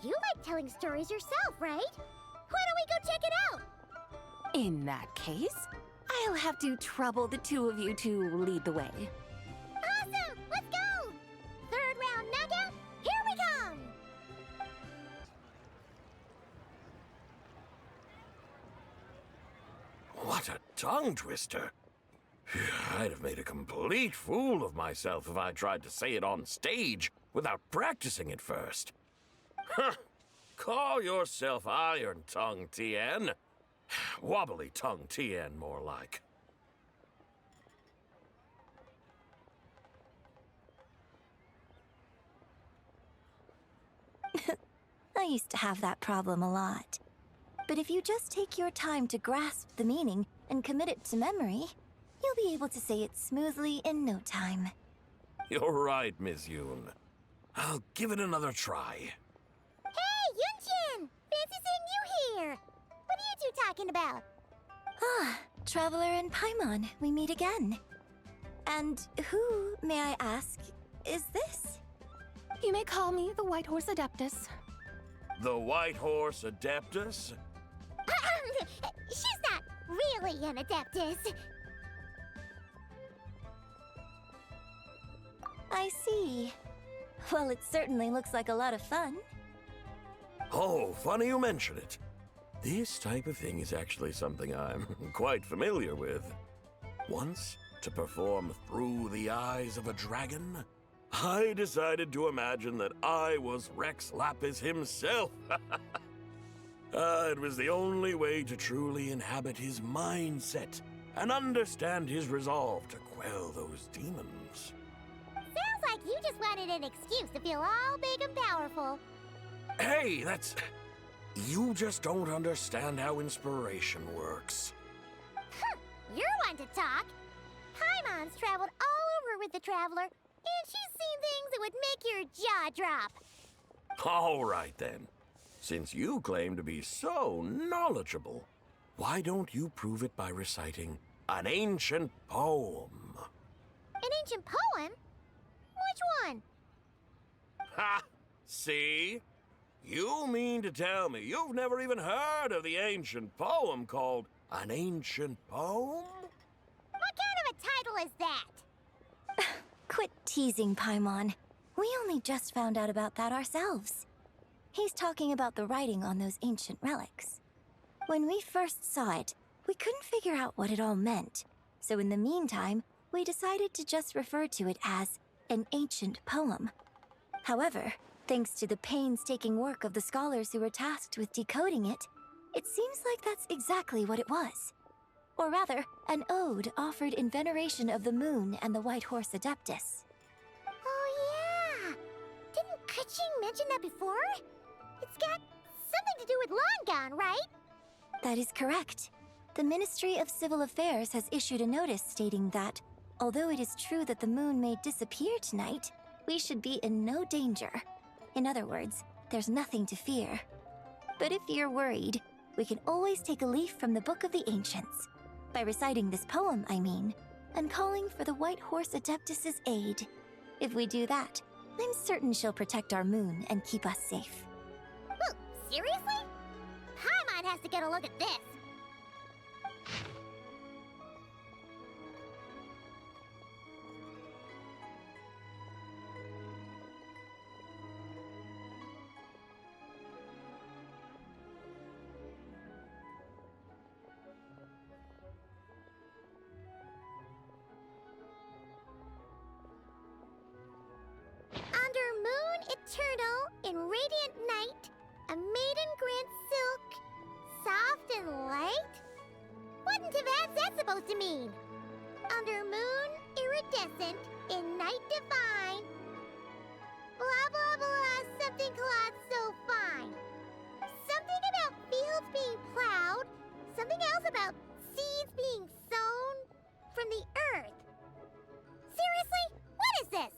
you like telling stories yourself, right? Why don't we go check it out? In that case, I'll have to trouble the two of you to lead the way. Awesome! Let's go! Third round knockout, here we come! What a tongue twister! I'd have made a complete fool of myself if I tried to say it on stage without practicing it first. Huh! Call yourself Iron Tongue, Tien. Wobbly Tongue, Tien, more like. I used to have that problem a lot. But if you just take your time to grasp the meaning and commit it to memory, you'll be able to say it smoothly in no time. You're right, Miss Yoon. I'll give it another try. Hey, Yunchin! Fancy seeing you here! What are you two talking about? Ah, Traveler and Paimon, we meet again. And who, may I ask, is this? You may call me the White Horse Adeptus. The White Horse Adeptus? She's not really an Adeptus. I see. Well, it certainly looks like a lot of fun. Oh, funny you mention it. This type of thing is actually something I'm quite familiar with. Once, to perform Through the Eyes of a Dragon, I decided to imagine that I was Rex Lapis himself. It was the only way to truly inhabit his mindset and understand his resolve to quell those demons. Sounds like you just wanted an excuse to feel all big and powerful. Hey, that's... You just don't understand how inspiration works. You're one to talk. Paimon's traveled all over with the Traveler, and she's seen things that would make your jaw drop. All right, then. Since you claim to be so knowledgeable, why don't you prove it by reciting an ancient poem? An ancient poem? Which one? Ha! See? You mean to tell me you've never even heard of the ancient poem called An Ancient Poem? title is that? Quit teasing, Paimon. We only just found out about that ourselves. He's talking about the writing on those ancient relics. When we first saw it, we couldn't figure out what it all meant. So in the meantime, we decided to just refer to it as an ancient poem. However, thanks to the painstaking work of the scholars who were tasked with decoding it, it seems like that's exactly what it was. Or rather, an ode offered in veneration of the moon and the White Horse Adeptus. Oh yeah! Didn't Kuching mention that before? It's got something to do with Longon, right? That is correct. The Ministry of Civil Affairs has issued a notice stating that, although it is true that the moon may disappear tonight, we should be in no danger. In other words, there's nothing to fear. But if you're worried, we can always take a leaf from the Book of the Ancients. By reciting this poem, I mean, and calling for the White Horse Adeptus's aid. If we do that, I'm certain she'll protect our moon and keep us safe. Whoa, seriously? Paimon has to get a look at this. Under moon eternal, in radiant night, a maiden grants silk, soft and light? What in Tibet's that supposed to mean? Under moon iridescent, in night divine, blah blah blah, something cloth so fine. Something about fields being plowed, something else about seeds being sown from the earth. Seriously? What is this?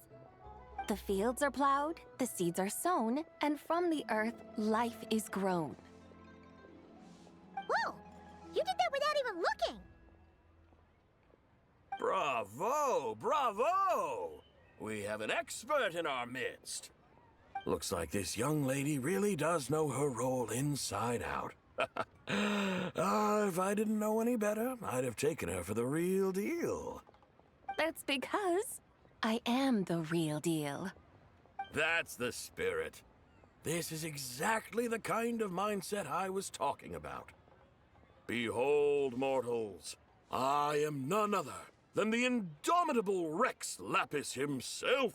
The fields are plowed, the seeds are sown, and from the earth, life is grown. Whoa! You did that without even looking! Bravo! Bravo! We have an expert in our midst. Looks like this young lady really does know her role inside out. If I didn't know any better, I'd have taken her for the real deal. That's because I am the real deal. That's the spirit. This is exactly the kind of mindset I was talking about. Behold, mortals, I am none other than the indomitable Rex Lapis himself.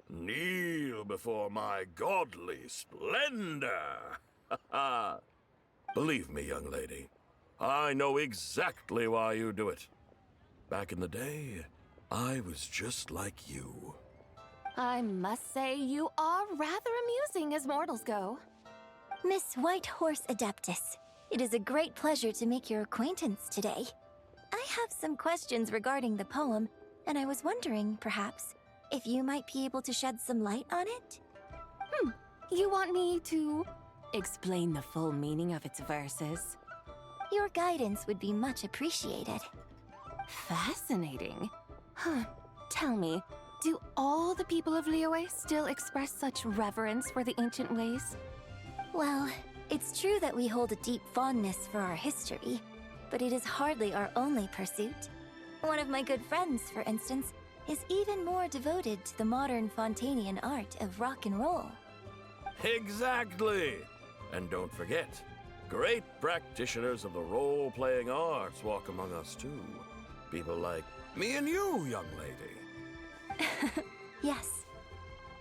Kneel before my godly splendor. Believe me, young lady, I know exactly why you do it. Back in the day, I was just like you. I must say you are rather amusing as mortals go. Miss White Horse Adeptus, it is a great pleasure to make your acquaintance today. I have some questions regarding the poem, and I was wondering, perhaps, if you might be able to shed some light on it? You want me to explain the full meaning of its verses? Your guidance would be much appreciated. Fascinating. Tell me, do all the people of Liyue still express such reverence for the ancient ways? Well, it's true that we hold a deep fondness for our history, but it is hardly our only pursuit. One of my good friends, for instance, is even more devoted to the modern Fontanian art of rock and roll. Exactly! And don't forget, great practitioners of the role-playing arts walk among us too. People like me and you, young lady. Yes.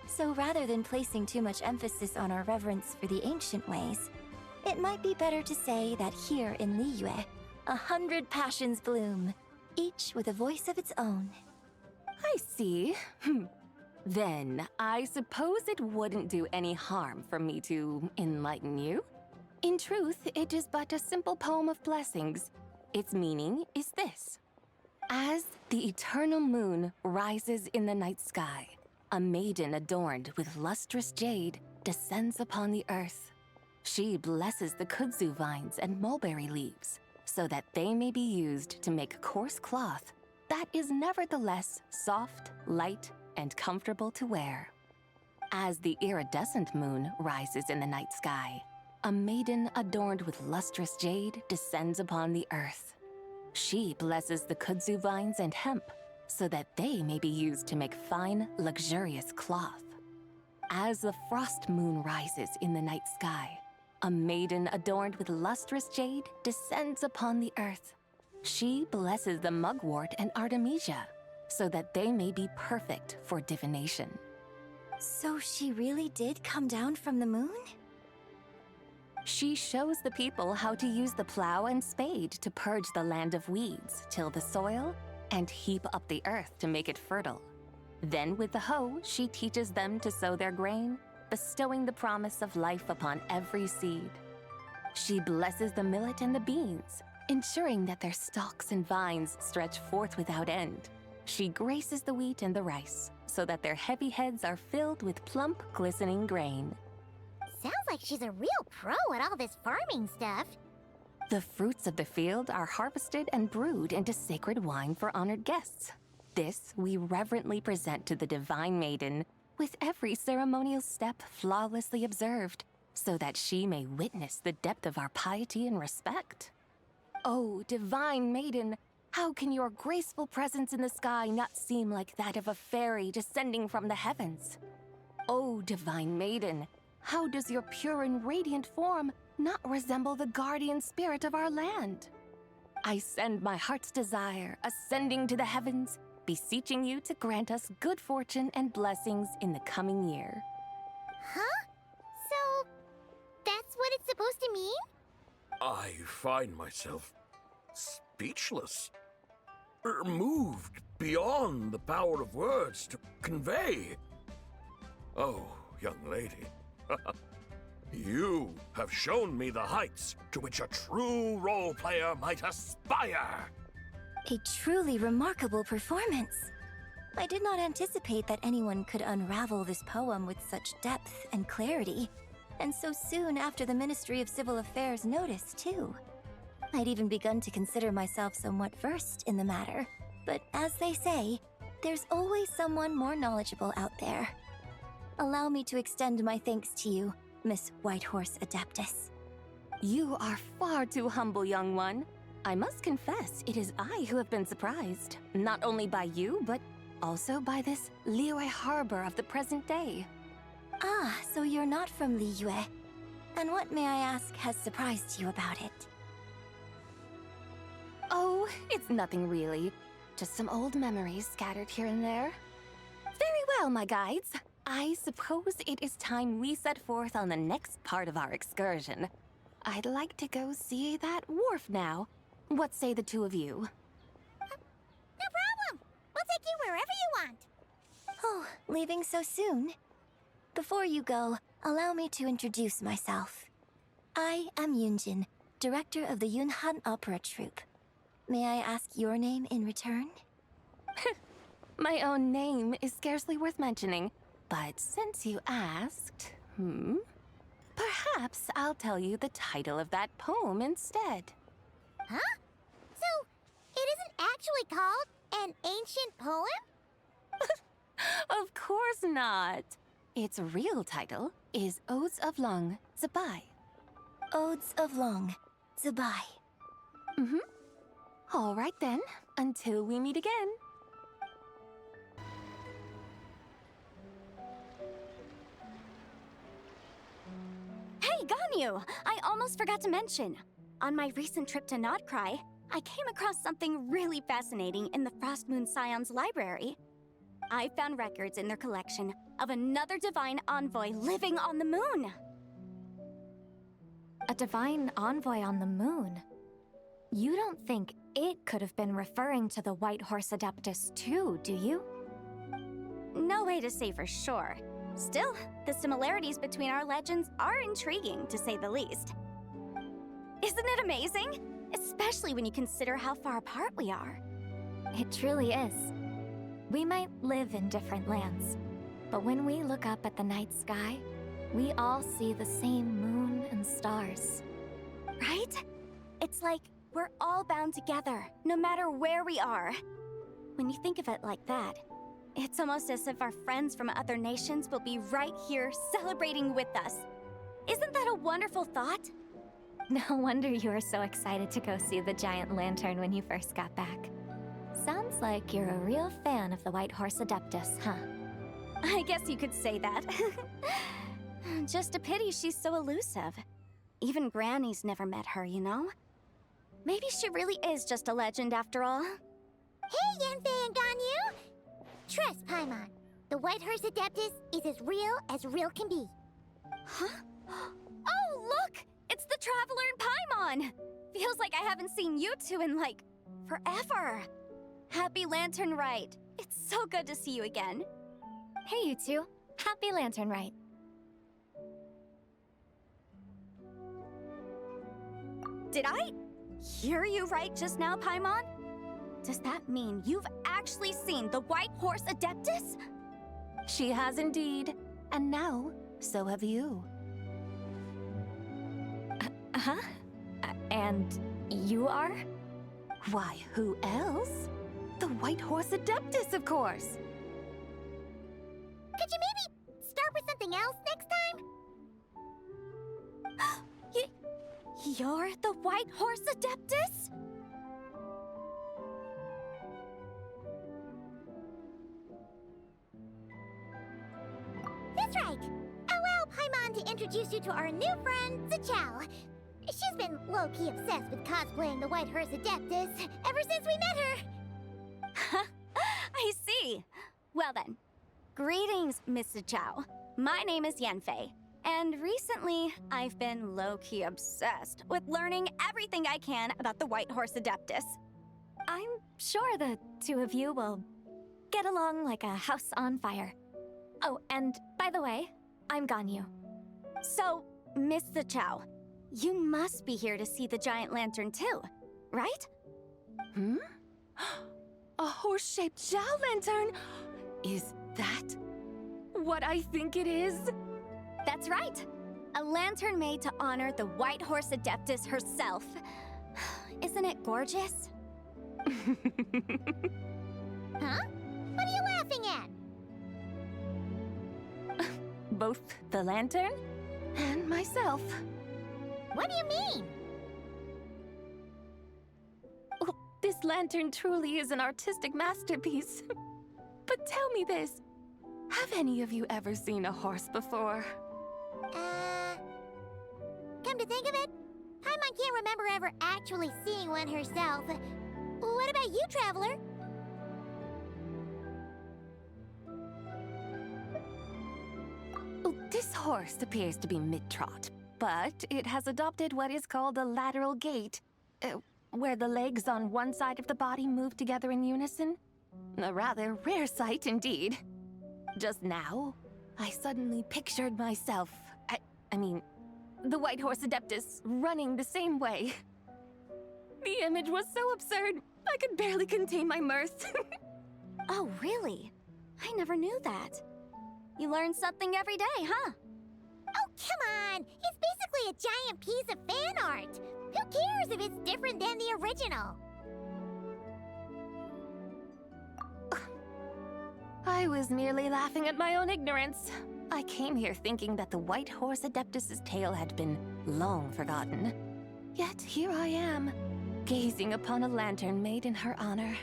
So rather than placing too much emphasis on our reverence for the ancient ways, it might be better to say that here in Liyue, 100 passions bloom, each with a voice of its own. I see. Then, I suppose it wouldn't do any harm for me to enlighten you. In truth, it is but a simple poem of blessings. Its meaning is this. As the eternal moon rises in the night sky, a maiden adorned with lustrous jade descends upon the earth. She blesses the kudzu vines and mulberry leaves, so that they may be used to make coarse cloth that is nevertheless soft, light, and comfortable to wear. As the iridescent moon rises in the night sky, a maiden adorned with lustrous jade descends upon the earth. She blesses the kudzu vines and hemp so that they may be used to make fine, luxurious cloth. As the frost moon rises in the night sky, a maiden adorned with lustrous jade descends upon the earth. She blesses the mugwort and artemisia so that they may be perfect for divination. So she really did come down from the moon? She shows the people how to use the plow and spade to purge the land of weeds, till the soil, and heap up the earth to make it fertile. Then with the hoe, she teaches them to sow their grain, bestowing the promise of life upon every seed. She blesses the millet and the beans, ensuring that their stalks and vines stretch forth without end. She graces the wheat and the rice, so that their heavy heads are filled with plump, glistening grain. Sounds like she's a real pro at all this farming stuff. The fruits of the field are harvested and brewed into sacred wine for honored guests. This we reverently present to the divine maiden, with every ceremonial step flawlessly observed, so that she may witness the depth of our piety and respect. Oh, divine maiden, how can your graceful presence in the sky not seem like that of a fairy descending from the heavens? Oh, divine maiden, how does your pure and radiant form not resemble the guardian spirit of our land? I send my heart's desire, ascending to the heavens, beseeching you to grant us good fortune and blessings in the coming year. Huh? So, that's what it's supposed to mean? I find myself speechless. Moved beyond the power of words to convey. Oh, young lady. You have shown me the heights to which a true role player might aspire. A truly remarkable performance. I did not anticipate that anyone could unravel this poem with such depth and clarity, and so soon after the Ministry of Civil Affairs noticed, too. I'd even begun to consider myself somewhat versed in the matter, but as they say, there's always someone more knowledgeable out there. Allow me to extend my thanks to you, Miss Whitehorse Adeptus. You are far too humble, young one. I must confess, it is I who have been surprised, not only by you, but also by this Liyue harbor of the present day. Ah, so you're not from Liyue. And what, may I ask, has surprised you about it? Oh, it's nothing really. Just some old memories scattered here and there. Very well, my guides. I suppose it is time we set forth on the next part of our excursion. I'd like to go see that wharf now. What say the two of you? No problem. We'll take you wherever you want. Oh, leaving so soon? Before you go, allow me to introduce myself. I am Yunjin, director of the Yunhan Opera Troupe. May I ask your name in return? My own name is scarcely worth mentioning, but since you asked, perhaps I'll tell you the title of that poem instead. Huh? So, it isn't actually called an ancient poem? Of course not. Its real title is Odes of Long Zabai. Odes of Long Zabai. All right then, until we meet again. Hey, Ganyu! I almost forgot to mention. On my recent trip to Notcry, I came across something really fascinating in the Frost Moon Scion's library. I found records in their collection of another divine envoy living on the moon. A divine envoy on the moon? You don't think it could have been referring to the White Horse Adeptus too, do you? No way to say for sure. Still, the similarities between our legends are intriguing, to say the least. Isn't it amazing? Especially when you consider how far apart we are. It truly is. We might live in different lands, but when we look up at the night sky, we all see the same moon and stars. Right? It's like we're all bound together, no matter where we are. When you think of it like that, it's almost as if our friends from other nations will be right here celebrating with us. Isn't that a wonderful thought? No wonder you were so excited to go see the giant lantern when you first got back. Sounds like you're a real fan of the White Horse Adeptus, huh? I guess you could say that. Just a pity she's so elusive. Even Granny's never met her, you know? Maybe she really is just a legend after all. Hey, Yanfei and Ganyu! Trust, Paimon. The White Horse Adeptus is as real can be. Huh? Oh, look! It's the Traveler and Paimon! Feels like I haven't seen you two in, like, forever. Happy Lantern Rite. It's so good to see you again. Hey, you two. Happy Lantern Rite. Did I hear you right just now, Paimon? Does that mean you've actually seen the White Horse Adeptus? She has indeed. And now, so have you. Huh? And you are? Why, who else? The White Horse Adeptus, of course! Could you maybe start with something else next time? You're the White Horse Adeptus? That's right. Allow Paimon to introduce you to our new friend, Zichao. She's been low-key obsessed with cosplaying the White Horse Adeptus ever since we met her. I see. Well then, greetings, Miss Zichao. My name is Yanfei, and recently I've been low-key obsessed with learning everything I can about the White Horse Adeptus. I'm sure the two of you will get along like a house on fire. Oh, and by the way, I'm Ganyu. So, Miss Zichao, you must be here to see the giant lantern too, right? Hmm? A horse-shaped Zhao lantern? Is that what I think it is? That's right. A lantern made to honor the White Horse Adeptus herself. Isn't it gorgeous? Huh? What are you laughing at? Both the lantern and myself. What do you mean? Oh, this lantern truly is an artistic masterpiece. But tell me this, have any of you ever seen a horse before? Come to think of it, Paimon can't remember ever actually seeing one herself. What about you, Traveler? Oh, this horse appears to be mid-trot, but it has adopted what is called a lateral gait, where the legs on one side of the body move together in unison. A rather rare sight indeed. Just now, I suddenly pictured myself, I mean, the White Horse Adeptus running the same way. The image was so absurd, I could barely contain my mirth. Oh, really? I never knew that. You learn something every day, huh? Oh, come on! It's basically a giant piece of fan art! Who cares if it's different than the original? I was merely laughing at my own ignorance. I came here thinking that the White Horse Adeptus's tale had been long forgotten. Yet here I am, gazing upon a lantern made in her honor.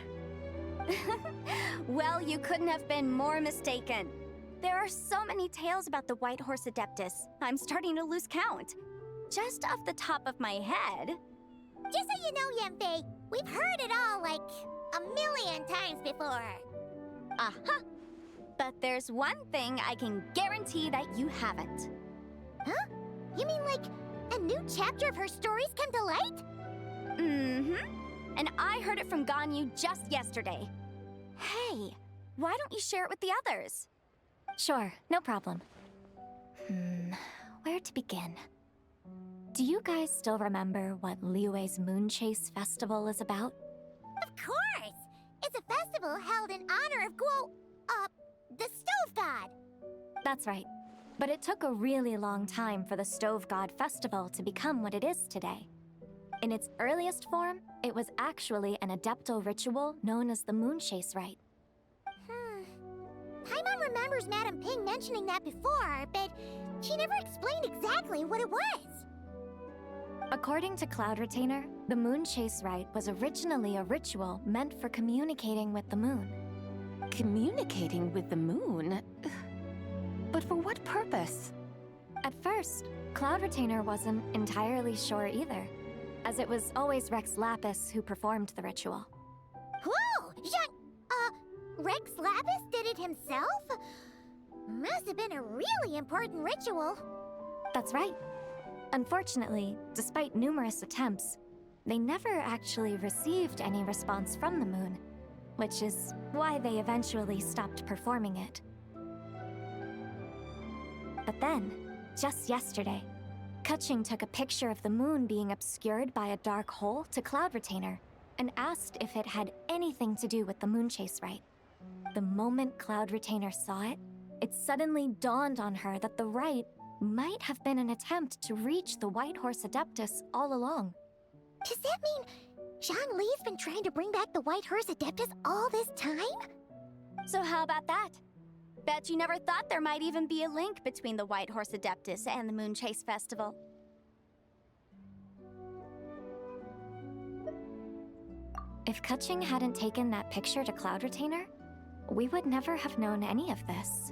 Well, you couldn't have been more mistaken. There are so many tales about the White Horse Adeptus, I'm starting to lose count. Just off the top of my head... Just so you know, Yanfei, we've heard it all like a million times before. Uh-huh. But there's one thing I can guarantee that you haven't. Huh? You mean like a new chapter of her stories come to light? Mm-hmm. And I heard it from Ganyu just yesterday. Hey, why don't you share it with the others? Sure, no problem. Where to begin? Do you guys still remember what Liyue's Moon Chase Festival is about? Of course! It's a festival held in honor of the Stove God. That's right. But it took a really long time for the Stove God Festival to become what it is today. In its earliest form, it was actually an adeptal ritual known as the Moon Chase Rite. Paimon remembers Madame Ping mentioning that before, but she never explained exactly what it was. According to Cloud Retainer, the Moon Chase Rite was originally a ritual meant for communicating with the moon. Communicating with the moon? But for what purpose? At first, Cloud Retainer wasn't entirely sure either, as it was always Rex Lapis who performed the ritual. Whoa! Rex Lapis did it himself? Must have been a really important ritual. That's right. Unfortunately, despite numerous attempts, they never actually received any response from the moon, which is why they eventually stopped performing it. But then, just yesterday, Kutching took a picture of the moon being obscured by a dark hole to Cloud Retainer and asked if it had anything to do with the Moon Chase Rite. The moment Cloud Retainer saw it, it suddenly dawned on her that the rite might have been an attempt to reach the White Horse Adeptus all along. Does that mean Zhongli's been trying to bring back the White Horse Adeptus all this time? So how about that? Bet you never thought there might even be a link between the White Horse Adeptus and the Moon Chase Festival. If Kutching hadn't taken that picture to Cloud Retainer, we would never have known any of this.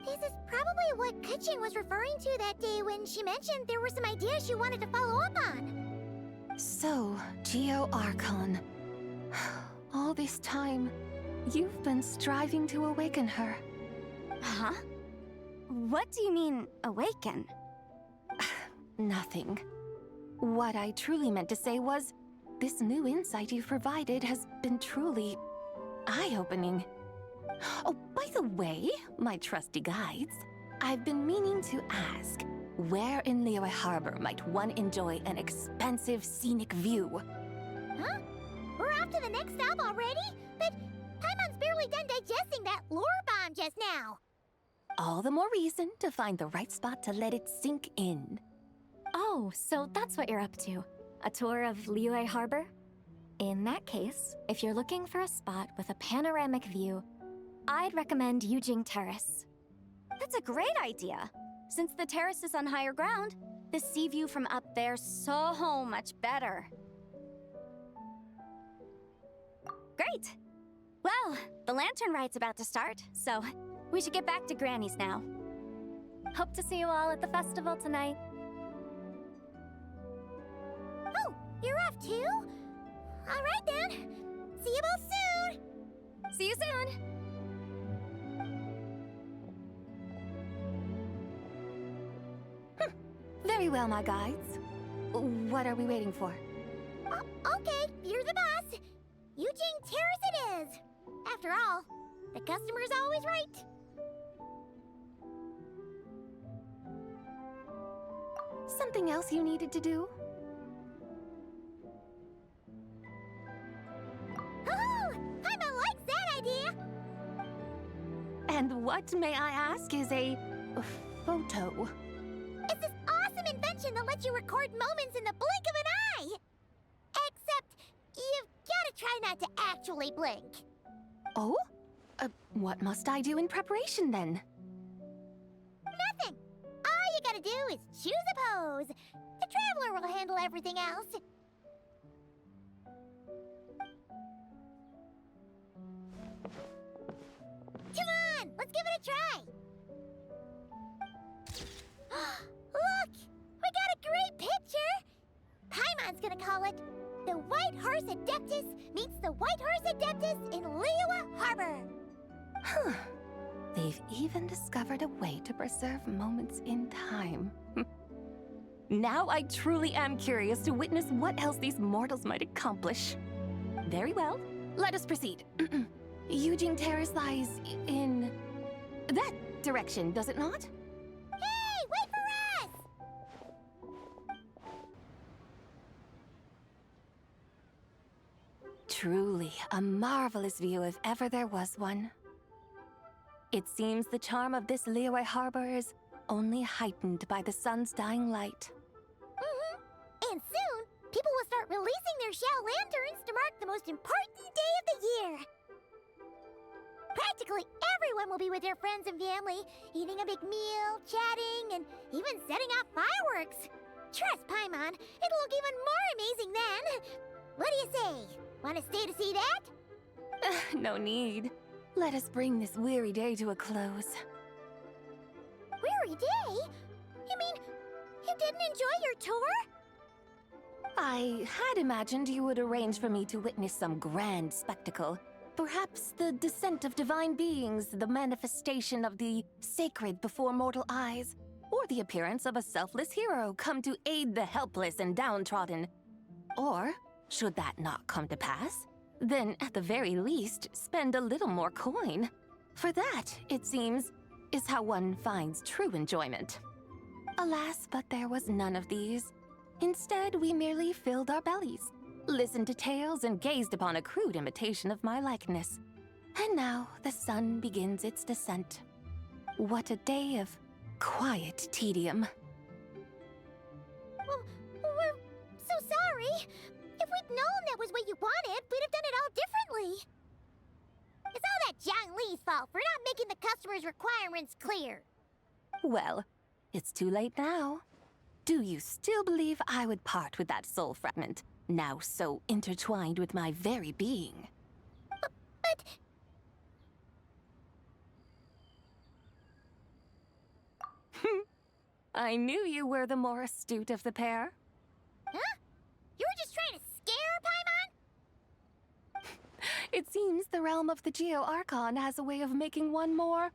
This is probably what Kutching was referring to that day when she mentioned there were some ideas she wanted to follow up on. So, Geo Archon. All this time, you've been striving to awaken her. Huh? What do you mean, awaken? Nothing. What I truly meant to say was, this new insight you've provided has been truly eye-opening. Oh, by the way, my trusty guides, I've been meaning to ask, where in Liyue Harbor might one enjoy an expansive scenic view? Huh? We're off to the next stop already? But Paimon's barely done digesting that lore bomb just now. All the more reason to find the right spot to let it sink in. Oh, so that's what you're up to. A tour of Liyue Harbor? In that case, if you're looking for a spot with a panoramic view, I'd recommend Yujing Terrace. That's a great idea. Since the terrace is on higher ground, the sea view from up there's so much better. Great! Well, the Lantern Rite's about to start, so we should get back to Granny's now. Hope to see you all at the festival tonight. Oh, you're off too? All right then. See you both soon. See you soon. Very well, my guides. What are we waiting for? Okay, you're the boss. Yujing Terrace it is. After all, the customer's always right. Something else you needed to do? Oh, Paimon likes that idea. And what, may I ask, is a photo? It's this awesome invention that lets you record moments in the blink of an eye. Except, you've gotta try not to actually blink. Oh? What must I do in preparation, then? Nothing. All you gotta do is choose a pose. The Traveler will handle everything else. Come on, let's give it a try. Look! We got a great picture! Paimon's gonna call it The White Horse Adeptus Meets the White Horse Adeptus in Liyue Harbor. Huh. They've even discovered a way to preserve moments in time. Now I truly am curious to witness what else these mortals might accomplish. Very well, let us proceed. Yujing Terrace lies in that direction, does it not? Hey, wait for us! Truly a marvelous view if ever there was one. It seems the charm of this Liyue Harbor is only heightened by the sun's dying light. And soon, people will start releasing their Xiao lanterns to mark the most important day of the year. Practically everyone will be with their friends and family, eating a big meal, chatting, and even setting off fireworks. Trust Paimon, it'll look even more amazing then. What do you say? Want to stay to see that? No need. Let us bring this weary day to a close. Weary day? You mean you didn't enjoy your tour? I had imagined you would arrange for me to witness some grand spectacle. Perhaps the descent of divine beings, the manifestation of the sacred before mortal eyes, or the appearance of a selfless hero come to aid the helpless and downtrodden. Or, should that not come to pass, then at the very least, spend a little more coin. For that, it seems, is how one finds true enjoyment. Alas, but there was none of these. Instead, we merely filled our bellies, listened to tales, and gazed upon a crude imitation of my likeness. And now the sun begins its descent. What a day of quiet tedium. Well, we're so sorry. If we'd known that was what you wanted, we'd have done it all differently. It's all that Zhang Li's fault for not making the customer's requirements clear. Well, it's too late now. Do you still believe I would part with that soul fragment, now so intertwined with my very being? But... I knew you were the more astute of the pair. Huh? You were just trying to scare Paimon? It seems the realm of the Geo-Archon has a way of making one more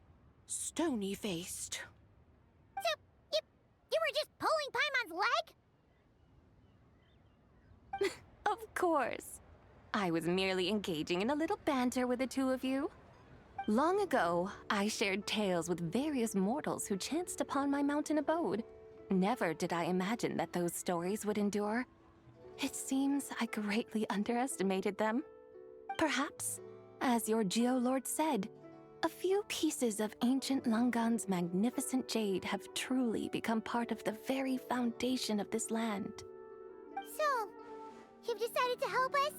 stony-faced. So, you were just pulling Paimon's leg? Of course. I was merely engaging in a little banter with the two of you. Long ago, I shared tales with various mortals who chanced upon my mountain abode. Never did I imagine that those stories would endure. It seems I greatly underestimated them. Perhaps, as your Geolord said, a few pieces of ancient Langan's magnificent jade have truly become part of the very foundation of this land. So, you've decided to help us?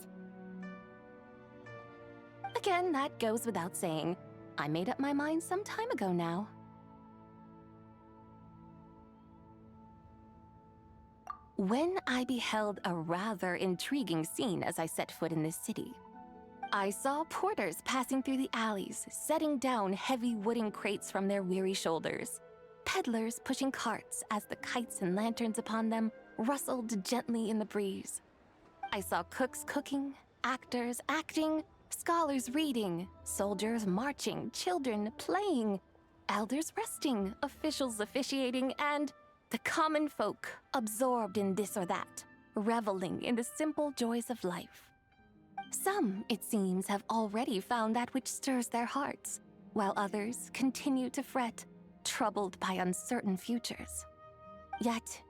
Again, that goes without saying. I made up my mind some time ago now. When I beheld a rather intriguing scene as I set foot in this city, I saw porters passing through the alleys, setting down heavy wooden crates from their weary shoulders. Peddlers pushing carts as the kites and lanterns upon them rustled gently in the breeze. I saw cooks cooking, actors acting, scholars reading, soldiers marching, children playing, elders resting, officials officiating, and the common folk absorbed in this or that, reveling in the simple joys of life. Some, it seems, have already found that which stirs their hearts, while others continue to fret, troubled by uncertain futures. Yet,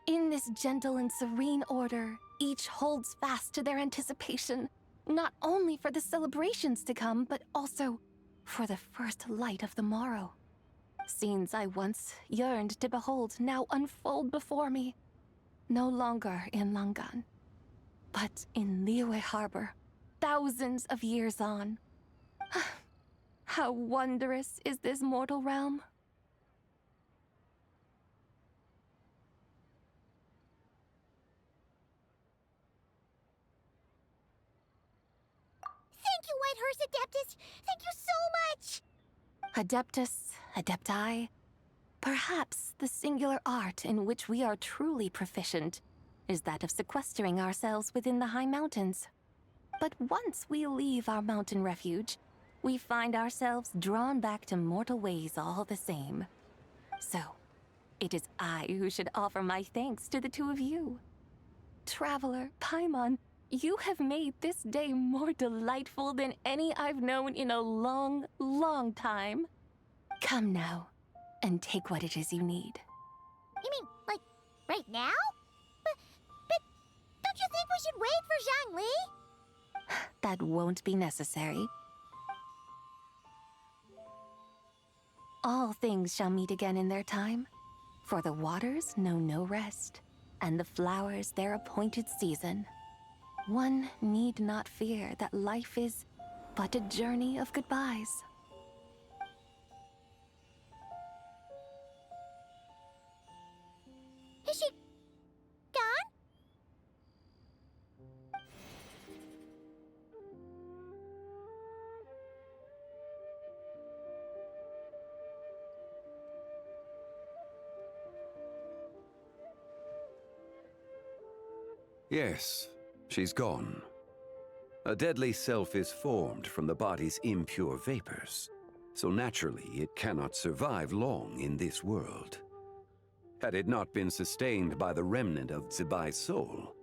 in this gentle and serene order, each holds fast to their anticipation, not only for the celebrations to come, but also for the first light of the morrow. Scenes I once yearned to behold now unfold before me, no longer in Langan, but in Liyue Harbor, thousands of years on. How wondrous is this mortal realm! Thank you, Whitehorse Adeptus! Thank you so much! Adeptus, Adepti, perhaps the singular art in which we are truly proficient is that of sequestering ourselves within the high mountains. But once we leave our mountain refuge, we find ourselves drawn back to mortal ways all the same. So, it is I who should offer my thanks to the two of you. Traveler, Paimon, you have made this day more delightful than any I've known in a long, long time. Come now, and take what it is you need. You mean, like, right now? But don't you think we should wait for Zhang Li? That won't be necessary. All things shall meet again in their time, for the waters know no rest, and the flowers their appointed season. One need not fear that life is but a journey of goodbyes. Is Yes, she's gone. A deadly self is formed from the body's impure vapors, so naturally it cannot survive long in this world. Had it not been sustained by the remnant of Zibai's soul,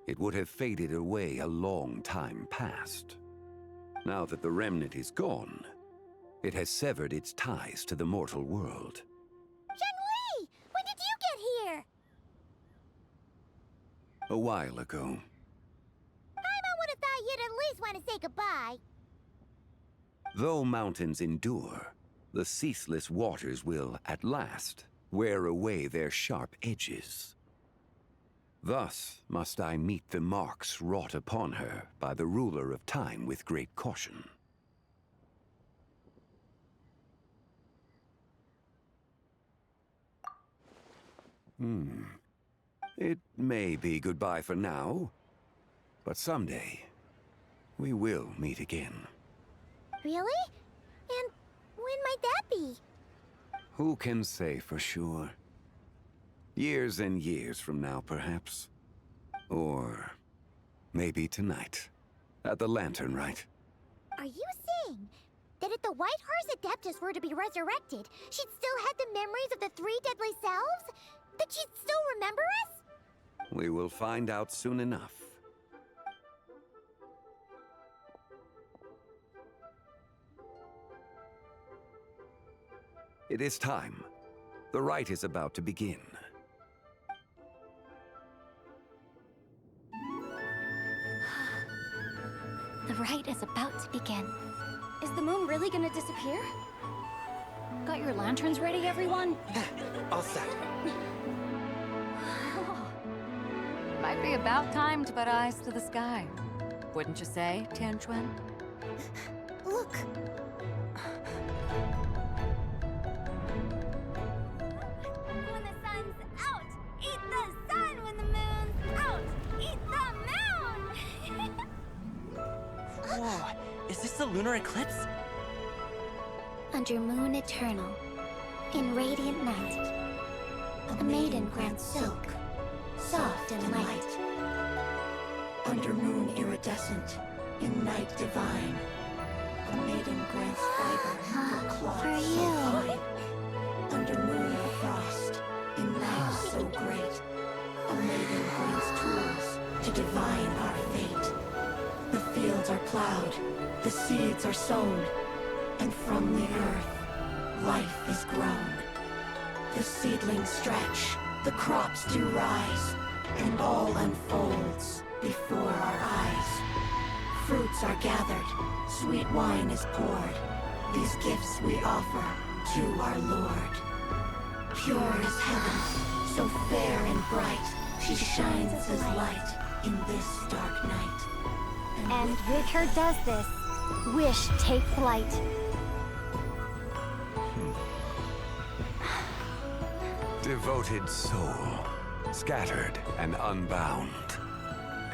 it would have faded away a long time past. Now that the remnant is gone, it has severed its ties to the mortal world. Shenhui! When did you get here? A while ago. I would have thought you'd at least want to say goodbye. Though mountains endure, the ceaseless waters will, at last, wear away their sharp edges. Thus must I meet the marks wrought upon her by the ruler of time with great caution. It may be goodbye for now, but someday we will meet again. Really? And when might that be? Who can say for sure? Years and years from now, perhaps. Or maybe tonight, at the Laternenritual. Are you saying that if the White Horse Adeptus were to be resurrected, she'd still have the memories of the three deadly selves? That she'd still remember us? We will find out soon enough. It is time. The rite is about to begin. The rite is about to begin. Is the moon really gonna disappear? Got your lanterns ready, everyone? All set. Might be about time to put eyes to the sky. Wouldn't you say, Tianquan? Look! When the sun's out, eat the sun. When the moon's out, eat the moon. Whoa, is this the lunar eclipse? Under moon eternal, in radiant night, a maiden grants silk, soft and light. Under moon iridescent, in night divine, a maiden grants fiber for cloth For so you. fine. Under moon of frost, in night so great, a maiden grants tools to divine our fate. The fields are plowed, the seeds are sown, and from the earth, life is grown. The seedlings stretch, the crops do rise, and all unfolds before our eyes. Fruits are gathered, sweet wine is poured. These gifts we offer to our Lord. Pure as heaven, so fair and bright, she shines as light in this dark night. And with her does this, wish take flight. Devoted soul, scattered and unbound.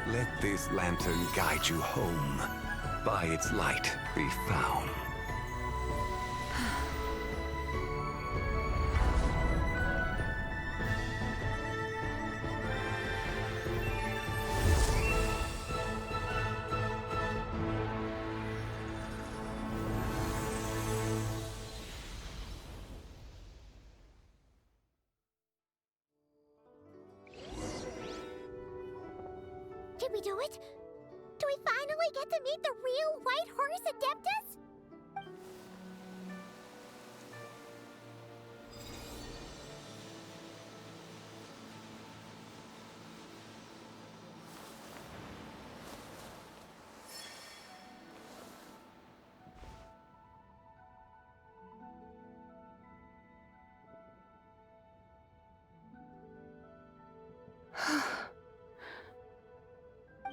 Let this lantern guide you home. By its light be found. Did we do it? Do we finally get to meet the real White Horse Adeptus?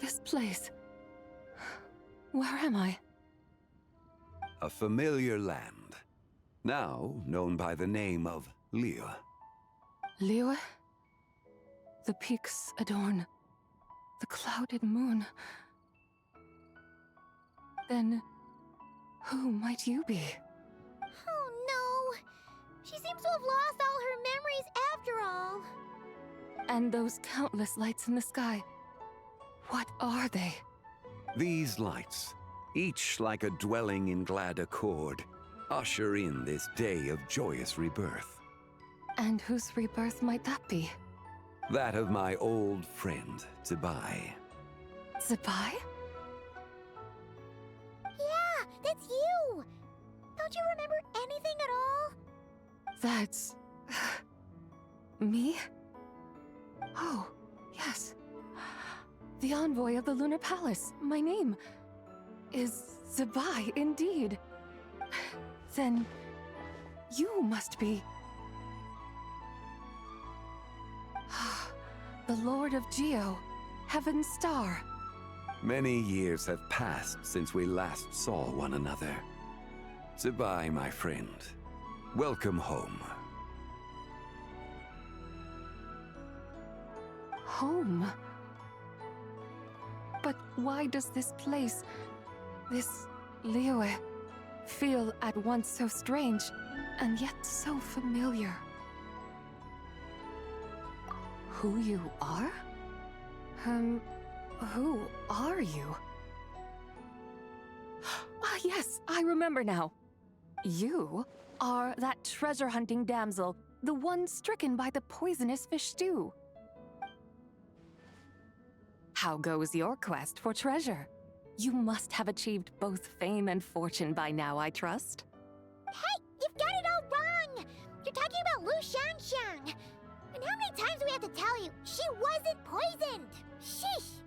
This place. Where am I? A familiar land, now known by the name of Liyue. Liyue? The peaks adorn the clouded moon. Then, who might you be? Oh no! She seems to have lost all her memories after all. And those countless lights in the sky. What are they? These lights, each like a dwelling in glad accord, usher in this day of joyous rebirth. And whose rebirth might that be? That of my old friend, Zibai. Zibai? Yeah, that's you! Don't you remember anything at all? That's... me? Oh, yes. The envoy of the Lunar Palace. My name is Zibai, indeed. Then you must be... the Lord of Geo, Heaven's Star. Many years have passed since we last saw one another. Zibai, my friend. Welcome home. Home? But why does this place, this Liyue, feel at once so strange and yet so familiar? Who you are? Who are you? Ah, yes, I remember now. You are that treasure-hunting damsel, the one stricken by the poisonous fish stew. How goes your quest for treasure? You must have achieved both fame and fortune by now, I trust. Hey, you've got it all wrong! You're talking about Lu Xiangxiang. And how many times do we have to tell you? She wasn't poisoned! Sheesh!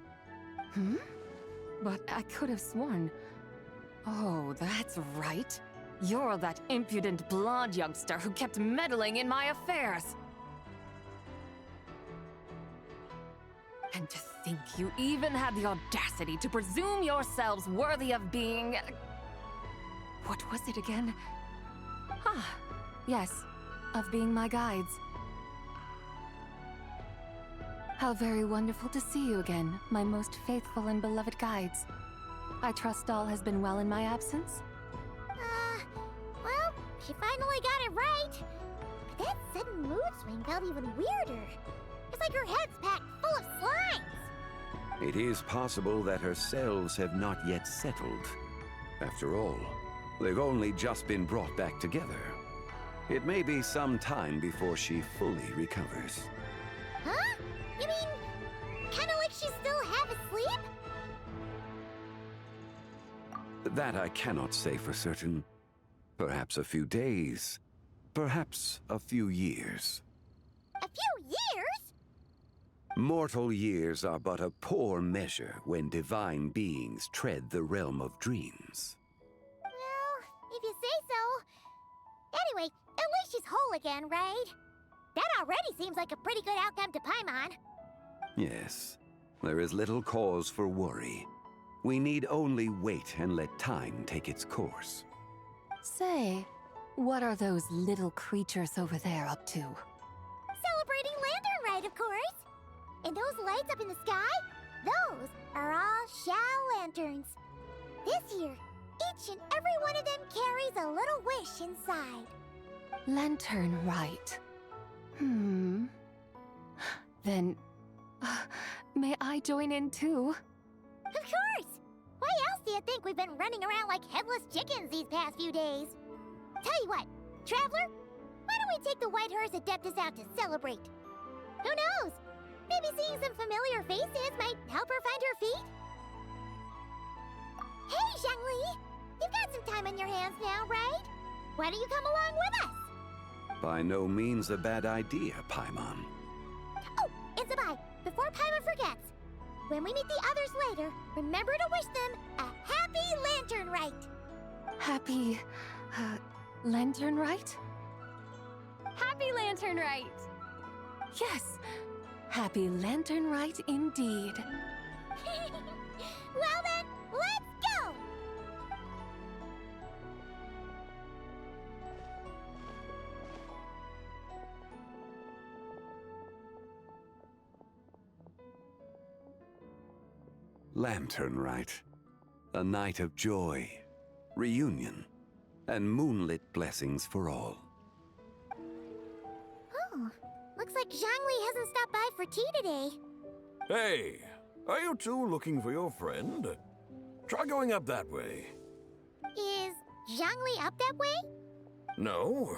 Hmm? But I could have sworn... Oh, that's right. You're that impudent blonde youngster who kept meddling in my affairs. And to think you even had the audacity to presume yourselves worthy of being... What was it again? Ah, yes, of being my guides. How very wonderful to see you again, my most faithful and beloved guides. I trust all has been well in my absence? Well, she finally got it right. But that sudden mood swing felt even weirder. It's like her head's packed full of slimes. It is possible that her cells have not yet settled. After all, they've only just been brought back together. It may be some time before she fully recovers. Huh? You mean, kinda like she's still half asleep? That I cannot say for certain. Perhaps a few days. Perhaps a few years. A few years? Mortal years are but a poor measure when divine beings tread the realm of dreams. Well, if you say so. Anyway, at least she's whole again, right? That already seems like a pretty good outcome to Paimon. Yes, there is little cause for worry. We need only wait and let time take its course. Say, what are those little creatures over there up to? Celebrating Lantern Rite, of course. And those lights up in the sky? Those are all Xiao lanterns. This year, each and every one of them carries a little wish inside. Lantern Rite. Then, may I join in too? Of course! Why else do you think we've been running around like headless chickens these past few days? Tell you what, Traveler, why don't we take the White Horse Adeptus out to celebrate? Who knows? Maybe seeing some familiar faces might help her find her feet? Hey, Zhangli! You've got some time on your hands now, right? Why don't you come along with us? By no means a bad idea, Paimon. Oh, and Zibai, before Paimon forgets, when we meet the others later, remember to wish them a happy Lantern Rite! Happy... Lantern Rite? Happy Lantern Rite! Yes! Happy Lantern Rite indeed. Well then, let's go! Lantern Rite. A night of joy, reunion, and moonlit blessings for all. Oh, looks like Zhangli hasn't stopped by for tea today. Hey, Are you two looking for your friend? Try going up that way. Is Zhangli up that way? No,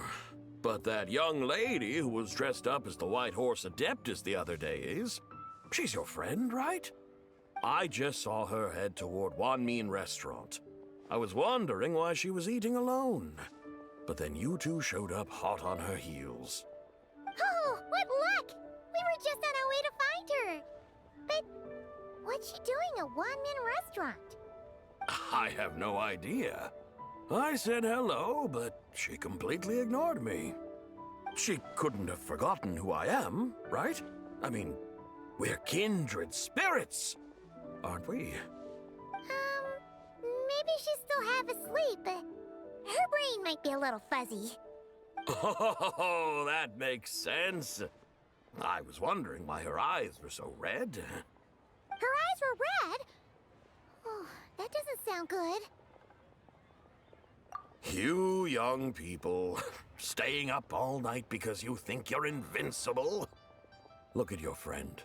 but that young lady who was dressed up as the White Horse Adeptus the other day is. She's your friend, right? I just saw her head toward Wanmin Restaurant. I was wondering why she was eating alone. But then you two showed up hot on her heels. Oh, what luck! We were just on our way to find her. But what's she doing at Wanmin Restaurant? I have no idea. I said hello, but she completely ignored me. She couldn't have forgotten who I am, right? I mean, we're kindred spirits, aren't we? Maybe she's still half asleep, but her brain might be a little fuzzy. Oh, that makes sense. I was wondering why her eyes were so red. Her eyes were red? Oh, that doesn't sound good. You young people, staying up all night because you think you're invincible. Look at your friend.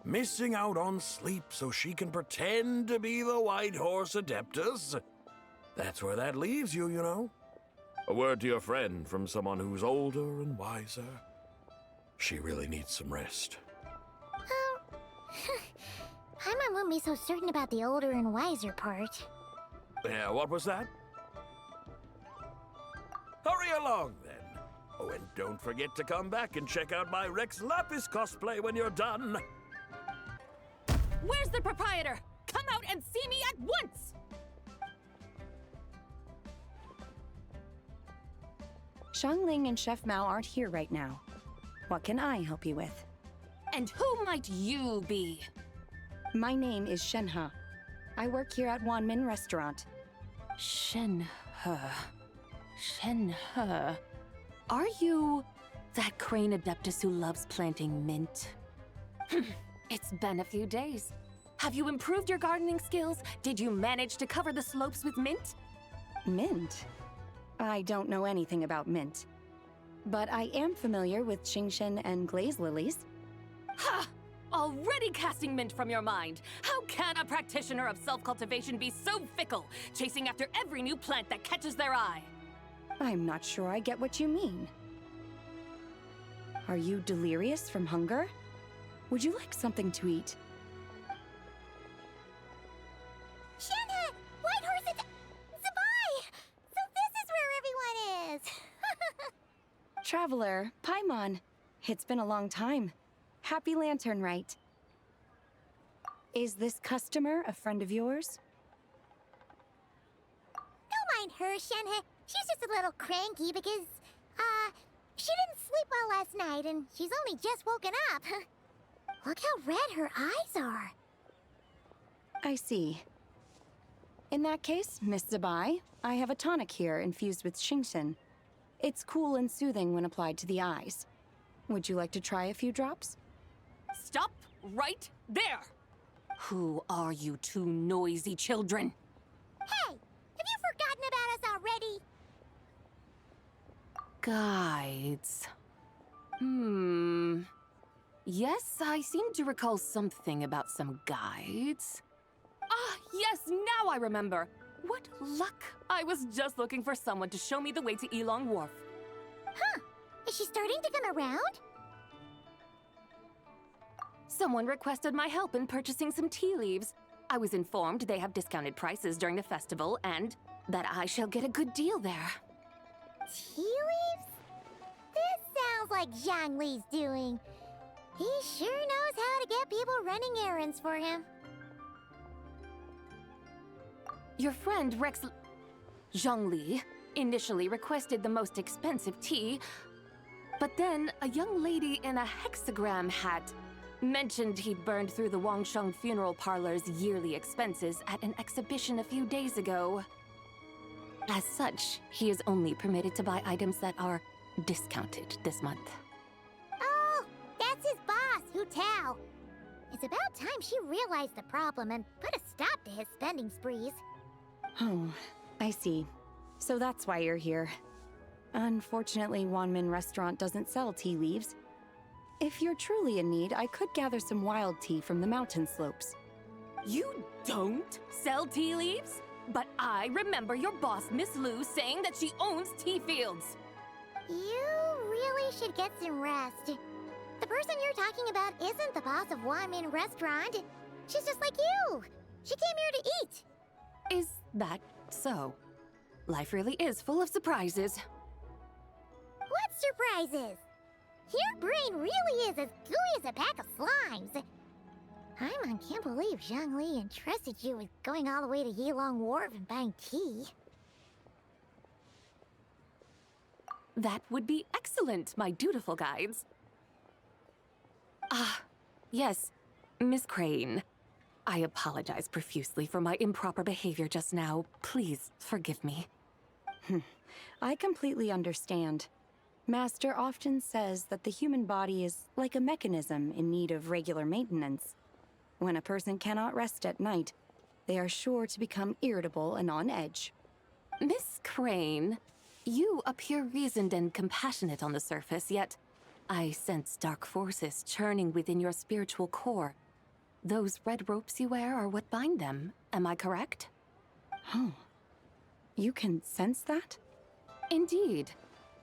Missing out on sleep so she can pretend to be the White Horse Adeptus. That's where that leaves you, you know. A word to your friend from someone who's older and wiser. She really needs some rest. Paimon won't be so certain about the older and wiser part. Yeah, what was that? Hurry along, then. Oh, and don't forget to come back and check out my Rex Lapis cosplay when you're done. Where's the proprietor? Come out and see me at once! Xiangling and Chef Mao aren't here right now. What can I help you with? And who might you be? My name is Shenhe. I work here at Wanmin Restaurant. Shenhe. Shenhe. Are you that crane adeptus who loves planting mint? It's been a few days. Have you improved your gardening skills? Did you manage to cover the slopes with mint? Mint? I don't know anything about mint. But I am familiar with Qingshen and glaze lilies. Ha! Already casting mint from your mind. How can a practitioner of self-cultivation be so fickle, chasing after every new plant that catches their eye? I'm not sure I get what you mean. Are you delirious from hunger? Would you like something to eat? Shenhe! White Horse Zabai! So this is where everyone is! Traveler, Paimon. It's been a long time. Happy Lantern Rite. Is this customer a friend of yours? Don't mind her, Shenhe. She's just a little cranky because, she didn't sleep well last night and she's only just woken up. Look how red her eyes are. I see. In that case, Miss Zabai, I have a tonic here infused with Qingshen. It's cool and soothing when applied to the eyes. Would you like to try a few drops? Stop right there! Who are you two noisy children? Hey! Have you forgotten about us already? Guides. Yes, I seem to recall something about some guides. Ah, yes, now I remember. What luck! I was just looking for someone to show me the way to Elong Wharf. Huh. Is she starting to come around? Someone requested my help in purchasing some tea leaves. I was informed they have discounted prices during the festival and that I shall get a good deal there. Tea leaves? This sounds like Zhangli's doing. He sure knows how to get people running errands for him. Your friend Rex Zhangli initially requested the most expensive tea, but then a young lady in a hexagram hat mentioned he'd burned through the Wangsheng funeral parlor's yearly expenses at an exhibition a few days ago. As such, he is only permitted to buy items that are discounted this month. Oh, that's his boss, Hu Tao. It's about time she realized the problem and put a stop to his spending sprees. Oh, I see. So that's why you're here. Unfortunately, Wanmin Restaurant doesn't sell tea leaves. If you're truly in need, I could gather some wild tea from the mountain slopes. You don't sell tea leaves? But I remember your boss, Miss Lu, saying that she owns tea fields. You really should get some rest. The person you're talking about isn't the boss of Wanmin Restaurant. She's just like you. She came here to eat. Is that so? Life really is full of surprises. What surprises? Your brain really is as gooey as a pack of slimes. Paimon can't believe Zhongli entrusted you with going all the way to Yilong Wharf and buying tea. That would be excellent, my dutiful guides. Ah, yes, Miss Crane. I apologize profusely for my improper behavior just now. Please forgive me. I completely understand. Master often says that the human body is like a mechanism in need of regular maintenance. When a person cannot rest at night, they are sure to become irritable and on edge. Miss Crane, you appear reasoned and compassionate on the surface, yet I sense dark forces churning within your spiritual core. Those red ropes you wear are what bind them, am I correct? Oh, you can sense that? Indeed.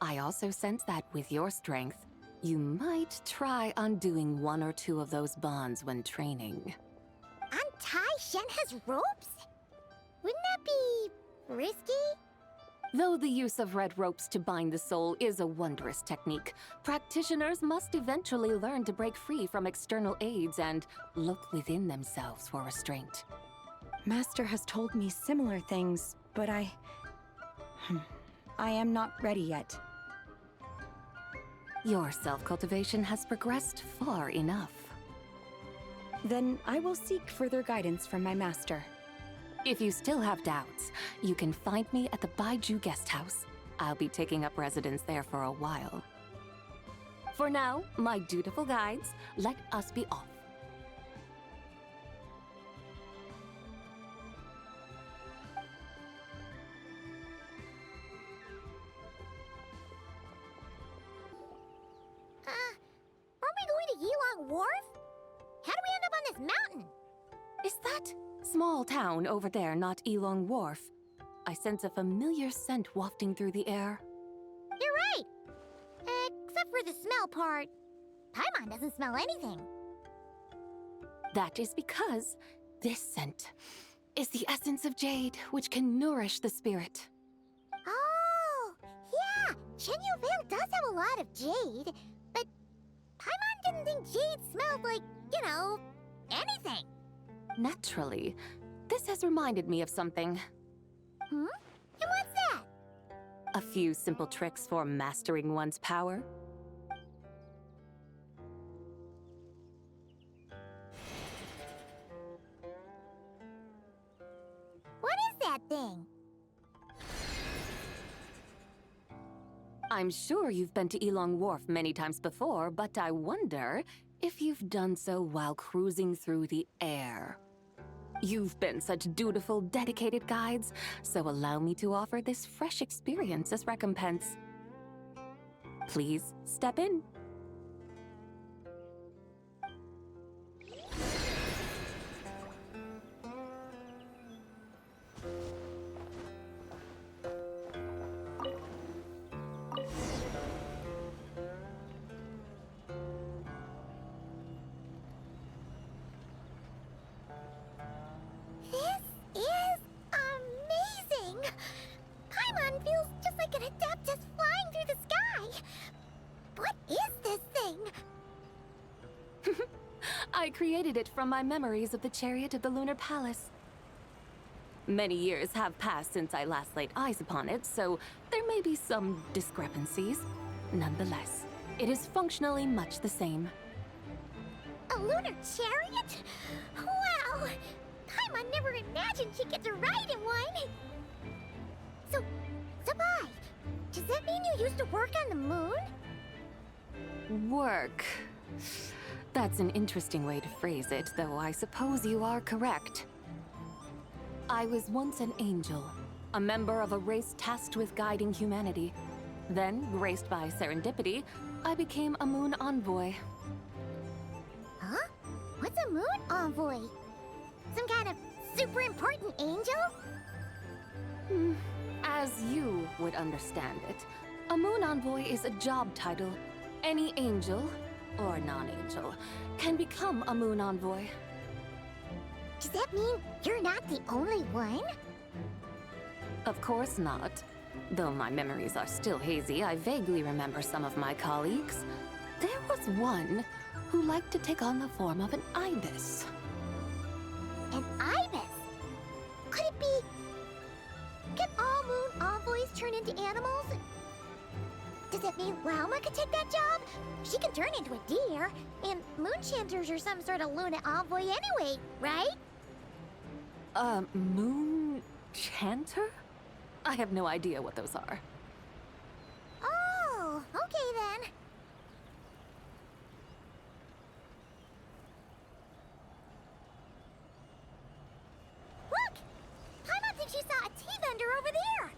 I also sense that with your strength, you might try undoing one or two of those bonds when training. Untie Shen has ropes? Wouldn't that be risky? Though the use of red ropes to bind the soul is a wondrous technique, practitioners must eventually learn to break free from external aids and look within themselves for restraint. Master has told me similar things, but I am not ready yet. Your self-cultivation has progressed far enough. Then I will seek further guidance from my master. If you still have doubts, you can find me at the Baiju Guest House. I'll be taking up residence there for a while. For now, my dutiful guides, let us be off. Aren't we going to Yilong Wharf? How do we end up on this mountain? Is that small town over there not Yilong Wharf? I sense a familiar scent wafting through the air. You're right! Except for the smell part. Paimon doesn't smell anything. That is because this scent is the essence of jade, which can nourish the spirit. Oh, yeah! Shenyu Vale does have a lot of jade, but Paimon didn't think jade smelled like, anything. Naturally, this has reminded me of something. And what's that? A few simple tricks for mastering one's power. What is that thing? I'm sure you've been to Yilong Wharf many times before, but I wonder if you've done so while cruising through the air. You've been such dutiful, dedicated guides, so allow me to offer this fresh experience as recompense. Please step in. This is amazing! Paimon feels just like an Adeptus flying through the sky! What is this thing? I created it from my memories of the chariot of the Lunar Palace. Many years have passed since I last laid eyes upon it, so there may be some discrepancies. Nonetheless, it is functionally much the same. A lunar chariot? Wow! Paimon never imagined she'd get to ride in one! So, Sabai, does that mean you used to work on the moon? Work. That's an interesting way to phrase it, though I suppose you are correct. I was once an angel, a member of a race tasked with guiding humanity. Then, graced by serendipity, I became a moon envoy. Huh? What's a moon envoy? Some kind of super important angel? As you would understand it, a moon envoy is a job title. Any angel, or non-angel, can become a moon envoy. Does that mean you're not the only one? Of course not. Though my memories are still hazy, I vaguely remember some of my colleagues. There was one who liked to take on the form of an ibis. An ibis? Could it be... Can all moon envoys turn into animals? Does that mean Lauma could take that job? She can turn into a deer, and moon chanters are some sort of Luna envoy anyway, right? Moon chanter? I have no idea what those are. Oh, okay then. Look! Paimon thinks she saw a tea vendor over there!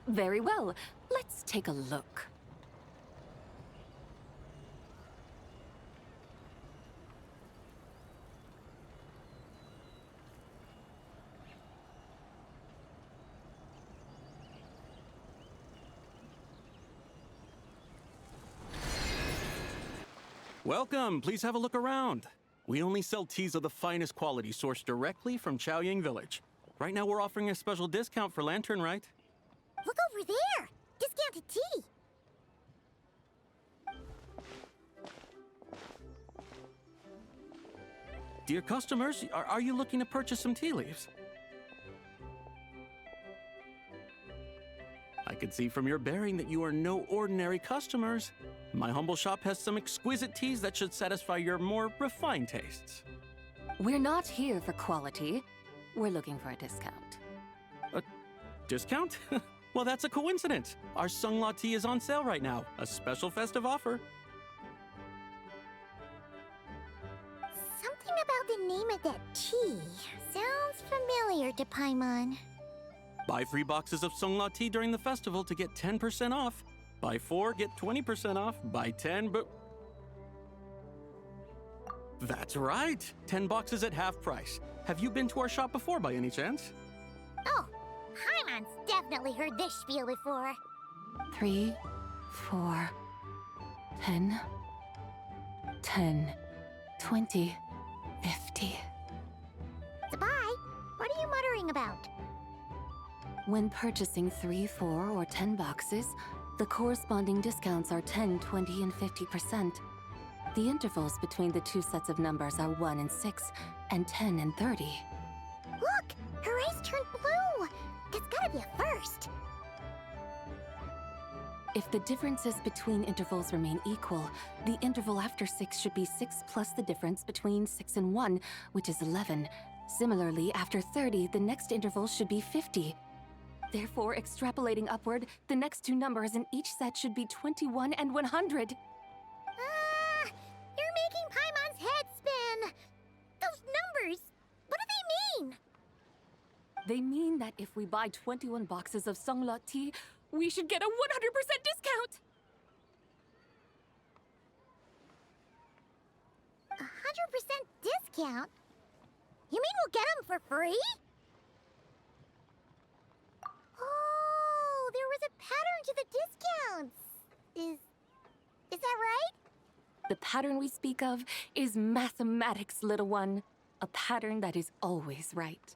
Very well. Let's take a look. Welcome, please have a look around. We only sell teas of the finest quality sourced directly from Chaoying Village. Right now we're offering a special discount for Laternenritual. Look over there! Discounted tea! Dear customers, are you looking to purchase some tea leaves? I can see from your bearing that you are no ordinary customers. My humble shop has some exquisite teas that should satisfy your more refined tastes. We're not here for quality. We're looking for a discount. A discount? Well, that's a coincidence. Our Sungla tea is on sale right now. A special festive offer. Something about the name of that tea sounds familiar to Paimon. Buy 3 boxes of Sungla tea during the festival to get 10% off. Buy 4, get 20% off. Buy 10, but... That's right! 10 boxes at half price. Have you been to our shop before by any chance? Oh, Paimon's definitely heard this spiel before. 3, 4, 10, 10, 20, 50. Zabai, what are you muttering about? When purchasing 3, 4, or 10 boxes, the corresponding discounts are 10, 20, and 50%. The intervals between the two sets of numbers are 1 and 6, and 10 and 30. Look! Her eyes turned blue! That's gotta be a first! If the differences between intervals remain equal, the interval after 6 should be 6 plus the difference between 6 and 1, which is 11. Similarly, after 30, the next interval should be 50. Therefore, extrapolating upward, the next two numbers in each set should be 21 and 100. You're making Paimon's head spin! Those numbers, what do they mean? They mean that if we buy 21 boxes of Sungla tea, we should get a 100% discount! 100% discount? You mean we'll get them for free? Oh, there was a pattern to the discounts. Is that right? The pattern we speak of is mathematics, little one. A pattern that is always right.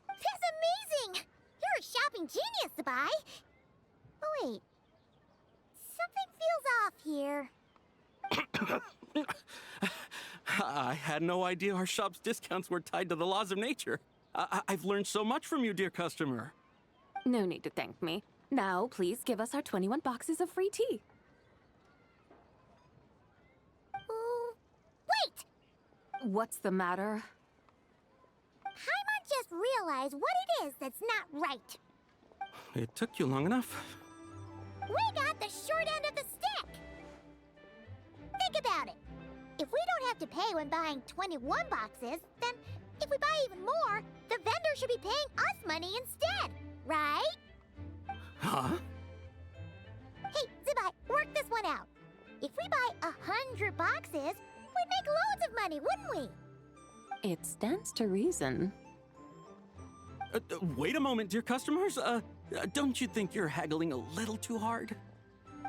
That's amazing! You're a shopping genius, Zabai. Oh, wait. Something feels off here. I had no idea our shop's discounts were tied to the laws of nature. I've learned so much from you, dear customer. No need to thank me. Now, please give us our 21 boxes of free tea. Wait! What's the matter? Paimon just realized what it is that's not right. It took you long enough. We got the short end of the stick! Think about it. If we don't have to pay when buying 21 boxes, then if we buy even more, the vendor should be paying us money instead, right? Huh? Hey, Zabai, work this one out. If we buy 100 boxes, we'd make loads of money, wouldn't we? It stands to reason. Wait a moment, dear customers. Don't you think you're haggling a little too hard?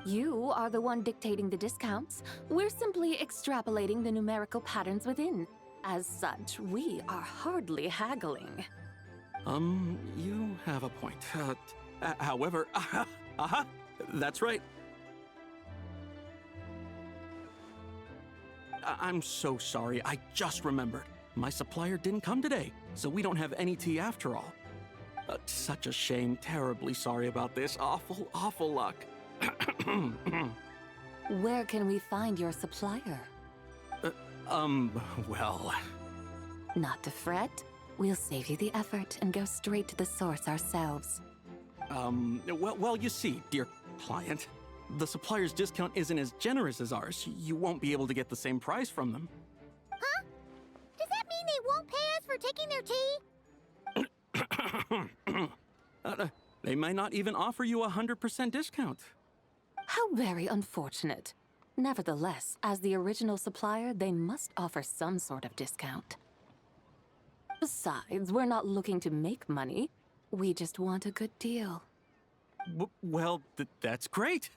You are the one dictating the discounts. We're simply extrapolating the numerical patterns within. As such, we are hardly haggling. You have a point. However, that's right. I'm so sorry. I just remembered. My supplier didn't come today, so we don't have any tea after all. Such a shame. Terribly sorry about this. Awful, awful luck. Where can we find your supplier? Well... Not to fret. We'll save you the effort and go straight to the source ourselves. Well, you see, dear client, the supplier's discount isn't as generous as ours. You won't be able to get the same price from them. Huh? Does that mean they won't pay us for taking their tea? They might not even offer you 100% discount. How very unfortunate. Nevertheless, as the original supplier, they must offer some sort of discount. Besides, we're not looking to make money. We just want a good deal. Well, that's great.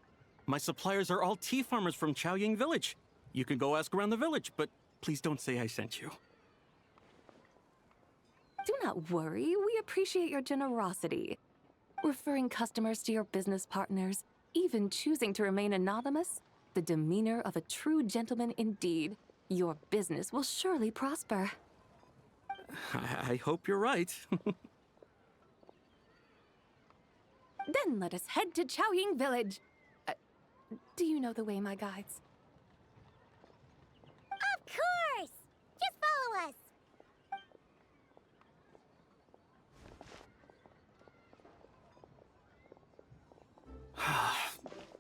My suppliers are all tea farmers from Chaoying Village. You can go ask around the village, but please don't say I sent you. Do not worry, we appreciate your generosity. Referring customers to your business partners, even choosing to remain anonymous, the demeanor of a true gentleman indeed. Your business will surely prosper. I hope you're right. Then let us head to Chaoying Village. Do you know the way, my guides? Of course! Just follow us!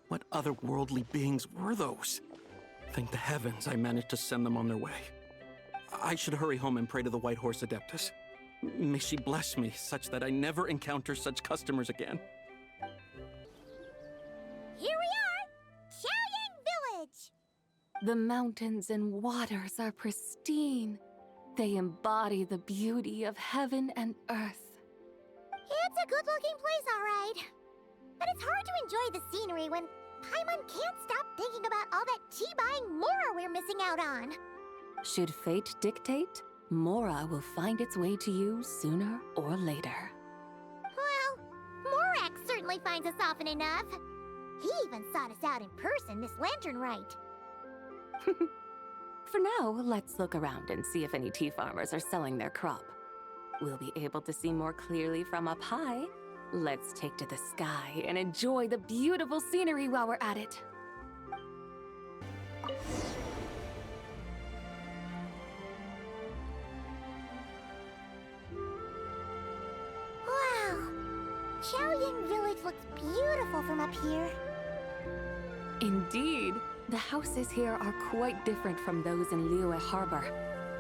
What otherworldly beings were those? Thank the heavens I managed to send them on their way. I should hurry home and pray to the White Horse Adeptus. May she bless me such that I never encounter such customers again. Here we are! Chaoying Village! The mountains and waters are pristine. They embody the beauty of heaven and earth. It's a good-looking place, all right. But it's hard to enjoy the scenery when Paimon can't stop thinking about all that tea-buying Mora we're missing out on. Should fate dictate, Mora will find its way to you sooner or later. Well, Morak certainly finds us often enough. He even sought us out in person this lantern rite. For now, let's look around and see if any tea farmers are selling their crop. We'll be able to see more clearly from up high. Let's take to the sky and enjoy the beautiful scenery while we're at it. Wow! Chaoying Village looks beautiful from up here. Indeed, the houses here are quite different from those in Liyue Harbor.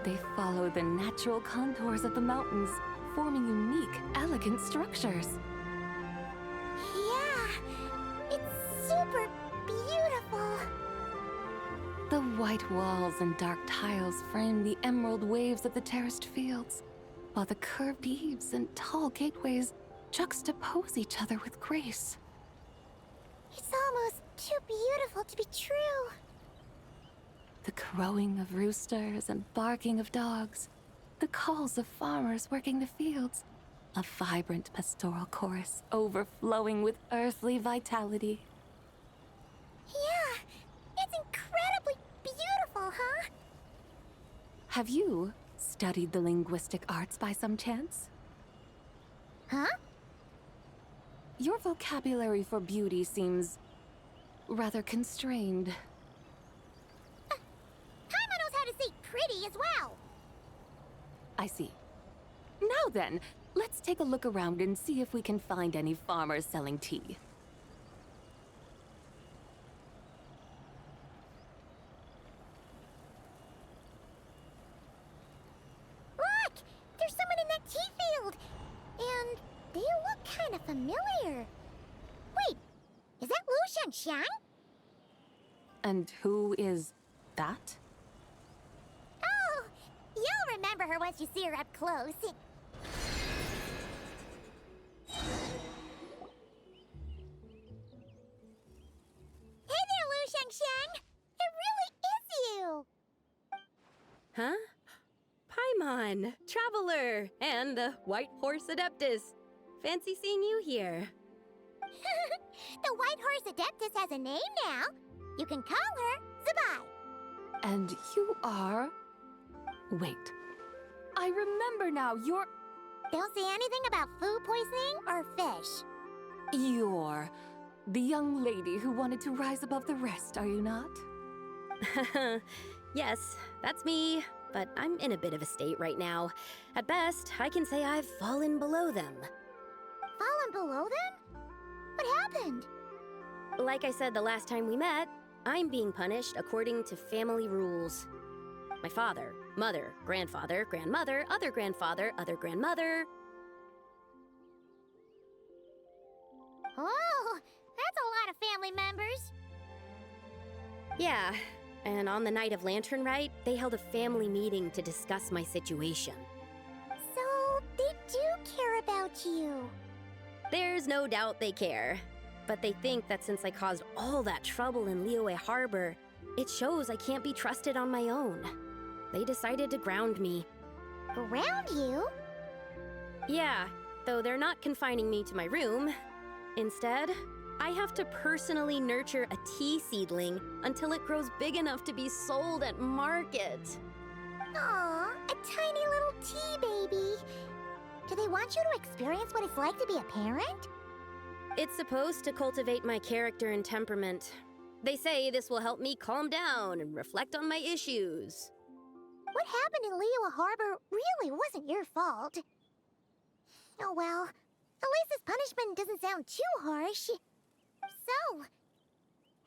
They follow the natural contours of the mountains, forming unique, elegant structures. Yeah, it's super beautiful. The white walls and dark tiles frame the emerald waves of the terraced fields, while the curved eaves and tall gateways juxtapose each other with grace. It's almost too beautiful to be true. The crowing of roosters and barking of dogs, the calls of farmers working the fields, a vibrant pastoral chorus overflowing with earthly vitality. Yeah, it's incredibly beautiful, huh? Have you studied the linguistic arts by some chance? Huh? Your vocabulary for beauty seems rather constrained. Paimon knows how to say pretty as well. I see. Now then, let's take a look around and see if we can find any farmers selling tea. Look! There's someone in that tea field! And they look kind of familiar. Wait, is that Lu Xiangxiang? And who is that? Oh, You'll remember her once you see her up close. Hey there, Lu Shengsheng! It really is you! Huh? Paimon, Traveler, and the White Horse Adeptus. Fancy seeing you here. The White Horse Adeptus has a name now. You can call her Zabai. And you are... Wait. I remember now, you're... Don't say anything about food poisoning or fish. You're the young lady who wanted to rise above the rest, are you not? Yes, that's me, but I'm in a bit of a state right now. At best, I can say I've fallen below them. Fallen below them? What happened? Like I said the last time we met, I'm being punished according to family rules. My father, mother, grandfather, grandmother, other grandfather, other grandmother. Oh, that's a lot of family members. Yeah, and on the night of Lantern Rite, they held a family meeting to discuss my situation. So, they do care about you. There's no doubt they care. But they think that since I caused all that trouble in Liyue Harbor, it shows I can't be trusted on my own. They decided to ground me. Ground you? Yeah, though they're not confining me to my room. Instead, I have to personally nurture a tea seedling until it grows big enough to be sold at market. Aw, a tiny little tea baby. Do they want you to experience what it's like to be a parent? It's supposed to cultivate my character and temperament. They say this will help me calm down and reflect on my issues. What happened in Liyue Harbor really wasn't your fault. Oh well, at least this punishment doesn't sound too harsh. So,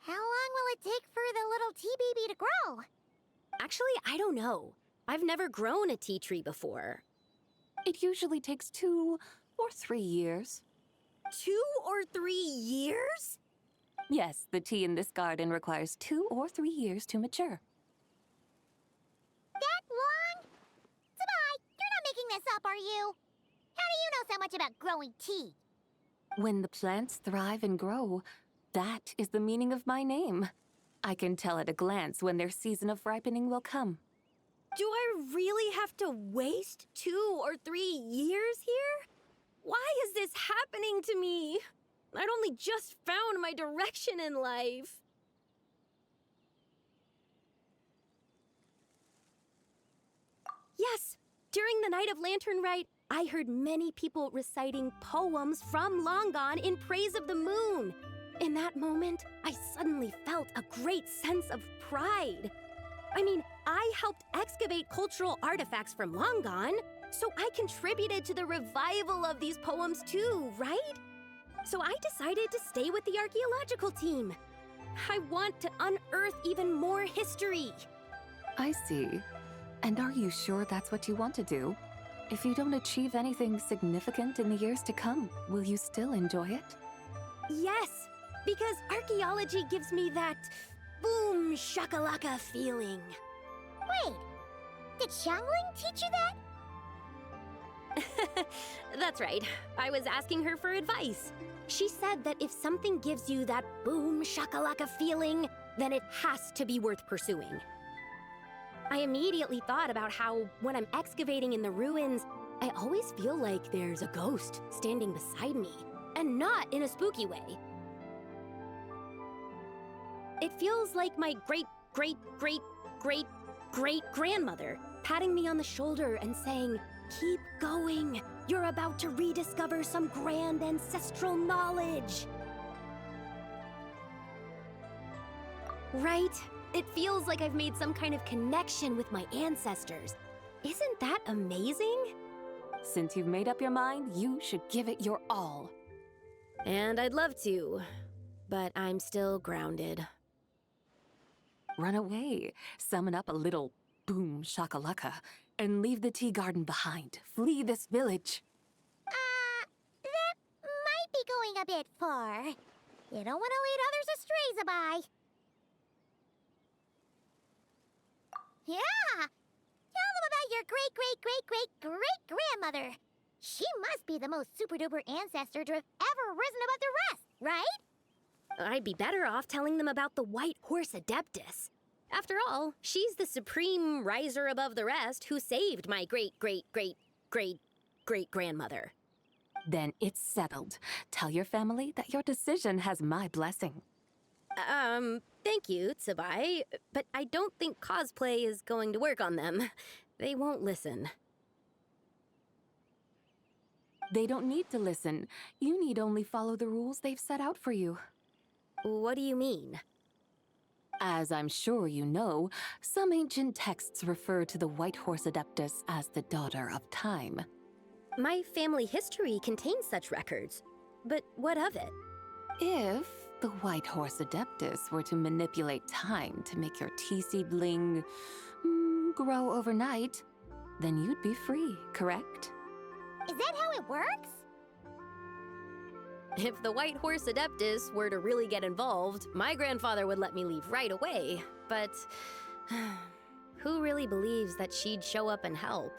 how long will it take for the little tea baby to grow? Actually, I don't know. I've never grown a tea tree before. It usually takes 2 or 3 years. 2 or 3 years? Yes, the tea in this garden requires 2 or 3 years to mature. That long? Zabai, you're not making this up, are you? How do you know so much about growing tea? When the plants thrive and grow, that is the meaning of my name. I can tell at a glance when their season of ripening will come. Do I really have to waste 2 or 3 years here? Why is this happening to me? I'd only just found my direction in life. Yes, during the night of Lantern Rite, I heard many people reciting poems from Long Gone in praise of the moon. In that moment, I suddenly felt a great sense of pride. I mean, I helped excavate cultural artifacts from Long Gone, so I contributed to the revival of these poems too, right? So I decided to stay with the archaeological team. I want to unearth even more history. I see. And are you sure that's what you want to do? If you don't achieve anything significant in the years to come, will you still enjoy it? Yes, because archaeology gives me that boom shakalaka feeling. Wait, did Xiangling teach you that? That's right. I was asking her for advice. She said that if something gives you that boom shakalaka feeling, then it has to be worth pursuing. I immediately thought about how, when I'm excavating in the ruins, I always feel like there's a ghost standing beside me, and not in a spooky way. It feels like my great-great-great-great-great-grandmother patting me on the shoulder and saying, "Keep going. You're about to rediscover some grand ancestral knowledge." Right? It feels like I've made some kind of connection with my ancestors. Isn't that amazing? Since you've made up your mind, you should give it your all. And I'd love to, but I'm still grounded. Run away, summon up a little boom shakalaka, and leave the tea garden behind. Flee this village. That might be going a bit far. You don't want to lead others astray, Zabai. Yeah! Tell them about your great-great-great-great-great-grandmother. She must be the most super-duper ancestor to have ever risen above the rest, right? I'd be better off telling them about the White Horse Adeptus. After all, she's the supreme riser above the rest who saved my great-great-great-great-great-grandmother. Then it's settled. Tell your family that your decision has my blessing. Thank you, Tsubai, but I don't think cosplay is going to work on them. They won't listen. They don't need to listen. You need only follow the rules they've set out for you. What do you mean? As I'm sure you know, some ancient texts refer to the White Horse Adeptus as the Daughter of Time. My family history contains such records, but what of it? If the White Horse Adeptus were to manipulate time to make your tea seedling grow overnight, then you'd be free, correct? Is that how it works? If the White Horse Adeptus were to really get involved, my grandfather would let me leave right away. But who really believes that she'd show up and help?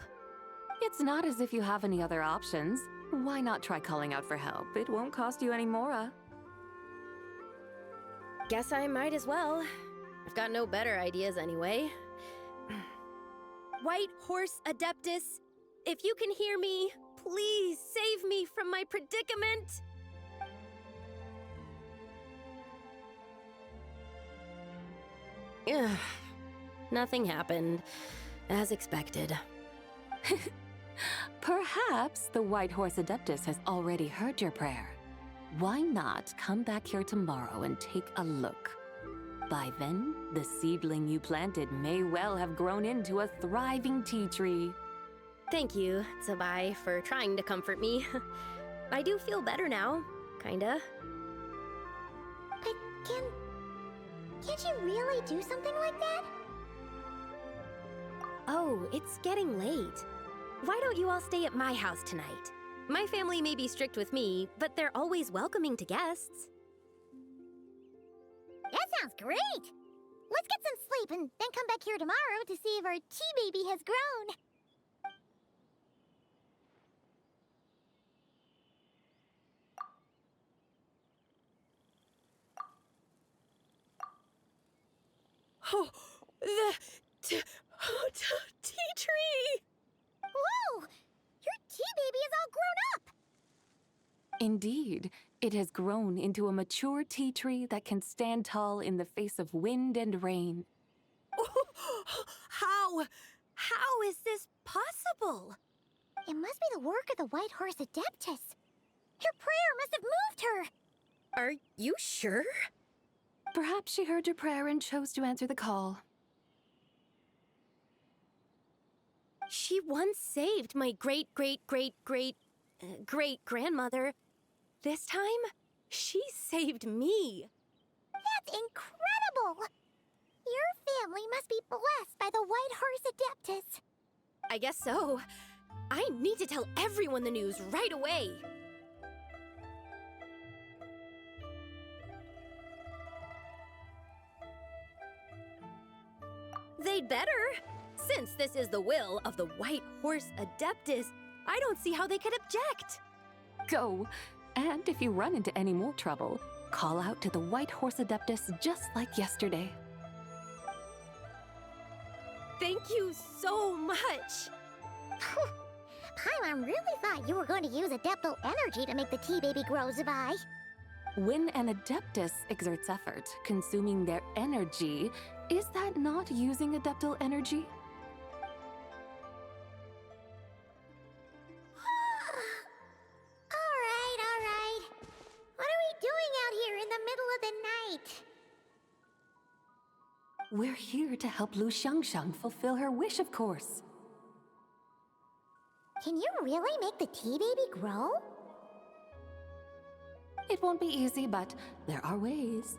It's not as if you have any other options. Why not try calling out for help? It won't cost you any more. Guess I might as well. I've got no better ideas anyway. White Horse Adeptus, if you can hear me, please save me from my predicament. Ugh. Nothing happened, as expected. Perhaps the White Horse Adeptus has already heard your prayer. Why not come back here tomorrow and take a look? By then, the seedling you planted may well have grown into a thriving tea tree. Thank you, Tsubai, for trying to comfort me. I do feel better now, kinda. But can't you really do something like that? Oh, it's getting late. Why don't you all stay at my house tonight? My family may be strict with me, but they're always welcoming to guests. That sounds great! Let's get some sleep and then come back here tomorrow to see if our tea baby has grown. Oh, the tea tree! Whoa! Your tea baby is all grown up! Indeed, it has grown into a mature tea tree that can stand tall in the face of wind and rain. How is this possible? It must be the work of the White Horse Adeptus. Your prayer must have moved her! Are you sure? Perhaps she heard your prayer and chose to answer the call. She once saved my great-great-great-great-great-grandmother. This time, she saved me. That's incredible! Your family must be blessed by the White Horse Adeptus. I guess so. I need to tell everyone the news right away. They'd better. Since this is the will of the White Horse Adeptus, I don't see how they could object. Go! And if you run into any more trouble, call out to the White Horse Adeptus just like yesterday. Thank you so much! Paimon really thought you were going to use Adeptal energy to make the tea baby grow, Zubai. When an Adeptus exerts effort, consuming their energy, is that not using Adeptal energy? All right. What are we doing out here in the middle of the night? We're here to help Lu Xiangxiang fulfill her wish, of course. Can you really make the tea baby grow? It won't be easy, but there are ways.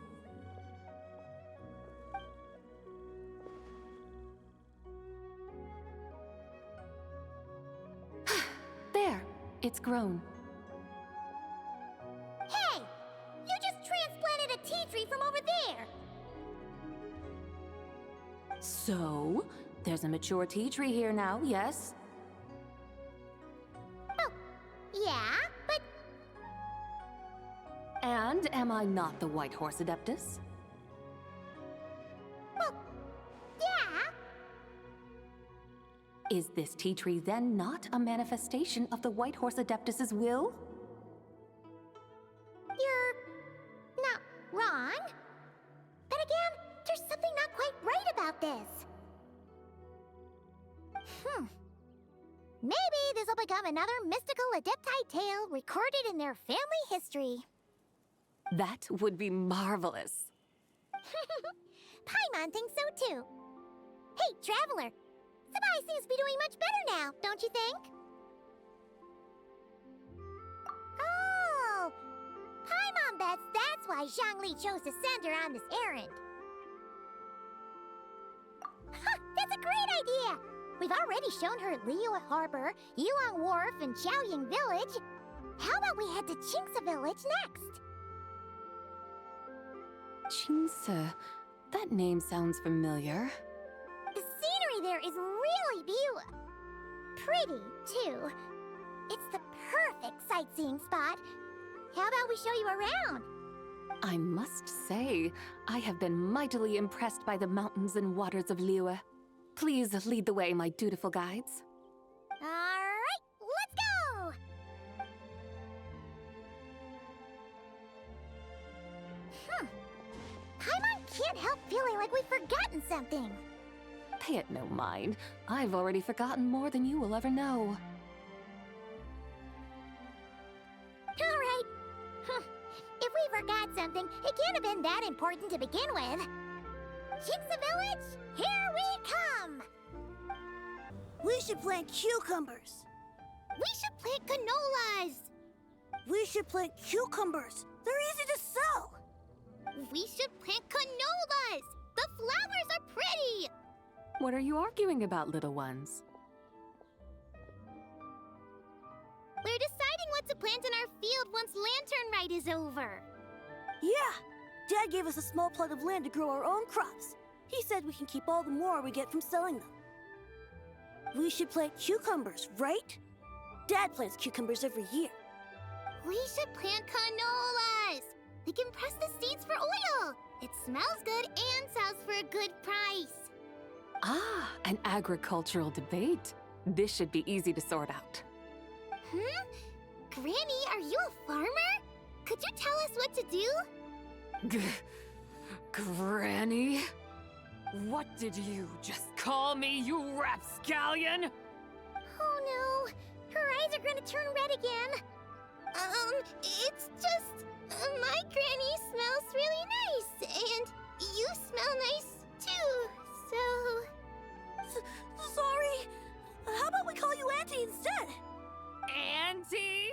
There, it's grown. Hey! You just transplanted a tea tree from over there! So, There's a mature tea tree here now, yes? Oh, yeah, but... And am I not the White Horse Adeptus? Well, yeah. Is this tea tree then not a manifestation of the White Horse Adeptus's will? You're not wrong. But again, there's something not quite right about this. Maybe this will become another mystical Adepti tale recorded in their family history. That would be marvelous. Paimon thinks so too. Hey, Traveler! Sabai seems to be doing much better now, don't you think? Oh! Paimon bets that's why Zhongli chose to send her on this errand. That's a great idea! We've already shown her Liyue Harbor, Yulong Wharf, and Xiaoying Village. How about we head to Qingce Village next? Qingce. That name sounds familiar. The scenery there is really beautiful. Pretty, too. It's the perfect sightseeing spot. How about we show you around? I must say, I have been mightily impressed by the mountains and waters of Liyue. Please lead the way, my dutiful guides. All right, let's go! Paimon can't help feeling like we've forgotten something. Pay it no mind. I've already forgotten more than you will ever know. All right. If we forgot something, it can't have been that important to begin with. Qingce Village, here we come! We should plant cucumbers. We should plant canolas. We should plant cucumbers. They're easy to sow. We should plant canolas. The flowers are pretty. What are you arguing about, little ones? We're deciding what to plant in our field once Lantern Rite is over. Yeah! Dad gave us a small plot of land to grow our own crops. He said we can keep all the more we get from selling them. We should plant cucumbers, right? Dad plants cucumbers every year. We should plant canolas. We can press the seeds for oil. It smells good and sells for a good price. Ah, an agricultural debate. This should be easy to sort out. Granny, are you a farmer? Could you tell us what to do? Granny? What did you just call me, you rapscallion? Oh no, her eyes are gonna turn red again. It's just... my granny smells really nice, and you smell nice too, so... Sorry. How about we call you Auntie instead? Auntie?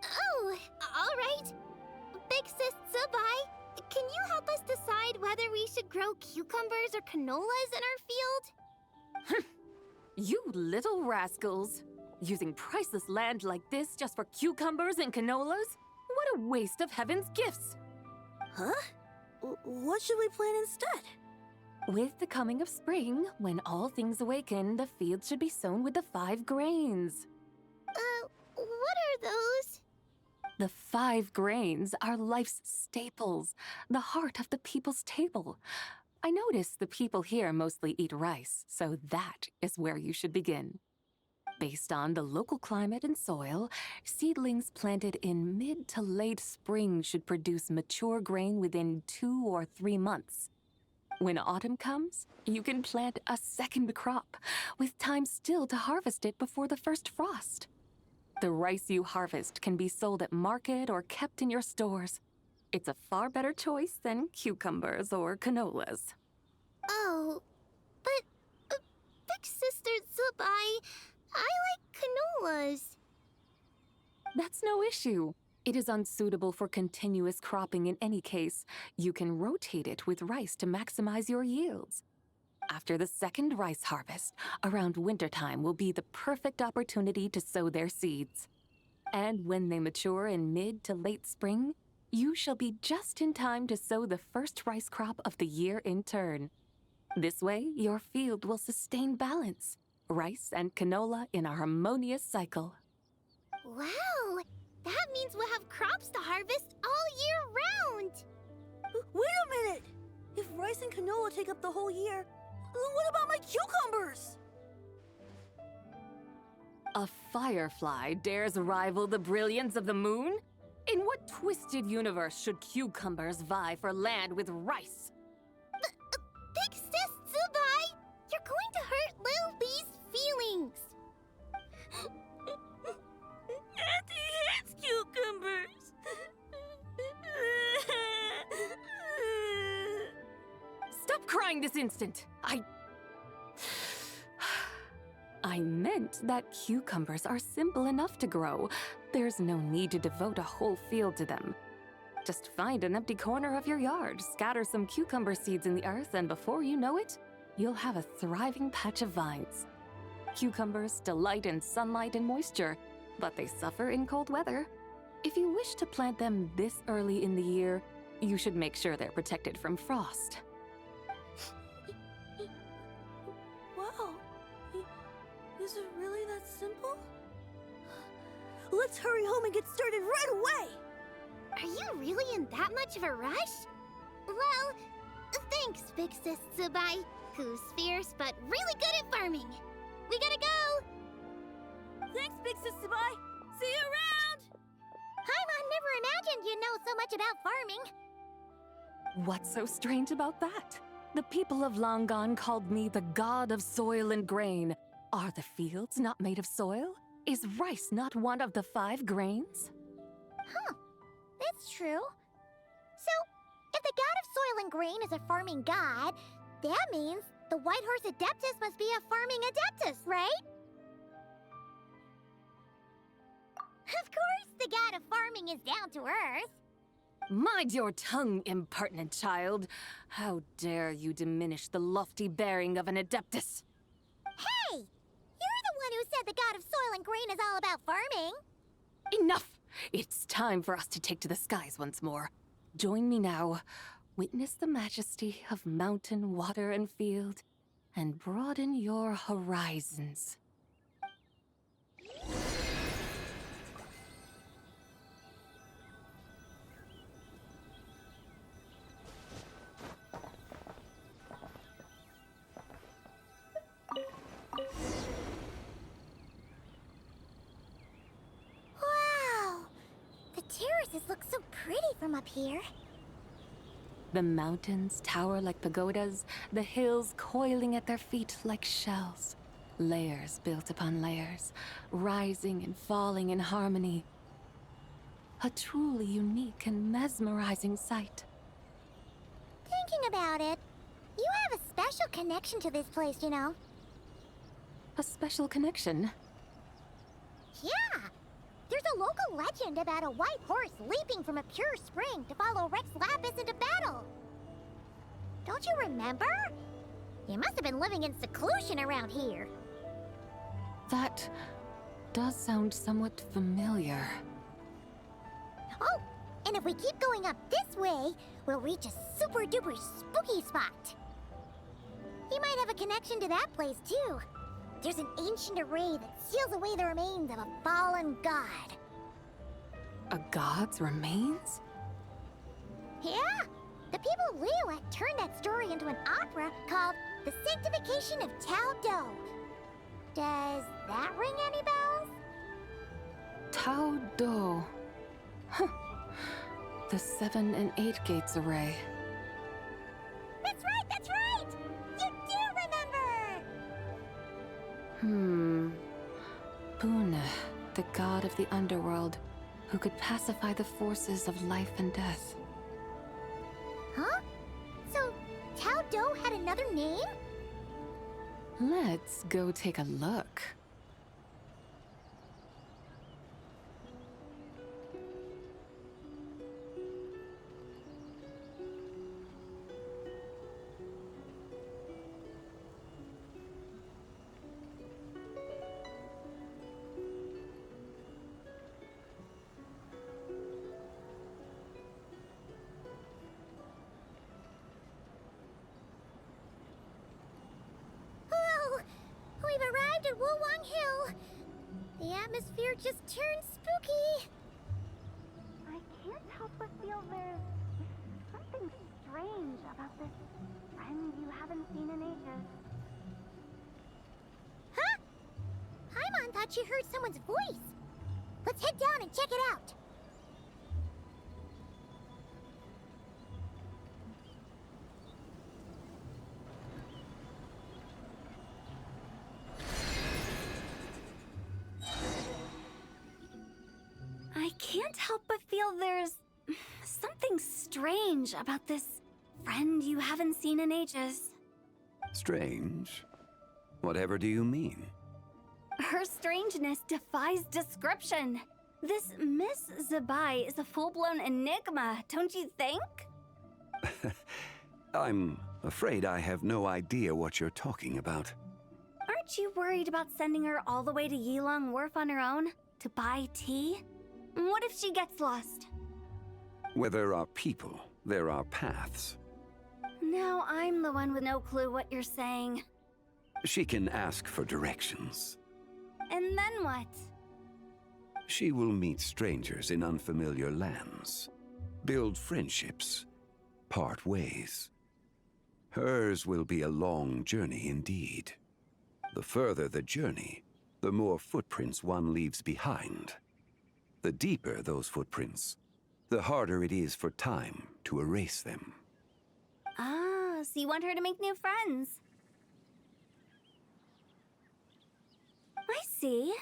Oh, all right. Big Sis Sabai, can you help us decide whether we should grow cucumbers or canolas in our field? You little rascals! Using priceless land like this just for cucumbers and canolas? What a waste of heaven's gifts! Huh? What should we plant instead? With the coming of spring, when all things awaken, the fields should be sown with the 5 grains. What are those? The 5 grains are life's staples, the heart of the people's table. I notice the people here mostly eat rice, so that is where you should begin. Based on the local climate and soil, seedlings planted in mid to late spring should produce mature grain within 2 or 3 months. When autumn comes, you can plant a second crop, with time still to harvest it before the first frost. The rice you harvest can be sold at market or kept in your stores. It's a far better choice than cucumbers or canolas. Oh, but Big Sister Sabai, I like canolas. That's no issue. It is unsuitable for continuous cropping in any case. You can rotate it with rice to maximize your yields. After the second rice harvest, around wintertime will be the perfect opportunity to sow their seeds. And when they mature in mid to late spring, you shall be just in time to sow the first rice crop of the year in turn. This way, your field will sustain balance, rice and canola in a harmonious cycle. Wow! That means we'll have crops to harvest all year round! Wait a minute! If rice and canola take up the whole year, what about my cucumbers? A firefly dares rival the brilliance of the moon? In what twisted universe should cucumbers vie for land with rice? Big Sis Zubai! You're going to hurt Lil Bee's feelings! Auntie hates cucumbers! Stop crying this instant! I meant that cucumbers are simple enough to grow. There's no need to devote a whole field to them. Just find an empty corner of your yard, scatter some cucumber seeds in the earth, and before you know it, you'll have a thriving patch of vines. Cucumbers delight in sunlight and moisture, but they suffer in cold weather. If you wish to plant them this early in the year, you should make sure they're protected from frost. Wow. Is it really that simple? Let's hurry home and get started right away! Are you really in that much of a rush? Well, thanks, Big Sis Zubai, who's fierce but really good at farming. We gotta go! Thanks, Big Sis Zubai! See you around! Paimon never imagined you'd know so much about farming. What's so strange about that? The people of Longon called me the god of soil and grain. Are the fields not made of soil? Is rice not one of the 5 grains? Huh. That's true. So, if the god of soil and grain is a farming god, that means the White Horse Adeptus must be a farming adeptus, right? Of course, the god of farming is down to earth. Mind your tongue, impertinent child. How dare you diminish the lofty bearing of an adeptus? Hey! You're the one who said the god of soil and grain is all about farming. Enough! It's time for us to take to the skies once more. Join me now. Witness the majesty of mountain, water, and field, and broaden your horizons. Wow! The terraces look so pretty from up here. The mountains tower like pagodas, the hills coiling at their feet like shells. Layers built upon layers, rising and falling in harmony. A truly unique and mesmerizing sight. Thinking about it, you have a special connection to this place, you know. A special connection? Yeah! There's a local legend about a white horse leaping from a pure spring to follow Rex Lapis into battle. Don't you remember? You must have been living in seclusion around here. That does sound somewhat familiar. Oh, and if we keep going up this way, we'll reach a super-duper spooky spot. He might have a connection to that place, too. There's an ancient array that seals away the remains of a fallen god. A god's remains? Yeah! The people of Liyue turned that story into an opera called The Sanctification of Tao Do. Does that ring any bells? Tao Do. Huh. The 7 and 8 gates array. That's right, that's right! You do remember! Buna, the god of the underworld, who could pacify the forces of life and death. Huh? So, Tao Do had another name? Let's go take a look. landed Wulong Hill. The atmosphere just turned spooky. I can't help but feel there's something strange about this friend you haven't seen in ages. Huh? Paimon thought she heard someone's voice. Let's head down and check it out. I can't help but feel there's something strange about this friend you haven't seen in ages. Strange? Whatever do you mean? Her strangeness defies description. This Miss Zabai is a full-blown enigma, don't you think? I'm afraid I have no idea what you're talking about. Aren't you worried about sending her all the way to Yilong Wharf on her own to buy tea? What if she gets lost? Where there are people, there are paths. Now I'm the one with no clue what you're saying. She can ask for directions. And then what? She will meet strangers in unfamiliar lands, build friendships, part ways. Hers will be a long journey indeed. The further the journey, the more footprints one leaves behind. The deeper those footprints, the harder it is for time to erase them. Ah, so you want her to make new friends? I see.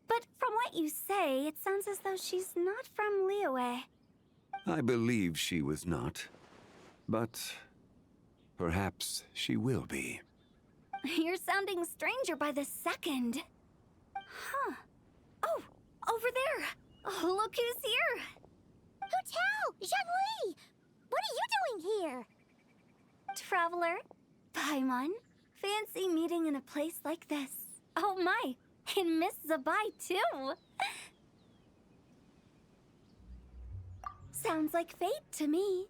But from what you say, it sounds as though she's not from Liyue. I believe she was not, but perhaps she will be. You're sounding stranger by the second. Huh. Oh, over there. Oh, look who's here. Hu Tao! Zhongli! What are you doing here? Traveler, Paimon, fancy meeting in a place like this. Oh my, and Miss Zabai too. Sounds like fate to me.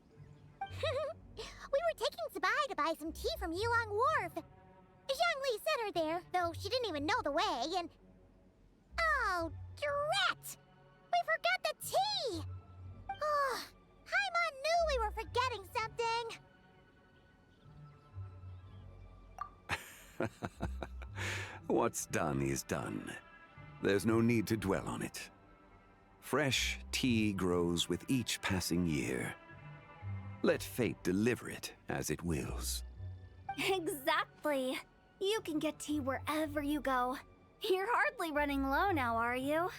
We were taking Zabai to buy some tea from Yilong Wharf. Zhongli sent her there, though she didn't even know the way, and... Oh, drat! We forgot the tea! Oh, Paimon knew we were forgetting something! What's done is done. There's no need to dwell on it. Fresh tea grows with each passing year. Let fate deliver it as it wills. Exactly. You can get tea wherever you go. You're hardly running low now, are you?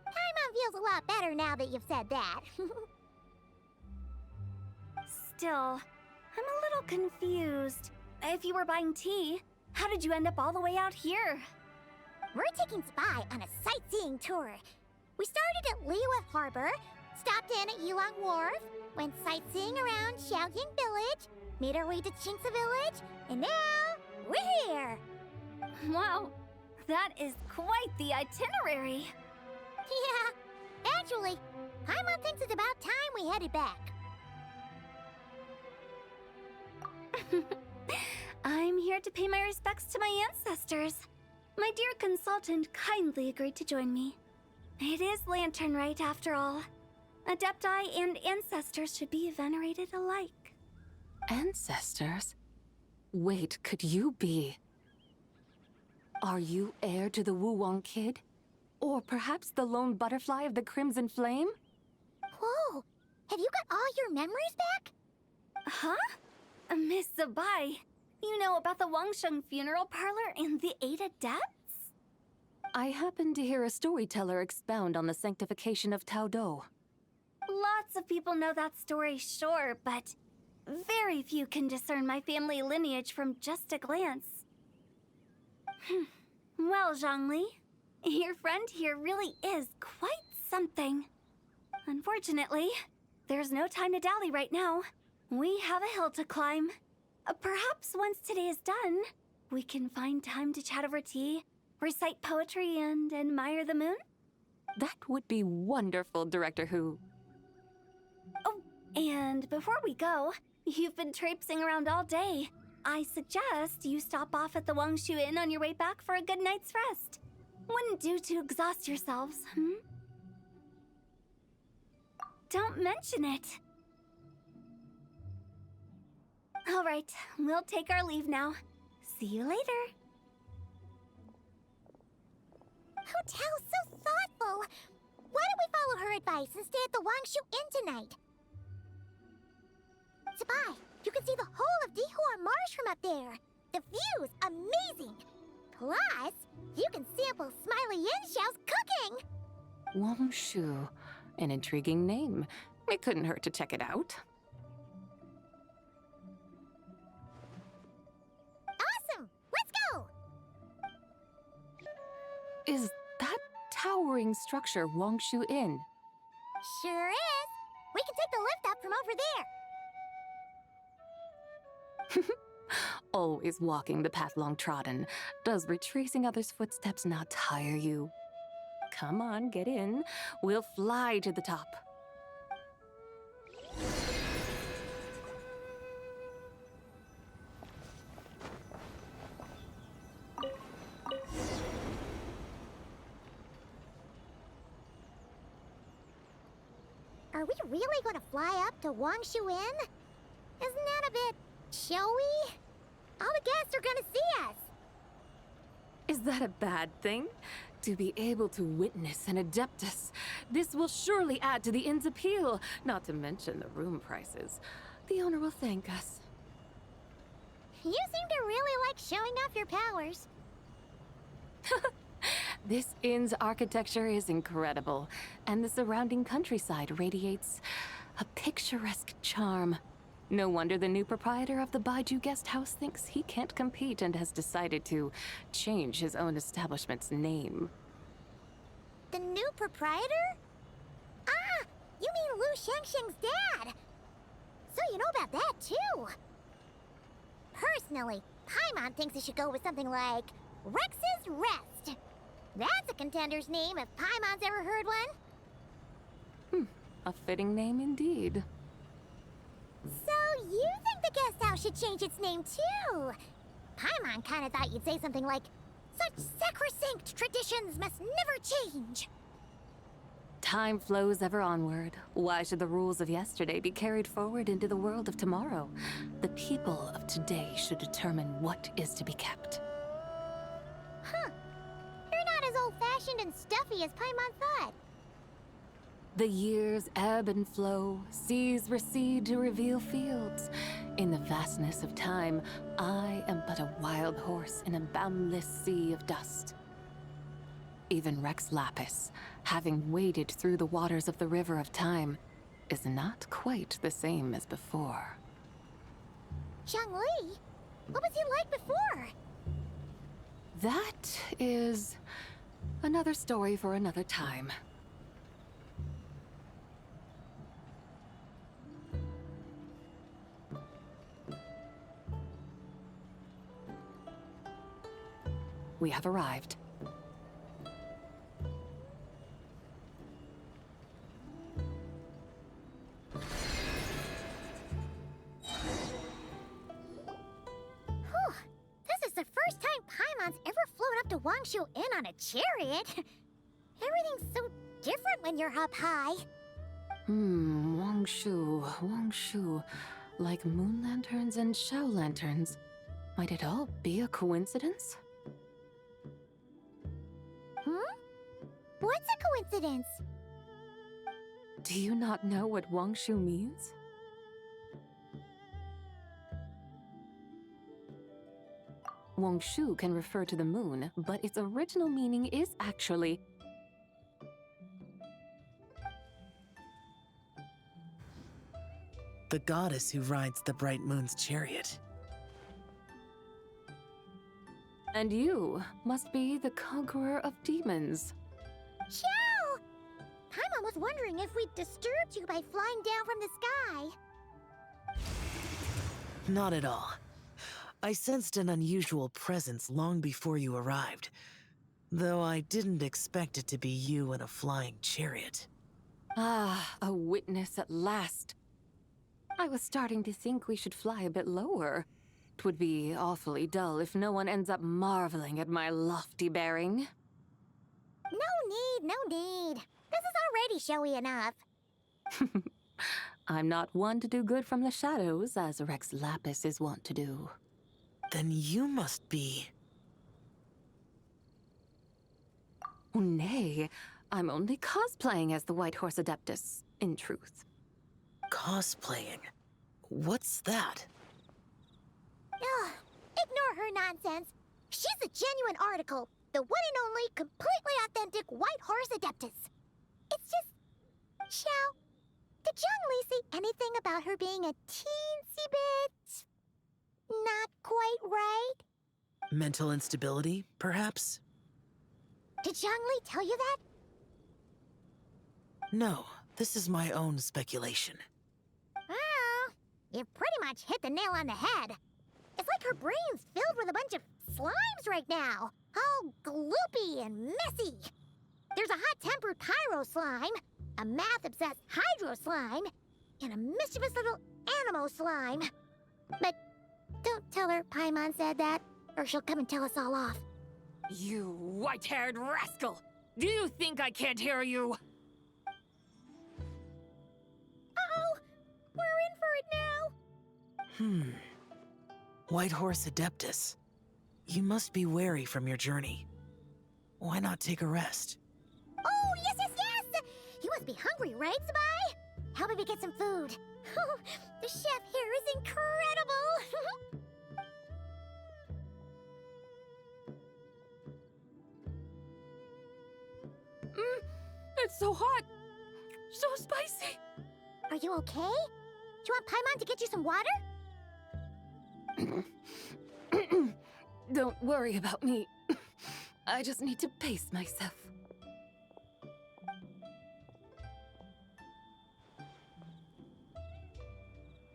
Paimon feels a lot better now that you've said that. Still, I'm a little confused. If you were buying tea, how did you end up all the way out here? We're taking Spy on a sightseeing tour. We started at Liyue Harbor, stopped in at Yilong Wharf, went sightseeing around Xiaoying Village, made our way to Qingce Village, and now we're here. Wow, that is quite the itinerary. Yeah, actually, Paimon thinks it's about time we headed back. I'm here to pay my respects to my ancestors. My dear consultant kindly agreed to join me. It is Lantern Rite, after all. Adepti and ancestors should be venerated alike. Ancestors? Wait, could you be... Are you heir to the Wulong Kid? Or perhaps the lone butterfly of the Crimson Flame? Whoa, have you got all your memories back? Huh? Miss Zabai, you know about the Wangsheng funeral parlor and the 8 adepts? I happened to hear a storyteller expound on the sanctification of Tao Do. Lots of people know that story, sure, but very few can discern my family lineage from just a glance. Well, Zhongli, your friend here really is quite something. Unfortunately, there's no time to dally right now. We have a hill to climb. Perhaps once today is done, we can find time to chat over tea, recite poetry, and admire the moon? That would be wonderful, Director Who. Oh, and before we go, you've been traipsing around all day. I suggest you stop off at the Wangshu Inn on your way back for a good night's rest. Wouldn't do to exhaust yourselves, hmm? Don't mention it. All right, we'll take our leave now. See you later. Hotel's so thoughtful. Why don't we follow her advice and stay at the Wangshu Inn tonight? Sabai, you can see the whole of Dihua Marsh from up there. The view's amazing. Plus, you can sample Smiley Yinshao's cooking. Wangshu. An intriguing name. It couldn't hurt to check it out. Awesome! Let's go! Is that towering structure Wangshu Inn? Sure is. We can take the lift up from over there. Always walking the path long trodden. Does retracing others' footsteps not tire you? Come on, get in. We'll fly to the top. Are we really going to fly up to Wangshu Inn? Isn't that a bit showy? All the guests are going to see us. Is that a bad thing? To be able to witness an Adeptus. This will surely add to the inn's appeal, not to mention the room prices. The owner will thank us. You seem to really like showing off your powers. This inn's architecture is incredible, and the surrounding countryside radiates a picturesque charm. No wonder the new proprietor of the Baiju guest house thinks he can't compete and has decided to change his own establishment's name. The new proprietor? Ah, you mean Lu Shengsheng's dad. So you know about that, too. Personally, Paimon thinks it should go with something like Rex's Rest. That's a contender's name if Paimon's ever heard one. A fitting name indeed. So you think the guest house should change its name, too? Paimon kinda thought you'd say something like, such sacrosanct traditions must never change. Time flows ever onward. Why should the rules of yesterday be carried forward into the world of tomorrow? The people of today should determine what is to be kept. Huh. You're not as old-fashioned and stuffy as Paimon thought. The years ebb and flow, seas recede to reveal fields. In the vastness of time, I am but a wild horse in a boundless sea of dust. Even Rex Lapis, having waded through the waters of the river of time, is not quite the same as before. Zhongli? What was he like before? That is another story for another time. We have arrived. This is the first time Paimon's ever flown up to Wangshu Inn on a chariot. Everything's so different when you're up high. Wangshu. Like moon lanterns and shell lanterns. Might it all be a coincidence? What's a coincidence? Do you not know what Wangshu means? Wangshu can refer to the moon, but its original meaning is actually the goddess who rides the bright moon's chariot. And you must be the conqueror of demons. Xiao! Paimon was wondering if we'd disturbed you by flying down from the sky. Not at all. I sensed an unusual presence long before you arrived, though I didn't expect it to be you in a flying chariot. Ah, a witness at last. I was starting to think we should fly a bit lower. It would be awfully dull if no one ends up marveling at my lofty bearing. No need. This is already showy enough. I'm not one to do good from the shadows, as Rex Lapis is wont to do. Then you must be... Nay, I'm only cosplaying as the White Horse Adeptus, in truth. Cosplaying? What's that? Ugh, ignore her nonsense. She's a genuine article. The one and only, completely authentic White Horse Adeptus. It's just... Xiao, did Zhongli say anything about her being a teensy bit... not quite right? Mental instability, perhaps? Did Zhongli tell you that? No, this is my own speculation. Oh, you pretty much hit the nail on the head. It's like her brain's filled with a bunch of slimes right now. All gloopy and messy. There's a hot-tempered pyro slime, a math-obsessed hydro slime, and a mischievous little animo slime. But don't tell her Paimon said that, or she'll come and tell us all off. You white-haired rascal! Do you think I can't hear you? Uh-oh! We're in for it now! White Horse Adeptus. You must be weary from your journey. Why not take a rest? Oh, yes! You must be hungry, right, Sabai? Help me get some food. Oh, the chef here is incredible! It's so hot! So spicy! Are you okay? Do you want Paimon to get you some water? Don't worry about me. I just need to pace myself.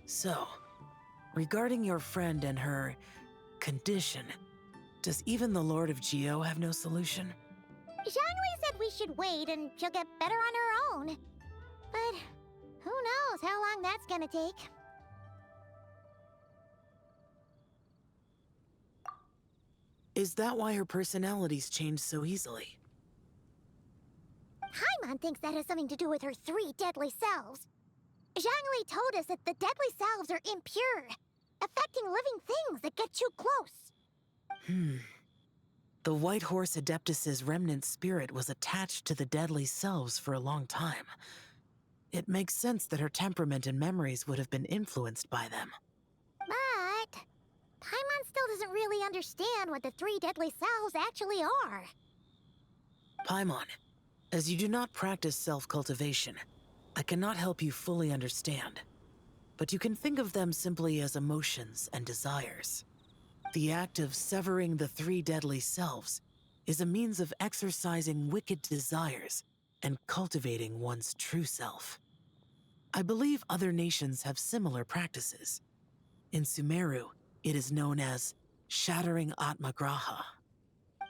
So, regarding your friend and her condition, does even the Lord of Geo have no solution? Zhongli said we should wait and she'll get better on her own. But who knows how long that's gonna take. Is that why her personalities change so easily? Paimon thinks that has something to do with her 3 deadly selves. Zhongli told us that the deadly selves are impure, affecting living things that get too close. The White Horse Adeptus's remnant spirit was attached to the deadly selves for a long time. It makes sense that her temperament and memories would have been influenced by them. But Paimon still doesn't really understand what the 3 deadly selves actually are. Paimon, as you do not practice self-cultivation, I cannot help you fully understand. But you can think of them simply as emotions and desires. The act of severing the 3 deadly selves is a means of exercising wicked desires and cultivating one's true self. I believe other nations have similar practices. In Sumeru, it is known as shattering Atmagraha.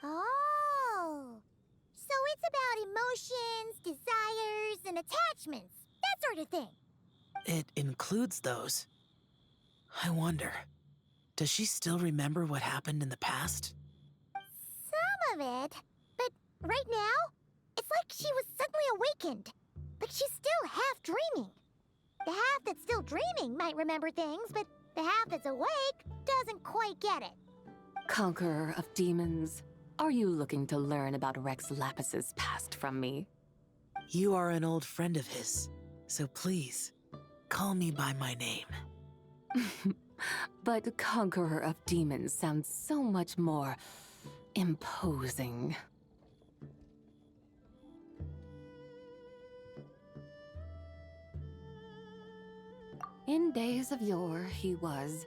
Oh, so it's about emotions, desires, and attachments, that sort of thing. It includes those. I wonder, does she still remember what happened in the past? Some of it, but right now, it's like she was suddenly awakened. Like she's still half dreaming. The half that's still dreaming might remember things, but the half that's awake doesn't quite get it. Conqueror of demons, are you looking to learn about Rex Lapis's past from me? You are an old friend of his, so please, call me by my name. But Conqueror of Demons sounds so much more imposing. In days of yore, he was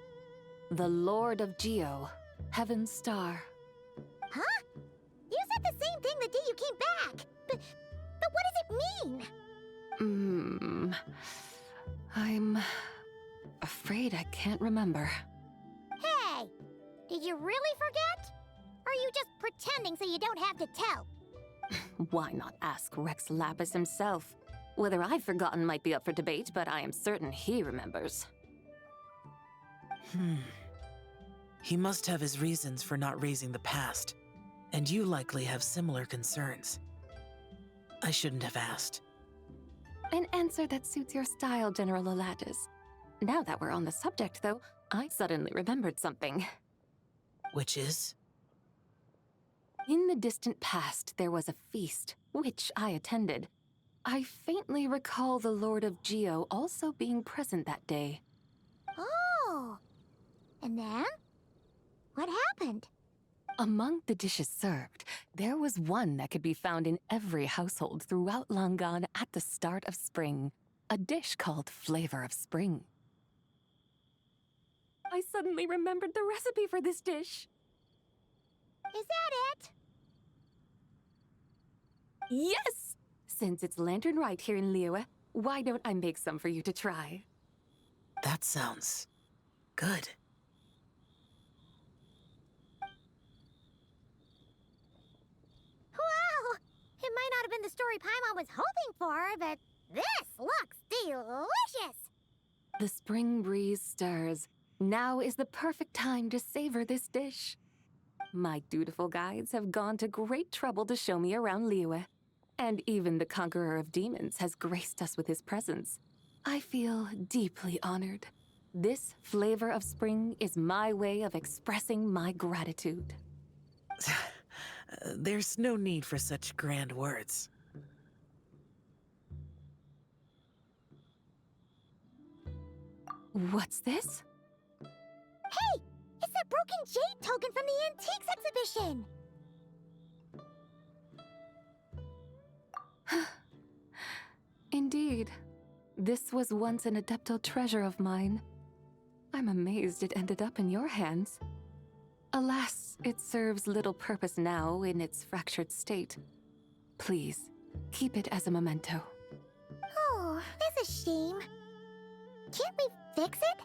the Lord of Geo, Heaven's Star. Huh? You said the same thing the day you came back. But what does it mean? I'm afraid I can't remember. Hey, did you really forget? Or are you just pretending so you don't have to tell? Why not ask Rex Lapis himself? Whether I've forgotten might be up for debate, but I am certain he remembers. He must have his reasons for not raising the past, and you likely have similar concerns. I shouldn't have asked. An answer that suits your style, General Olatus. Now that we're on the subject, though, I suddenly remembered something. Which is? In the distant past, there was a feast, which I attended. I faintly recall the Lord of Geo also being present that day. Oh! And then? What happened? Among the dishes served, there was one that could be found in every household throughout Langan at the start of spring. A dish called Flavor of Spring. I suddenly remembered the recipe for this dish. Is that it? Yes! Since it's Lantern right here in Liyue, why don't I make some for you to try? That sounds good. Wow! It might not have been the story Paimon was hoping for, but this looks delicious! The spring breeze stirs. Now is the perfect time to savor this dish. My dutiful guides have gone to great trouble to show me around Liyue, and even the Conqueror of Demons has graced us with his presence. I feel deeply honored. This Flavor of Spring is my way of expressing my gratitude. There's no need for such grand words. What's this? Hey! It's that broken jade token from the Antiques exhibition! Indeed. This was once an Adeptal treasure of mine. I'm amazed it ended up in your hands. Alas, it serves little purpose now in its fractured state. Please, keep it as a memento. Oh, that's a shame. Can't we fix it?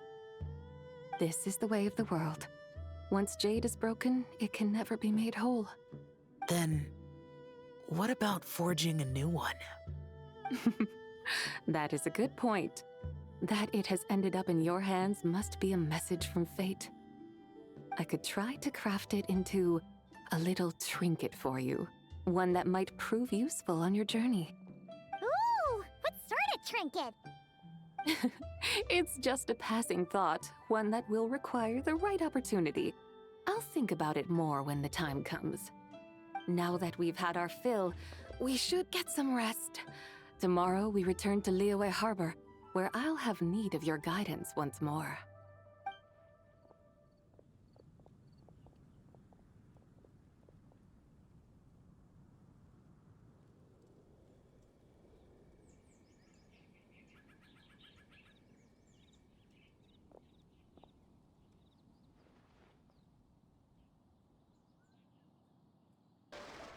This is the way of the world. Once jade is broken, it can never be made whole. Then, what about forging a new one? That is a good point. That it has ended up in your hands must be a message from fate. I could try to craft it into a little trinket for you. One that might prove useful on your journey. Ooh! What sort of trinket? It's just a passing thought, one that will require the right opportunity. I'll think about it more when the time comes. Now that we've had our fill, we should get some rest. Tomorrow we return to Liyue Harbor, where I'll have need of your guidance once more.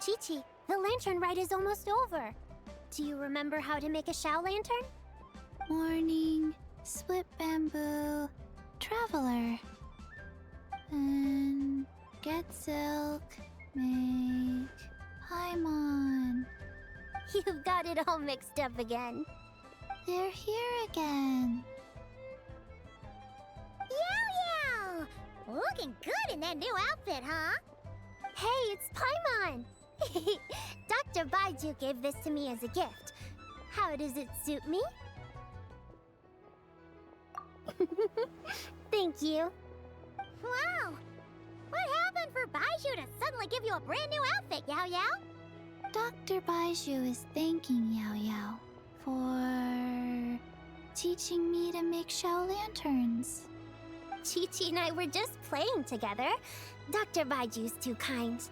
Chi-Chi, the lantern rite is almost over. Do you remember how to make a Shao lantern? Morning, split bamboo, traveler. And get silk, make Paimon. You've got it all mixed up again. They're here again. Yow Yow! Looking good in that new outfit, huh? Hey, it's Paimon! Dr. Baiju gave this to me as a gift. How does it suit me? Thank you. Wow! What happened for Baiju to suddenly give you a brand new outfit, Yao Yao? Dr. Baiju is thanking Yao Yao for teaching me to make Shao lanterns. Chi-Chi and I were just playing together. Dr. Baiju's too kind.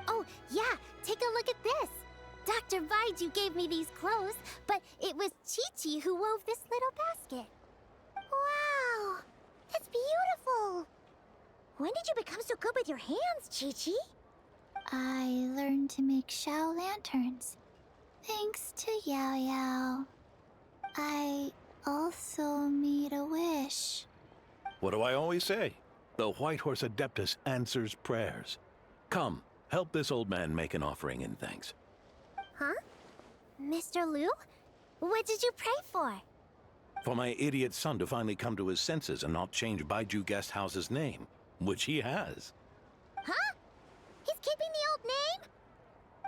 Oh, yeah, take a look at this. Dr. Baiju gave me these clothes, but it was Chi-Chi who wove this little basket. Wow, that's beautiful. When did you become so good with your hands, Chi-Chi? I learned to make Shao lanterns, thanks to Yao Yao. I also made a wish. What do I always say? The White Horse Adeptus answers prayers. Come, help this old man make an offering in thanks. Huh? Mr. Liu? What did you pray for? For my idiot son to finally come to his senses and not change Baiju Guest House's name. which he has. Huh? He's keeping the old name?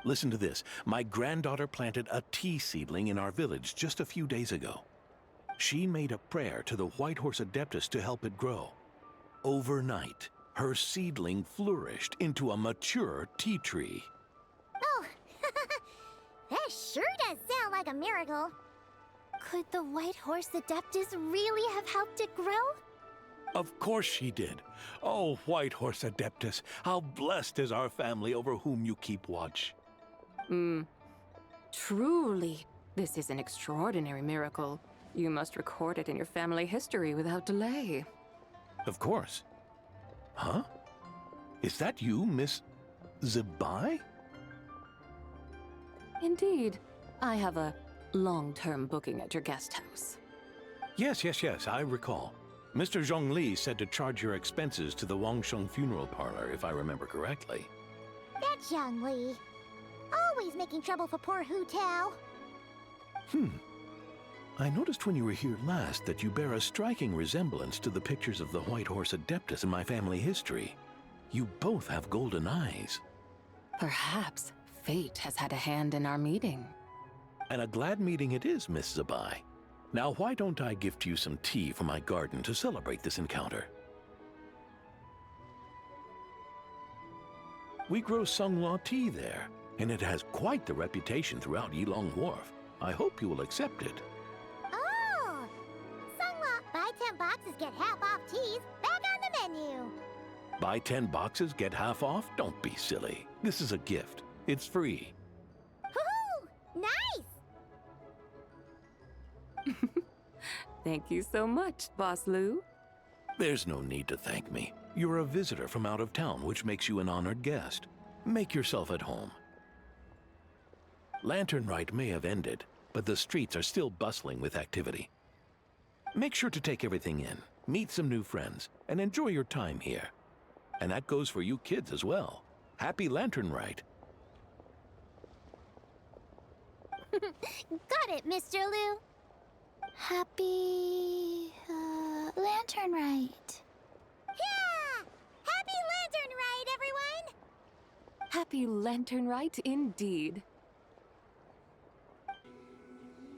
Listen to this. My granddaughter planted a tea seedling in our village just a few days ago. She made a prayer to the White Horse Adeptus to help it grow. Overnight, her seedling flourished into a mature tea tree. Oh, that sure does sound like a miracle. Could the White Horse Adeptus really have helped it grow? Of course she did. Oh, White Horse Adeptus, how blessed is our family over whom you keep watch. Truly, this is an extraordinary miracle. You must record it in your family history without delay. Of course. Huh? Is that you, Miss Zebai? Indeed. I have a long-term booking at your guest house. Yes, I recall. Mr. Zhongli said to charge your expenses to the Wangsheng funeral parlor, if I remember correctly. That Zhang Li. Always making trouble for poor Hu Tao. I noticed when you were here last that you bear a striking resemblance to the pictures of the White Horse Adeptus in my family history. You both have golden eyes. Perhaps fate has had a hand in our meeting. And a glad meeting it is, Miss Zebai. Now, why don't I gift you some tea from my garden to celebrate this encounter? We grow Sunghua tea there, and it has quite the reputation throughout Yilong Wharf. I hope you will accept it. Oh! Sunghua, buy 10 boxes, get half off teas. Back on the menu. Buy 10 boxes, get half off? Don't be silly. This is a gift. It's free. Woohoo! Nice! Thank you so much, Boss Lu. There's no need to thank me. You're a visitor from out of town, which makes you an honored guest. Make yourself at home. Lantern Rite may have ended, but the streets are still bustling with activity. Make sure to take everything in, meet some new friends, and enjoy your time here. And that goes for you kids as well. Happy Lantern Rite. Got it, Mr. Lu. Happy Lantern Rite. Yeah! Happy Lantern Rite, everyone! Happy Lantern Rite indeed.